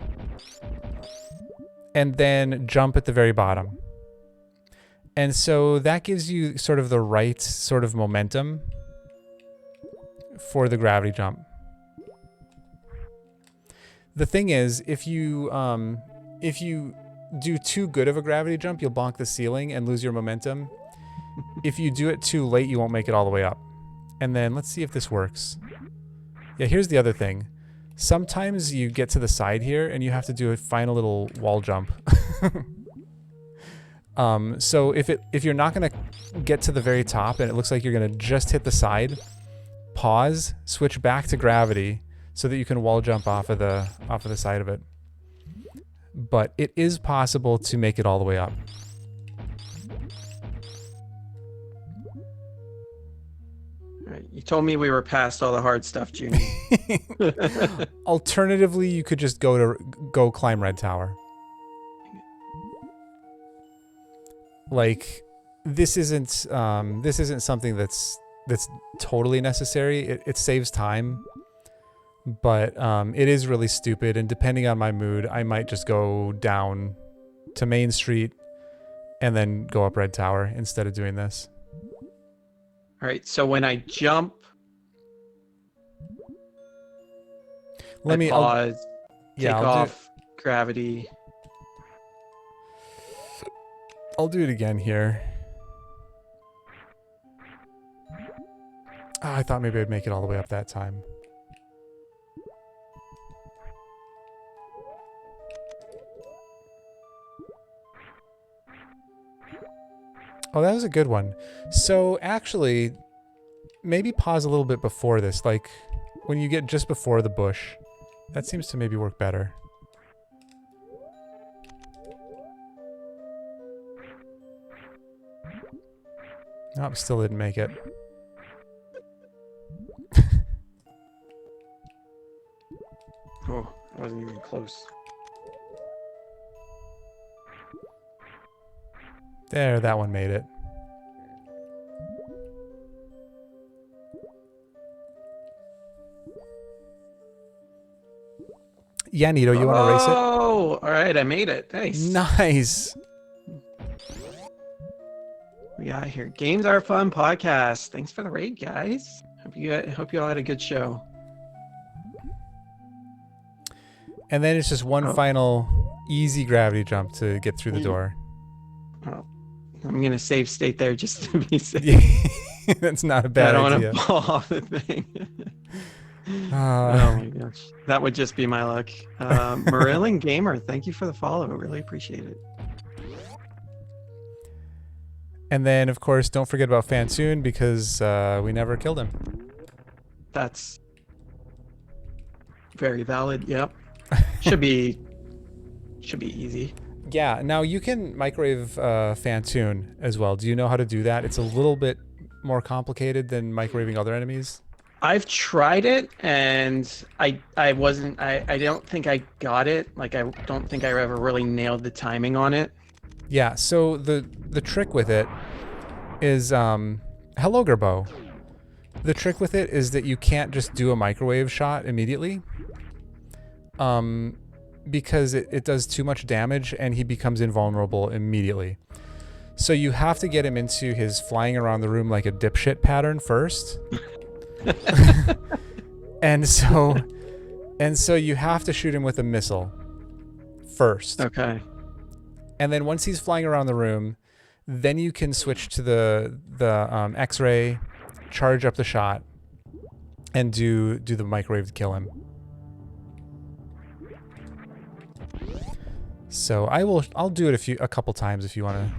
and then jump at the very bottom. And so that gives you sort of the right sort of momentum for the gravity jump. The thing is, if you do too good of a gravity jump, you'll bonk the ceiling and lose your momentum. If you do it too late, you won't make it all the way up. And then let's see if this works. Yeah, here's the other thing. Sometimes you get to the side here and you have to do a final little wall jump. So if you're not gonna get to the very top and it looks like you're gonna just hit the side, pause, switch back to gravity so that you can wall jump off of the side of it. But it is possible to make it all the way up. Right. You told me we were past all the hard stuff, Junie. Alternatively, you could just go climb Red Tower. like this isn't something that's totally necessary. It saves time, but it is really stupid. And depending on my mood, I might just go down to Main Street and then go up Red Tower instead of doing this. All right. So when I jump, I pause, take off gravity. I'll do it again here. Oh, I thought maybe I'd make it all the way up that time. Oh, that was a good one. So actually, maybe pause a little bit before this, like when you get just before the bush. That seems to maybe work better. Nope, still didn't make it. Oh, I wasn't even close. There, that one made it. Yeah, Nito, you want to race it? Oh, all right, I made it. Nice. Nice. We got here. Games Are Fun podcast. Thanks for the raid, guys. Hope you all had a good show. And then it's just one final easy gravity jump to get through the door. Oh, I'm gonna save state there just to be safe. That's not a bad idea. I don't want to fall off the thing. Oh my gosh, that would just be my luck. Marilyn Gamer, thank you for the follow. Really appreciate it. And then, of course, don't forget about Fantoon because we never killed him. That's very valid. Yep. Should be easy. Yeah. Now you can microwave Fantoon as well. Do you know how to do that? It's a little bit more complicated than microwaving other enemies. I've tried it and I don't think I got it. Like I don't think I ever really nailed the timing on it. Yeah, so the trick with it is hello Gerbo. The trick with it is that you can't just do a microwave shot immediately. Because it does too much damage and he becomes invulnerable immediately. So you have to get him into his flying around the room like a dipshit pattern first. and so you have to shoot him with a missile first. Okay. And then once he's flying around the room, then you can switch to the X-ray, charge up the shot, and do the microwave to kill him. So I'll do it a couple times if you want to.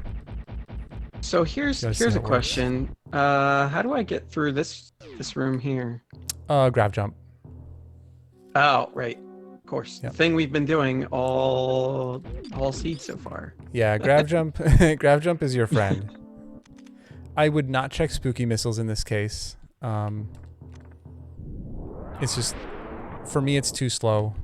So here's a question. How do I get through this room here? Grab jump. Oh, right. Of course. Yep. The thing we've been doing all seed so far. Yeah, grab jump. Grab jump is your friend. I would not check spooky missiles in this case. It's just, for me, it's too slow.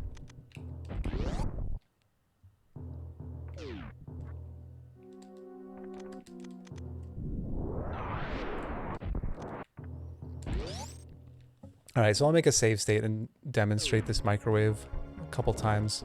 All right, so I'll make a save state and demonstrate this microwave a couple times.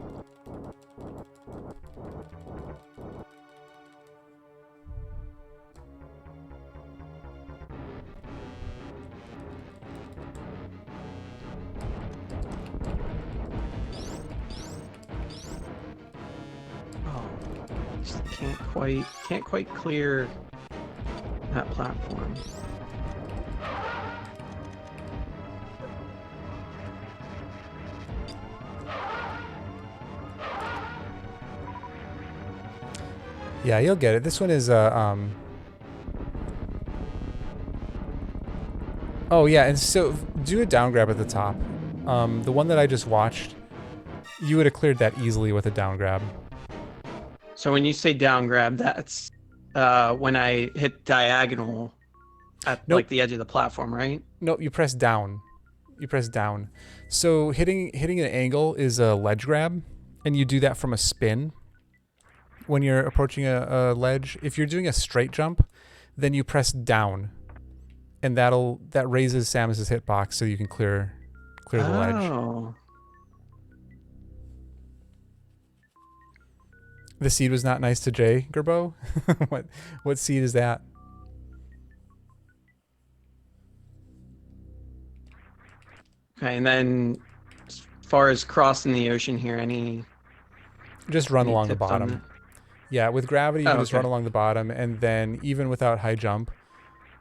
Oh, just can't quite clear that platform. Yeah, you'll get it. This one is oh yeah, and so do a down grab at the top. The one that I just watched, you would have cleared that easily with a down grab. So when you say down grab, that's when I hit diagonal at like the edge of the platform, right? No, you press down. You press down. So hitting an angle is a ledge grab, and you do that from a spin. when you're approaching a ledge. If you're doing a straight jump, then you press down, and that raises Samus's hitbox so you can clear the ledge. Oh. The seed was not nice to Jay, Gerbo? What seed is that? Okay, and then as far as crossing the ocean here, Just run any along the tips on bottom. Yeah, with gravity, you Oh, can just okay. run along the bottom, and then even without high jump,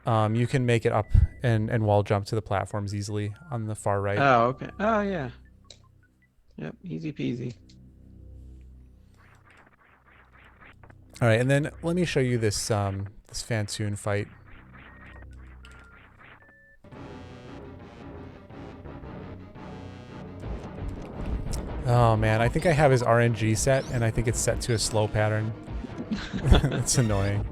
you can make it up and wall jump to the platforms easily on the far right. Oh, okay. Oh, yeah. Yep, easy peasy. All right, and then let me show you this this Fantoon fight. Oh man, I think I have his RNG set, and I think it's set to a slow pattern. It's annoying.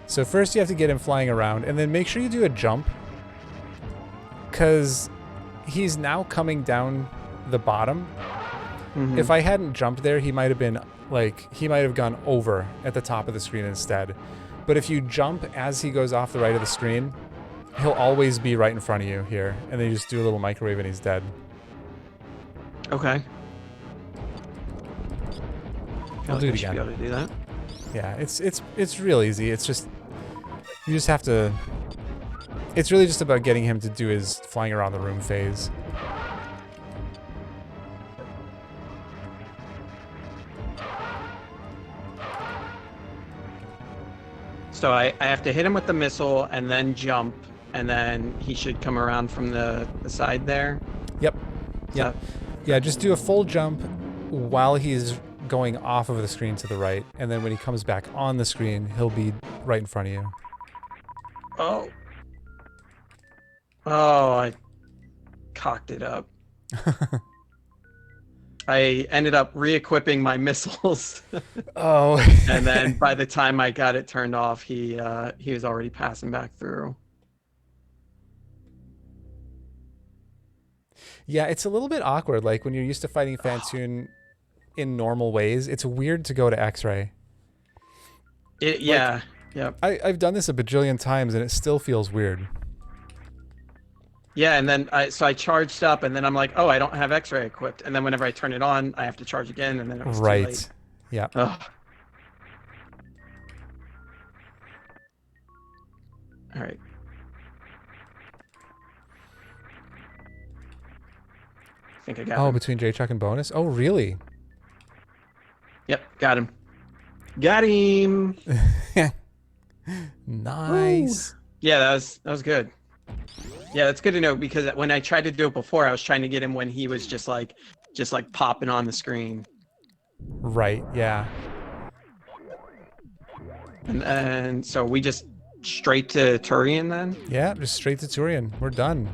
So first you have to get him flying around, and then make sure you do a jump, because he's now coming down the bottom. Mhm. If I hadn't jumped there, he might have been he might have gone over at the top of the screen instead. But if you jump as he goes off the right of the screen, he'll always be right in front of you here, and then you just do a little microwave and he's dead. Okay. I'll do it I should again. be able to do that. Yeah, it's real easy. It's just you just have to. It's really just about getting him to do his flying around the room phase. So I have to hit him with the missile and then jump, and then he should come around from the side there. Yep. So- Yep. Yeah, just do a full jump while he's going off of the screen to the right, and then when he comes back on the screen, he'll be right in front of you. Oh. Oh, I cocked it up. I ended up re-equipping my missiles, Oh. and then by the time I got it turned off, he was already passing back through. Yeah, it's a little bit awkward. Like when you're used to fighting Fantoon in normal ways, it's weird to go to X-ray. Yeah. Yep. I've done this a bajillion times and it still feels weird. Yeah, and then I charged up, and then I'm like, oh, I don't have X-ray equipped, and then whenever I turn it on, I have to charge again, and then it was too Right. late. Yeah. Ugh. All right. I think I got Oh, him. between J-Chuck and Bonus? Oh, really? Yep, got him. Got him. Nice. Yeah, that was good. Yeah, that's good to know, because when I tried to do it before, I was trying to get him when he was just like popping on the screen. Right, yeah. And so we just straight to Turian then? Yeah, just straight to Turian. We're done.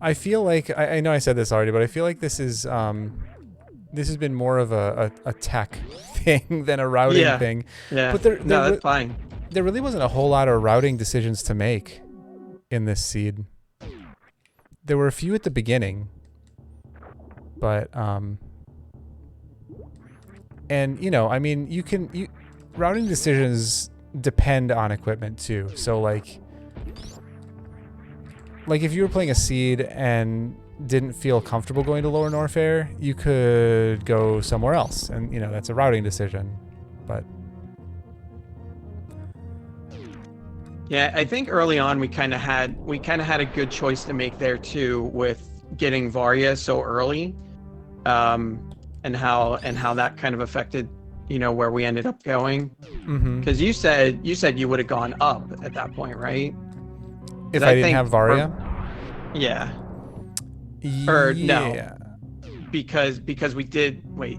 I feel like, I know I said this already, but I feel like this is, this has been more of a tech thing than a routing thing. Yeah, But there that's fine. There really wasn't a whole lot of routing decisions to make in this seed. There were a few at the beginning, but and you know, I mean, routing decisions depend on equipment too. So like if you were playing a seed and didn't feel comfortable going to Lower Norfair, you could go somewhere else, and you know, that's a routing decision. But Yeah, I think early on we kind of had a good choice to make there too, with getting Varya so early, and how that kind of affected, you know, where we ended up going. Because you said you would have gone up at that point, right? if I didn't have Varya, Yeah. Or no. yeah. Because we did wait.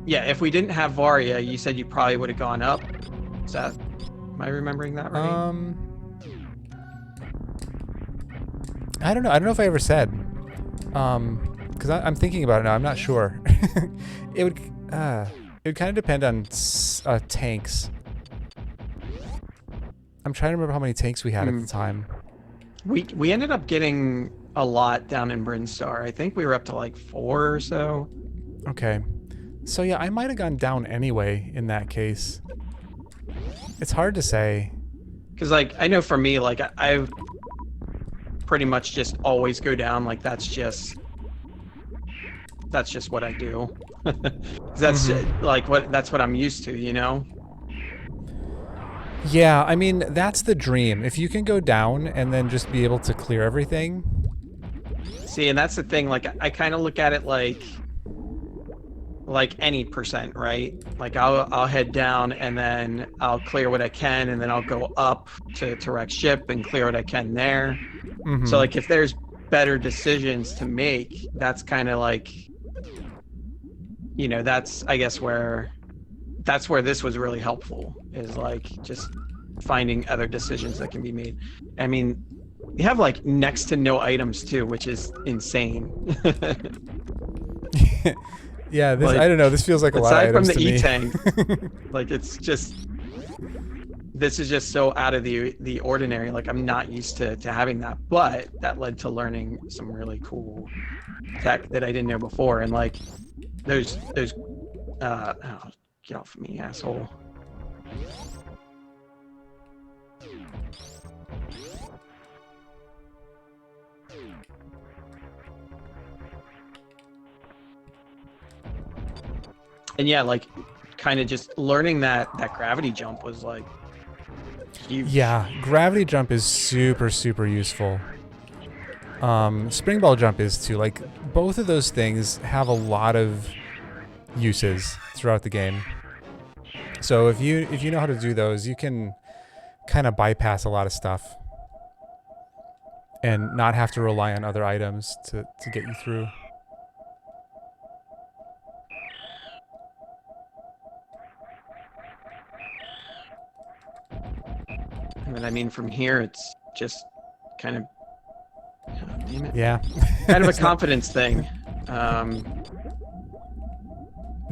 Yeah, if we didn't have Varya, you said you probably would have gone up. Is that? Am I remembering that right? I don't know. I don't know if I ever said. Because I'm thinking about it now. I'm not sure. It would kind of depend on tanks. I'm trying to remember how many tanks we had at the time. We ended up getting a lot down in Brinstar. I think we were up to like 4 or so. Okay. So yeah, I might have gone down anyway in that case. It's hard to say. Because like I know for me, like I pretty much just always go down. Like that's just what I do. That's that's what I'm used to, you know? Yeah, I mean, that's the dream. If you can go down and then just be able to clear everything. See, and that's the thing, like I kind of look at it like any percent, right? Like I'll head down and then I'll clear what I can and then I'll go up to wreck ship and clear what I can there. So like if there's better decisions to make, that's kind of like, you know, that's I guess where this was really helpful, is like just finding other decisions that can be made. I mean, you have like next to no items too, which is insane. Yeah, this, like, I don't know, this feels like a lot of items to me. Aside from the E-tank, like it's just, this is just so out of the ordinary. Like I'm not used to having that, but that led to learning some really cool tech that I didn't know before. And like there's oh, get off of me, asshole. And yeah, like kind of just learning that gravity jump was like huge. Yeah, gravity jump is super useful. Spring ball jump is too. Like both of those things have a lot of uses throughout the game. So if you know how to do those, you can kind of bypass a lot of stuff and not have to rely on other items to get you through. And I mean, from here, it's just kind of, oh, damn it. Yeah. Kind of a confidence thing.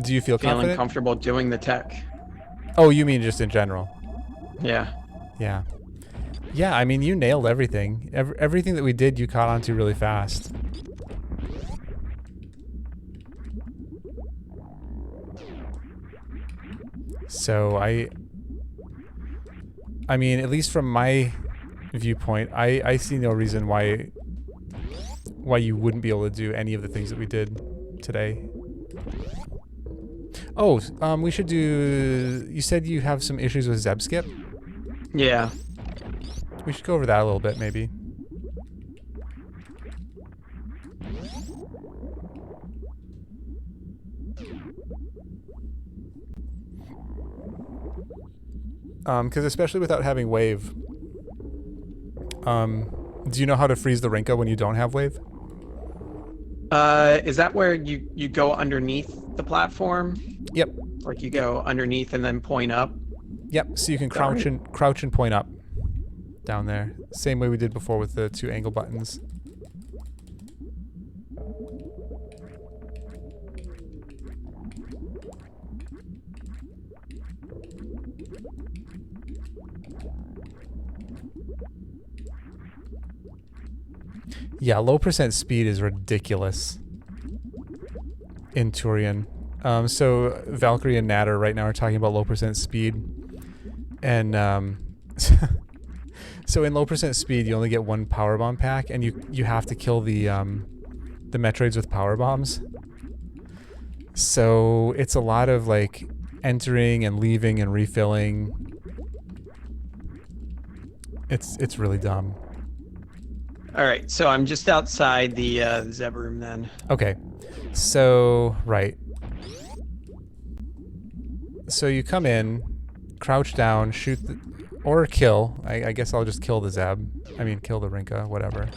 Do you feel feeling confident? Comfortable doing the tech? Oh, you mean just in general? Yeah. Yeah. Yeah, I mean, you nailed everything. Everything that we did, you caught on to really fast. So I mean, at least from my viewpoint, I see no reason why you wouldn't be able to do any of the things that we did today. Oh, we should do... You said you have some issues with Zeb Skip? Yeah. We should go over that a little bit, maybe. Because especially without having wave, do you know how to freeze the Rinka when you don't have wave? Is that where you go underneath the platform? Yep. Like you go underneath and then point up? Yep. So you can crouch and point up down there. Same way we did before with the 2 angle buttons. Yeah, low percent speed is ridiculous in Turian. So Valkyrie and Natter right now are talking about low percent speed, and so in low percent speed you only get 1 power bomb pack, and you have to kill the Metroids with power bombs. So it's a lot of like entering and leaving and refilling. It's really dumb. All right, so I'm just outside the Zeb room then. Okay, so right. So you come in, crouch down, shoot or kill. I guess I'll just kill the Zeb. I mean, kill the Rinka, whatever.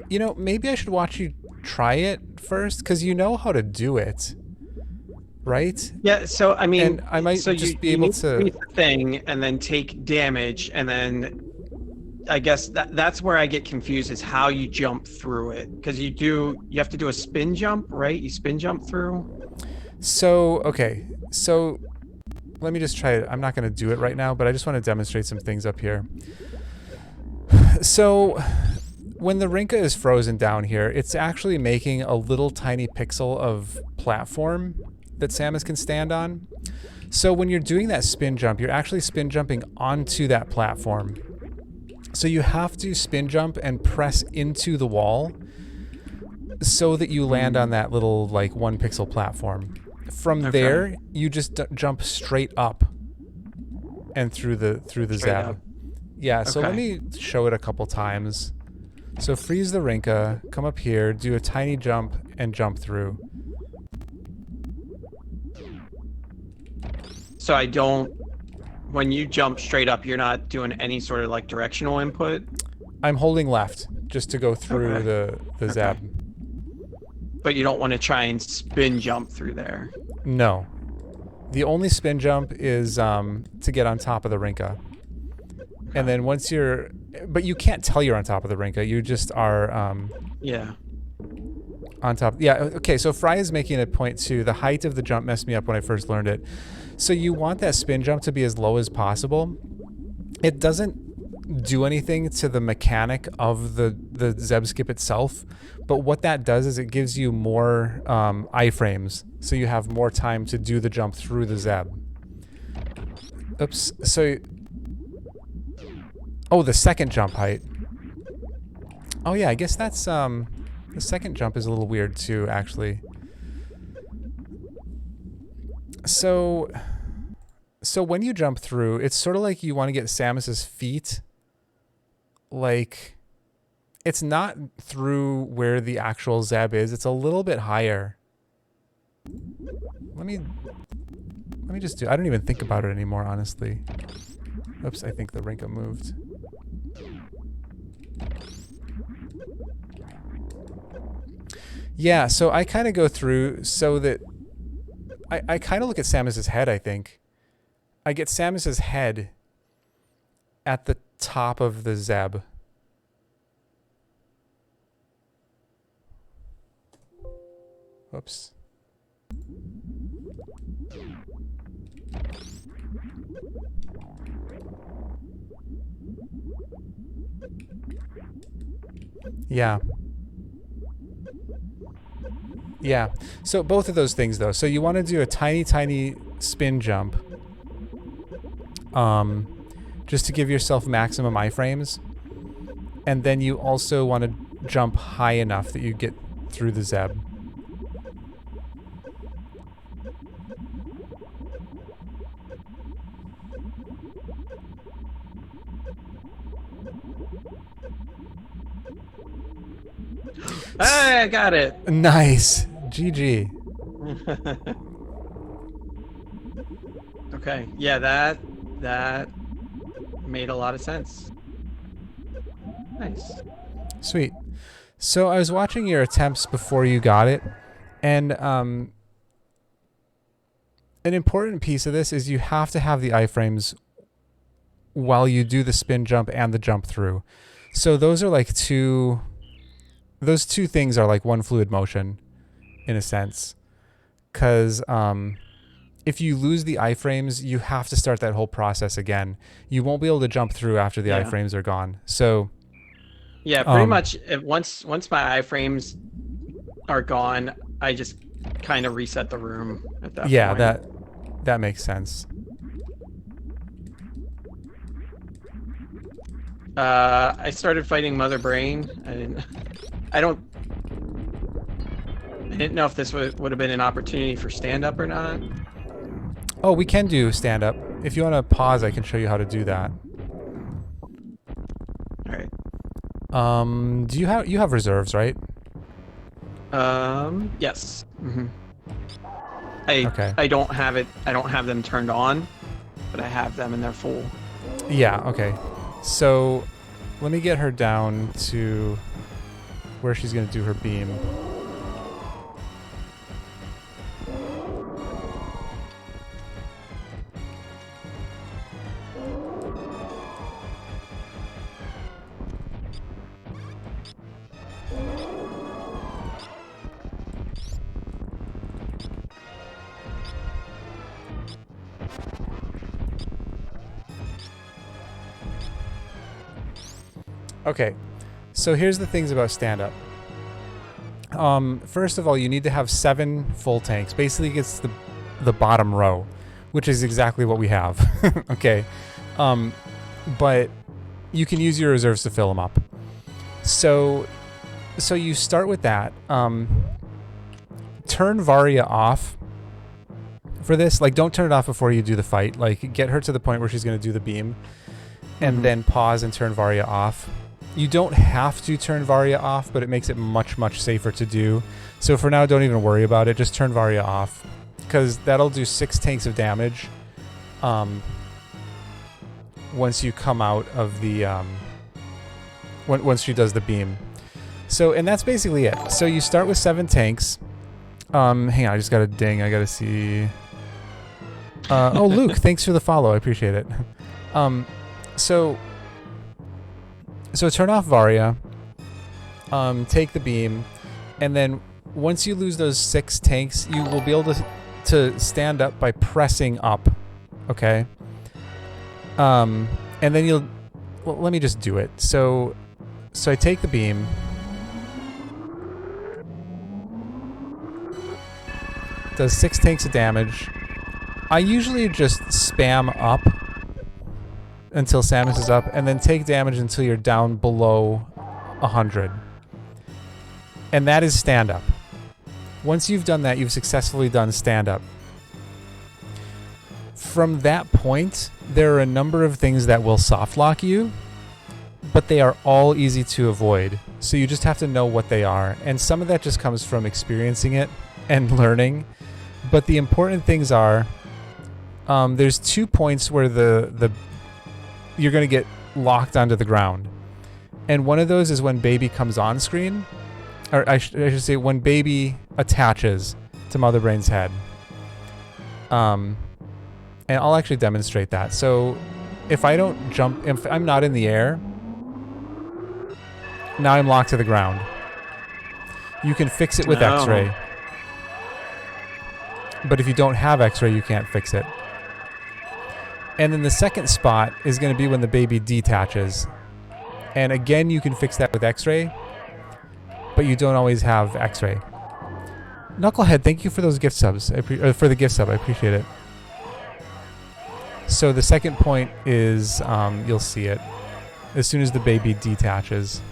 You know, maybe I should watch you try it first, because you know how to do it. Right? Yeah, so I mean, and I might so just be able to the thing and then take damage, and then I guess that's where I get confused, is how you jump through it, because you have to do a spin jump, right? You spin jump through. So okay, so let me just try it. I'm not going to do it right now, but I just want to demonstrate some things up here. So when the Rinka is frozen down here, it's actually making a little tiny pixel of platform that Samus can stand on. So when you're doing that spin jump, you're actually spin jumping onto that platform. So you have to spin jump and press into the wall so that you land on that little like 1 pixel platform. From there, you just jump straight up and through the Zeb. Up. Yeah, so let me show it a couple times. So freeze the Rinka, come up here, do a tiny jump, and jump through. So when you jump straight up, you're not doing any sort of like directional input? I'm holding left just to go through the Zeb. But you don't want to try and spin jump through there? No. The only spin jump is to get on top of the Rinka. And then once you're... But you can't tell you're on top of the Rinka. You just are... yeah. On top. Yeah, okay, so Fry is making a point too. The height of the jump messed me up when I first learned it. So you want that spin jump to be as low as possible. It doesn't do anything to the mechanic of the Zeb skip itself, but what that does is it gives you more iframes, so you have more time to do the jump through the Zeb. Oops. So... Oh, the second jump height. Oh yeah, I guess that's... The second jump is a little weird too, actually. So when you jump through, it's sort of like you want to get Samus's feet. Like, it's not through where the actual Zeb is. It's a little bit higher. Let me just do... I don't even think about it anymore, honestly. Oops, I think the Rinka moved. Yeah, so I kind of go through so that... I kind of look at Samus's head, I think. I get Samus's head at the top of the Zeb. Whoops. Yeah. Yeah. So both of those things, though. So you want to do a tiny, tiny spin jump. Just to give yourself maximum iframes. And then you also want to jump high enough that you get through the Zeb. Hey, I got it. Nice. GG. Okay. Yeah, that made a lot of sense. Nice. Sweet. So I was watching your attempts before you got it, and an important piece of this is you have to have the iframes while you do the spin jump and the jump through. So those are like those two things are like one fluid motion, in a sense. Because if you lose the iframes, you have to start that whole process again. You won't be able to jump through after the iframes are gone. So... Yeah, pretty much. Once my iframes are gone, I just kind of reset the room at that point. Yeah, that makes sense. I started fighting Mother Brain. I didn't know if this would have been an opportunity for stand-up or not. Oh, we can do stand-up. If you want to pause, I can show you how to do that. All right. Do you have reserves, right? Yes. Mm-hmm. I don't have it. I don't have them turned on, but I have them and they're full. Yeah. Okay. So, let me get her down to where she's gonna do her beam. Okay, so here's the things about stand-up. First of all, you need to have 7 full tanks. Basically, it's the bottom row, which is exactly what we have. Okay, but you can use your reserves to fill them up. So you start with that. Turn Varia off for this. Like, don't turn it off before you do the fight. Like, get her to the point where she's going to do the beam, and then pause and turn Varia off. You don't have to turn Varia off, but it makes it much, much safer to do. So for now, don't even worry about it. Just turn Varia off, because that'll do 6 tanks of damage once you come out of the... once she does the beam. So, and that's basically it. So you start with 7 tanks. Hang on, I just got a ding. I got to see... oh, Luke, thanks for the follow. I appreciate it. So turn off Varia, take the beam, and then once you lose those 6 tanks, you will be able to stand up by pressing up, okay? And then you'll... Well, let me just do it. So I take the beam. Does 6 tanks of damage. I usually just spam up until Samus is up, and then take damage until you're down below 100. And that is stand-up. Once you've done that, you've successfully done stand-up. From that point, there are a number of things that will soft lock you, but they are all easy to avoid. So you just have to know what they are. And some of that just comes from experiencing it and learning. But the important things are, there's 2 points where you're going to get locked onto the ground. And one of those is when baby comes on screen. Or I should say when baby attaches to Mother Brain's head. And I'll actually demonstrate that. So if I don't jump, if I'm not in the air, now I'm locked to the ground. You can fix it with X-ray. But if you don't have X-ray, you can't fix it. And then the second spot is going to be when the baby detaches. And again, you can fix that with X-ray, but you don't always have X-ray. Knucklehead, thank you for those gift subs. For the gift sub, I appreciate it. So the second point is, you'll see it as soon as the baby detaches.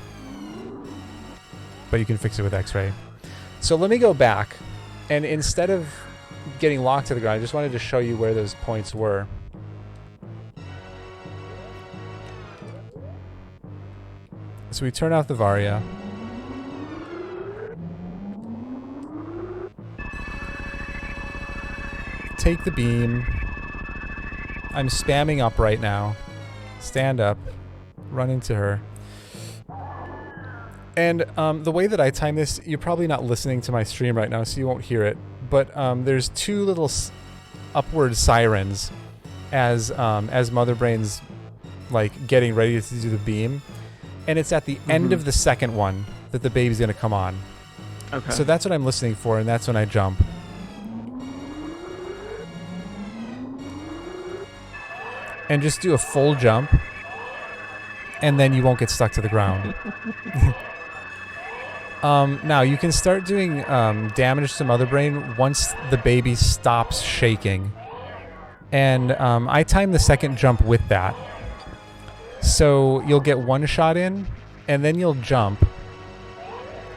But you can fix it with X-ray. So let me go back, and instead of getting locked to the ground, I just wanted to show you where those points were. So we turn off the Varia. Take the beam. I'm spamming up right now. Stand up. Run into her. And the way that I time this, you're probably not listening to my stream right now, so you won't hear it. But there's 2 little upward sirens as Mother Brain's like getting ready to do the beam. And it's at the end of the second one that the baby's going to come on. Okay. So that's what I'm listening for, and that's when I jump. And just do a full jump, and then you won't get stuck to the ground. Now, you can start doing damage to Mother Brain once the baby stops shaking. And I time the second jump with that. So you'll get 1 shot in, and then you'll jump,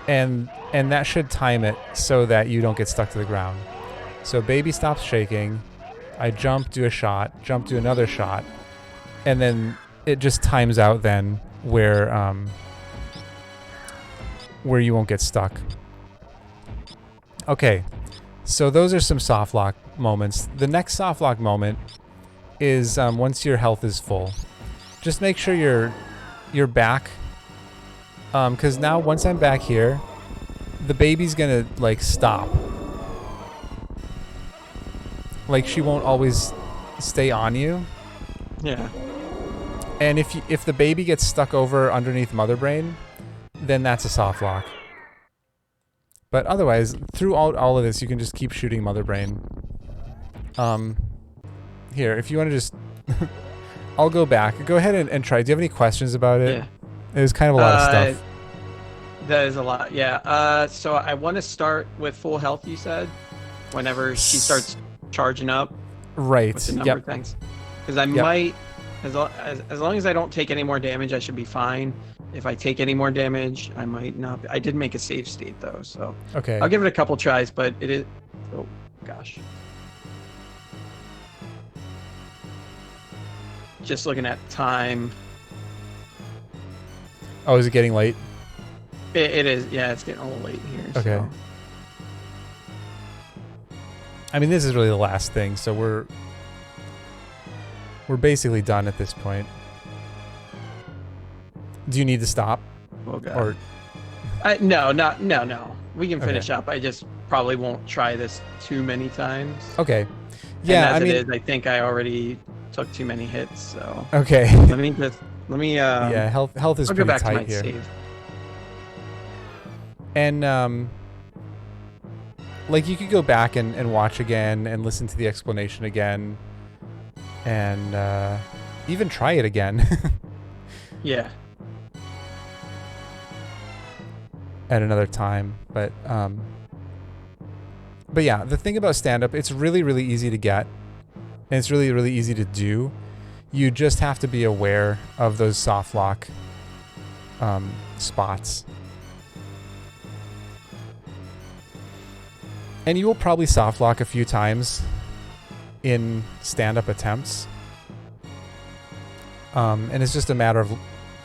and that should time it so that you don't get stuck to the ground. So baby stops shaking, I jump, do a shot, jump, do another shot, and then it just times out then where you won't get stuck. Okay, so those are some soft lock moments. The next soft lock moment is once your health is full. Just make sure you're back, because now once I'm back here, the baby's gonna like stop. Like she won't always stay on you. Yeah. And if the baby gets stuck over underneath Mother Brain, then that's a soft lock. But otherwise, through all of this, you can just keep shooting Mother Brain. Here, if you want to just... I'll go back. Go ahead and try. Do you have any questions about it? Yeah. It was kind of a lot of stuff. That is a lot. Yeah. So I want to start with full health, you said, whenever she starts charging up Right. with the number Yep. of things. Because I Yep. might, as long as I don't take any more damage, I should be fine. If I take any more damage, I might not. I did make a save state though, so Okay. I'll give it a couple tries. But it is. Oh gosh. Just looking at time. Oh, is it getting late? It is. Yeah, it's getting a little late here. Okay. So. I mean, this is really the last thing, so we're basically done at this point. Do you need to stop? Oh god. Or no. We can finish up. I just probably won't try this too many times. okay. Yeah, and I mean, it is, I think I already took too many hits. So okay. let me. Yeah, health is I'll go pretty back to tight my here. save. And like you could go back and watch again and listen to the explanation again, and even try it again. Yeah. At another time, but yeah, the thing about stand-up, it's really, really easy to get, and it's really, really easy to do. You just have to be aware of those soft lock spots. And you will probably soft lock a few times in stand-up attempts. And it's just a matter of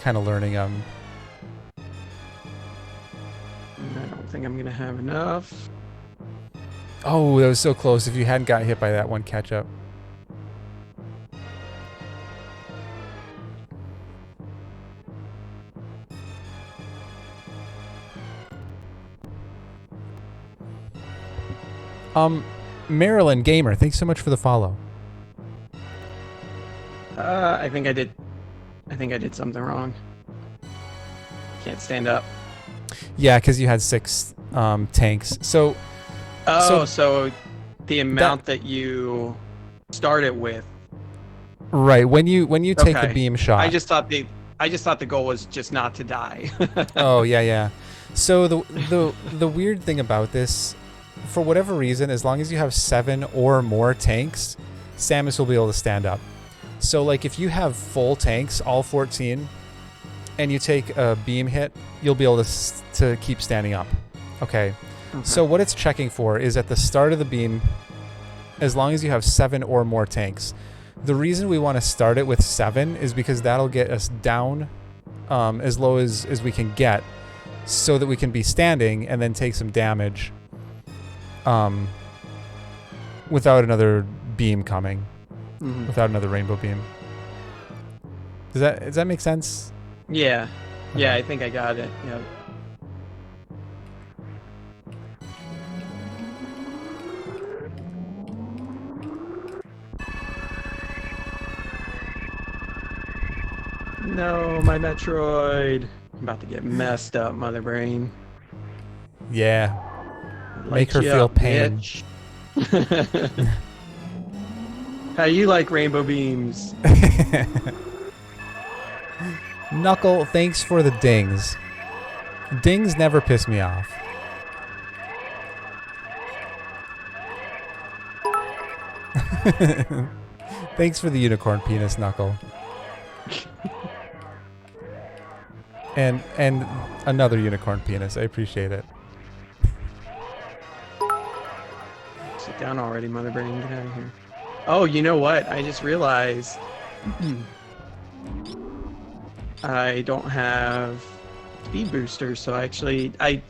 kind of learning them. I don't think I'm going to have enough. Oh, that was so close. If you hadn't got hit by that one catch up. Marilyn Gamer, thanks so much for the follow. I think I did something wrong. Can't stand up. Yeah, because you had 6 tanks. So So the amount that you started with. right, when you take the Okay. beam shot. I just thought the goal was just not to die. Oh yeah. So the weird thing about this, for whatever reason, as long as you have 7 or more tanks, Samus will be able to stand up. So like if you have full tanks, all 14, and you take a beam hit, you'll be able to keep standing up. Okay. So what it's checking for is at the start of the beam, as long as you have 7 or more tanks. The reason we want to start it with 7 is because that'll get us down as low as we can get, so that we can be standing and then take some damage without another beam coming, without another rainbow beam. Does that make sense? Yeah. Yeah, I think I got it. Yeah. No, my Metroid. I'm about to get messed up, mother brain. Yeah. Light Make her you feel up, pain. bitch. How you like rainbow beams? Knuckle, thanks for the dings. Dings never piss me off. Thanks for the unicorn penis, Knuckle. And another unicorn penis. I appreciate it. Sit down already, mother brain. Get out of here. Oh, you know what? I just realized I don't have speed boosters, so I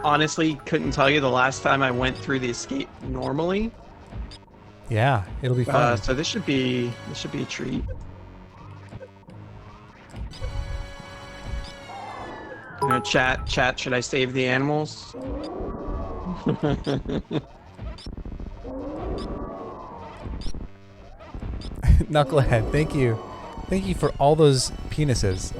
honestly couldn't tell you the last time I went through the escape normally. Yeah, it'll be fun. So this should be a treat. You know, chat, should I save the animals? Knucklehead, thank you. Thank you for all those penises.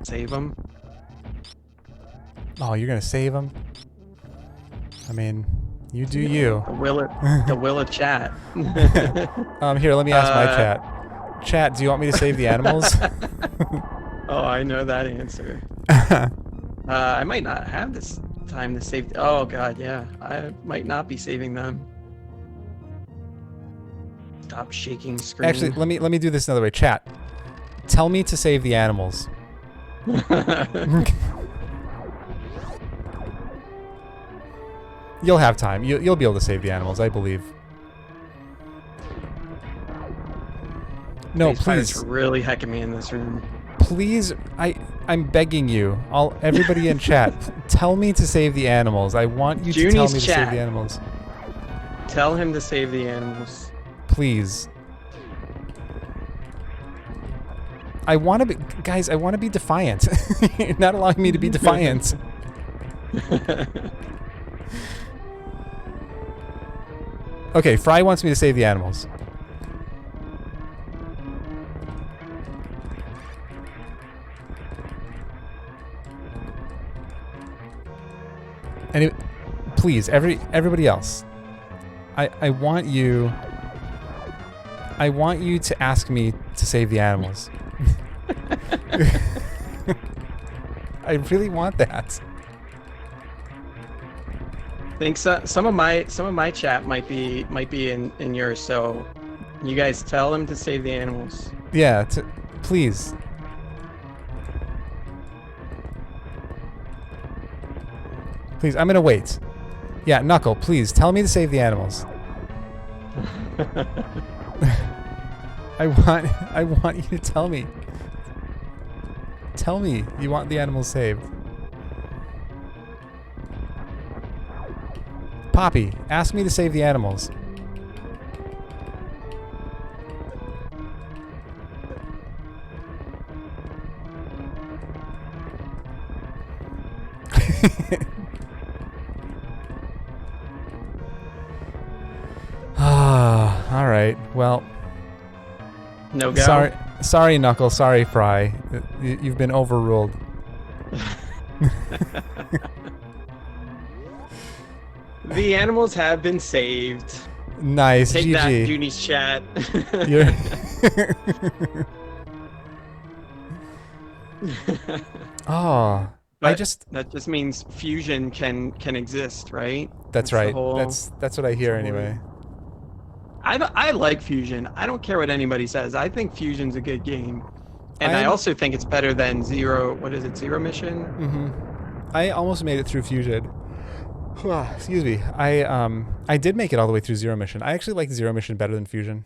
Save them. Oh, you're gonna save them? I mean, you do you. The will of chat. Here, let me ask my chat. Chat, do you want me to save the animals? Oh, I know that answer. I might not have this time to save. Oh god, yeah. I might not be saving them. Stop shaking screen. Actually, let me do this another way. Chat, tell me to save the animals. You'll have time. You'll be able to save the animals, I believe. No, please. It's really hecking me in this room. Please, I'm begging you. Everybody in chat, tell me to save the animals. I want you to tell me to save the animals. Tell him to save the animals. Please. I want to be, guys, I want to be defiant. You're not allowing me to be defiant. Okay, Fry wants me to save the animals. Anyway, please, everybody else. I want you to ask me to save the animals. I really want that. I think some of my chat might be in yours, so you guys tell him to save the animals. Yeah, please. Please, I'm gonna wait. Yeah, Knuckle, please tell me to save the animals. I want you to tell me. Tell me you want the animals saved. Poppy, ask me to save the animals. All right. Well, no go. Sorry, Knuckle. Sorry, Fry. You've been overruled. The animals have been saved. Nice. Take GG. that, Junie's chat. Oh, but that just means fusion can exist, right? That's right. That's what I hear anyway. I like Fusion. I don't care what anybody says. I think Fusion's a good game. And I also think it's better than Zero Mission? Mm-hmm. I almost made it through Fusion. Excuse me. I did make it all the way through Zero Mission. I actually like Zero Mission better than Fusion.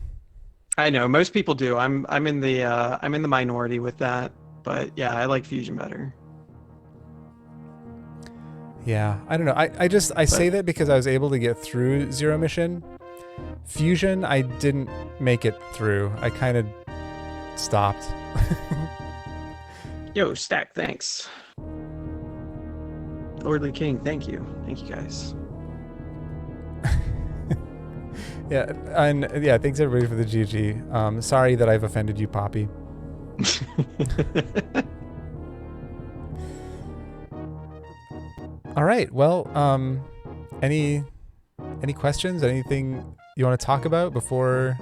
I know, most people do. I'm in the minority with that. But yeah, I like Fusion better. Yeah, I don't know. I say that because I was able to get through Zero Mission. Fusion, I didn't make it through. I kind of stopped. Yo, Stack, thanks. Lordly King, thank you. Thank you, guys. Yeah, and yeah, thanks everybody for the GG. Sorry that I've offended you, Poppy. All right. Well, any questions? Anything you want to talk about before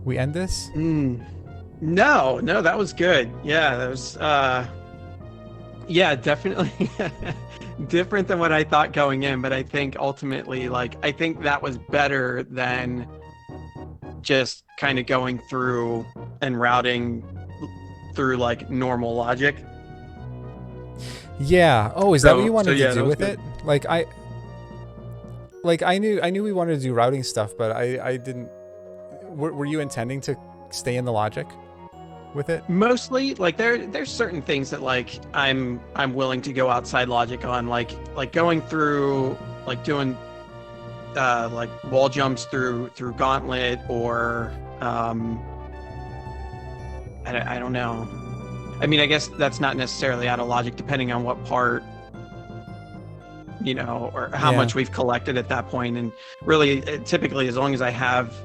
we end this? No, that was good. Yeah, that was yeah, definitely different than what I thought going in, but I think ultimately, I think that was better than just kind of going through and routing through normal logic. Yeah. Oh, is that what you wanted to do with it? I knew we wanted to do routing stuff, but I didn't. Were you intending to stay in the logic with it? Mostly, there's certain things that I'm willing to go outside logic on, like going through doing wall jumps through Gauntlet, or I don't know. I mean, I guess that's not necessarily out of logic, depending on what part, or how much we've collected at that point. And really, typically, as long as I have,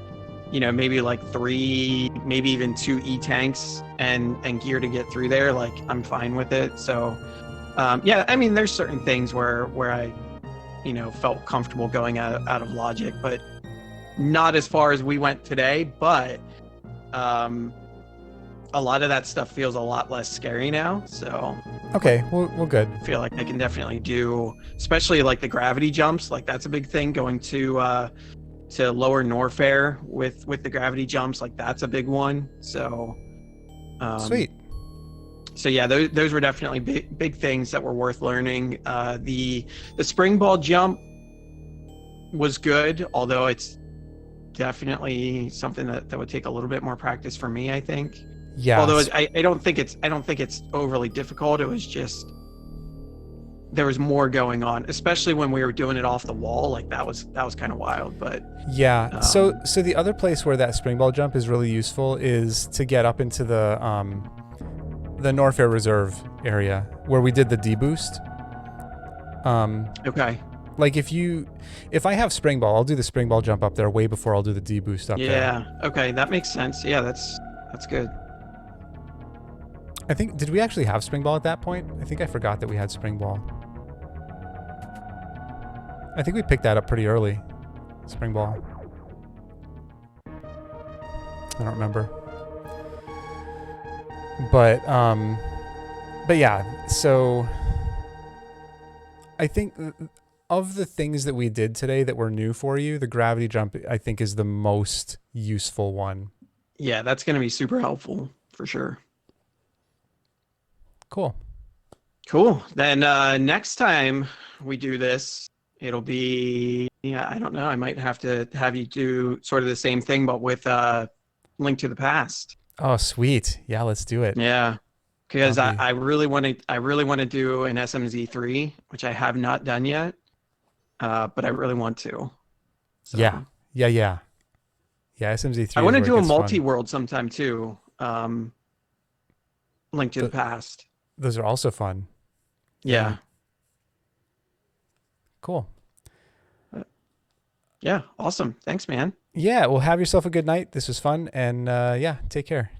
maybe 3, maybe even 2 E-tanks and gear to get through there, I'm fine with it. So, yeah, I mean, there's certain things where I felt comfortable going out of logic, but not as far as we went today. But a lot of that stuff feels a lot less scary now. So Okay, well, good. I feel like I can definitely do, especially like the gravity jumps. Like that's a big thing. Going to lower Norfair with the gravity jumps, like that's a big one. So Sweet. so yeah, those were definitely big things that were worth learning. The spring ball jump was good, although it's definitely something that would take a little bit more practice for me, I think. Yeah. Although I don't think it's overly difficult. It was just there was more going on, especially when we were doing it off the wall. Like that was kind of wild. But Yeah. So the other place where that spring ball jump is really useful is to get up into the Norfair Reserve area where we did the deboost. Okay. Like if I have spring ball, I'll do the spring ball jump up there way before I'll do the deboost up there. Yeah. Okay, that makes sense. Yeah, that's good. I think, did we actually have spring ball at that point? I think I forgot that we had spring ball. I think we picked that up pretty early. Spring ball. I don't remember. But yeah, so I think of the things that we did today that were new for you, the gravity jump I think is the most useful one. Yeah, that's going to be super helpful for sure. Cool. Cool. Then next time we do this, it'll be, yeah, I don't know. I might have to have you do sort of the same thing, but with Link to the Past. Oh, sweet. Yeah, let's do it. Yeah, because That'll be- I really want to do an SMZ3, which I have not done yet, but I really want to. So, Yeah. Yeah, SMZ3. I want to do a fun. multi-world sometime too. Link to the Past. Those are also fun. Yeah. Cool. Yeah. Awesome. Thanks, man. Yeah, well, have yourself a good night. This was fun, and yeah, take care.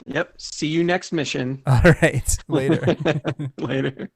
Yep. See you next mission. All right. Later. Later.